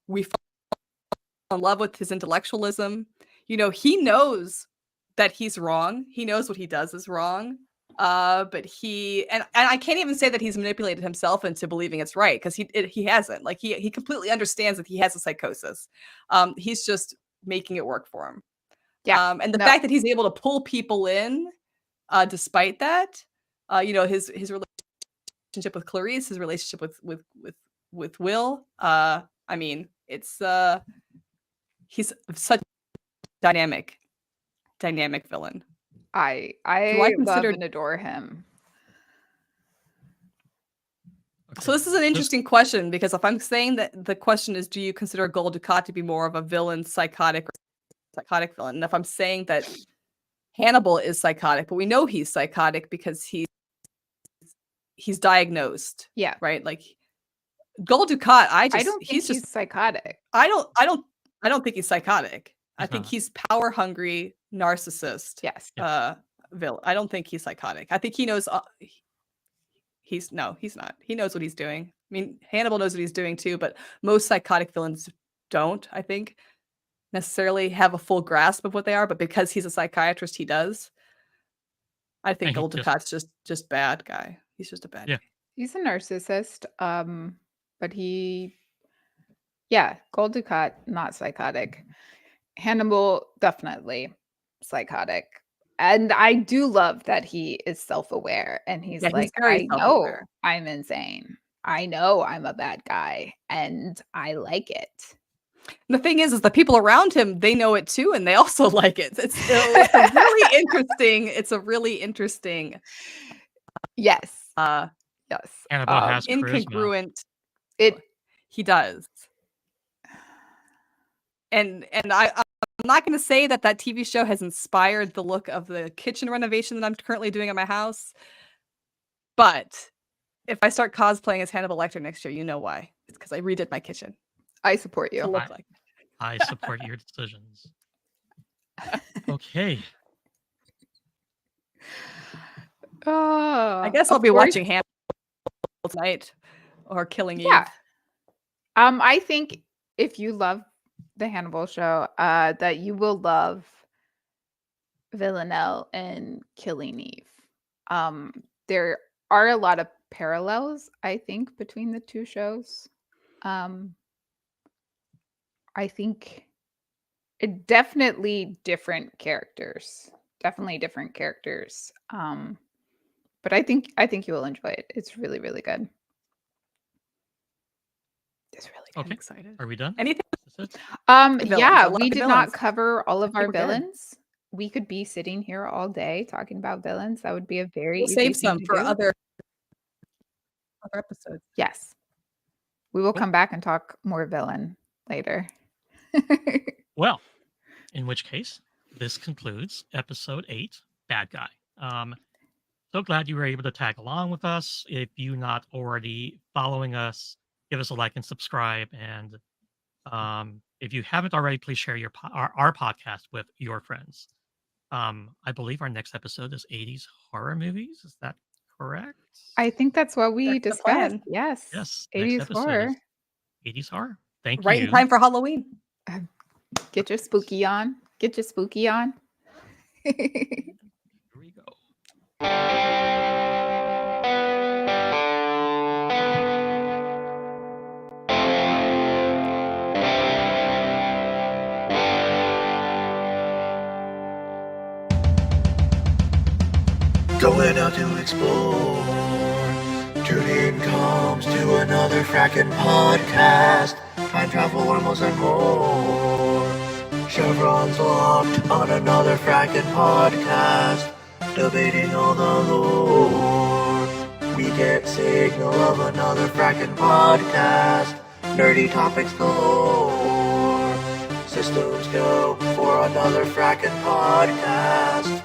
We fall in love with his intellectualism. You know, he knows that he's wrong. He knows what he does is wrong. But he and I can't even say that he's manipulated himself into believing it's right because he hasn't. Like he completely understands that he has a psychosis. He's just making it work for him. Yeah. And the No. fact that he's able to pull people in, despite that, you know, his relationship with Clarice, his relationship with Will. I mean, it's he's such a dynamic villain. I love consider and adore him. So this is an interesting question because if I'm saying that the question is, do you consider Gul Dukat to be more of a villain, psychotic villain? And if I'm saying that Hannibal is psychotic, but we know he's psychotic because he's diagnosed. Yeah. Right? Like Gul Dukat, I don't think he's psychotic. I don't think he's psychotic. I think not. he's power hungry, narcissist. Yes. Villain. I don't think he's psychotic. I think he knows he's not. He knows what he's doing. I mean, Hannibal knows what he's doing too, but most psychotic villains don't, I think, necessarily have a full grasp of what they are, but because he's a psychiatrist, he does. I think Gul Dukat's just bad guy. He's just a bad guy. He's a narcissist. But Gul Dukat, not psychotic. Hannibal, definitely psychotic. And I do love that he is self-aware and he's Yeah, like, he's very I know self-aware. I'm insane. I know I'm a bad guy and I like it. The thing is the people around him, they know it too, and they also like it. It's a really interesting. It's a really interesting. Yes. Yes. Hannibal has incongruent. It He does. And I'm not going to say that TV show has inspired the look of the kitchen renovation that I'm currently doing at my house. But if I start cosplaying as Hannibal Lecter next year, you know why. It's because I redid my kitchen. I support you. I support your decisions. Okay. I guess I'll be watching Hannibal tonight or Killing Eve. Yeah. I think if you love the Hannibal show, that you will love Villanelle and Killing Eve. There are a lot of parallels, I think, between the two shows. I think it definitely different characters. definitely different characters. But I think you will enjoy it. It's really, really good. It's really I'm good. Okay. excited. Are we done? Anything Is this it? villains? Yeah, A lot we of did villains. not cover all of think our we're good. villains. We could be sitting here all day talking about villains. That would be a very We'll easy save thing some to for do. other episodes. Yes. We will Cool. come back and talk more villain later. Well, in which case, this concludes episode 8, Bad Guy. So glad you were able to tag along with us. If you're not already following us, give us a like and subscribe. And if you haven't already, please share our podcast with your friends. I believe our next episode is 80s horror movies. Is that correct? I think that's what we That's the discussed. plan. Yes. Yes. Next 80s episode horror. is 80s horror. Thank Right in you. time for Halloween. Get your spooky on. Get your spooky on. Here we go. Going out to explore. Tune-in comes to another frackin' podcast. Time travel, wormholes, and more. Chevron's locked on another frackin' podcast. Debating all the lore. We get signal of another frackin' podcast. Nerdy topics galore. Systems go for another frackin' podcast.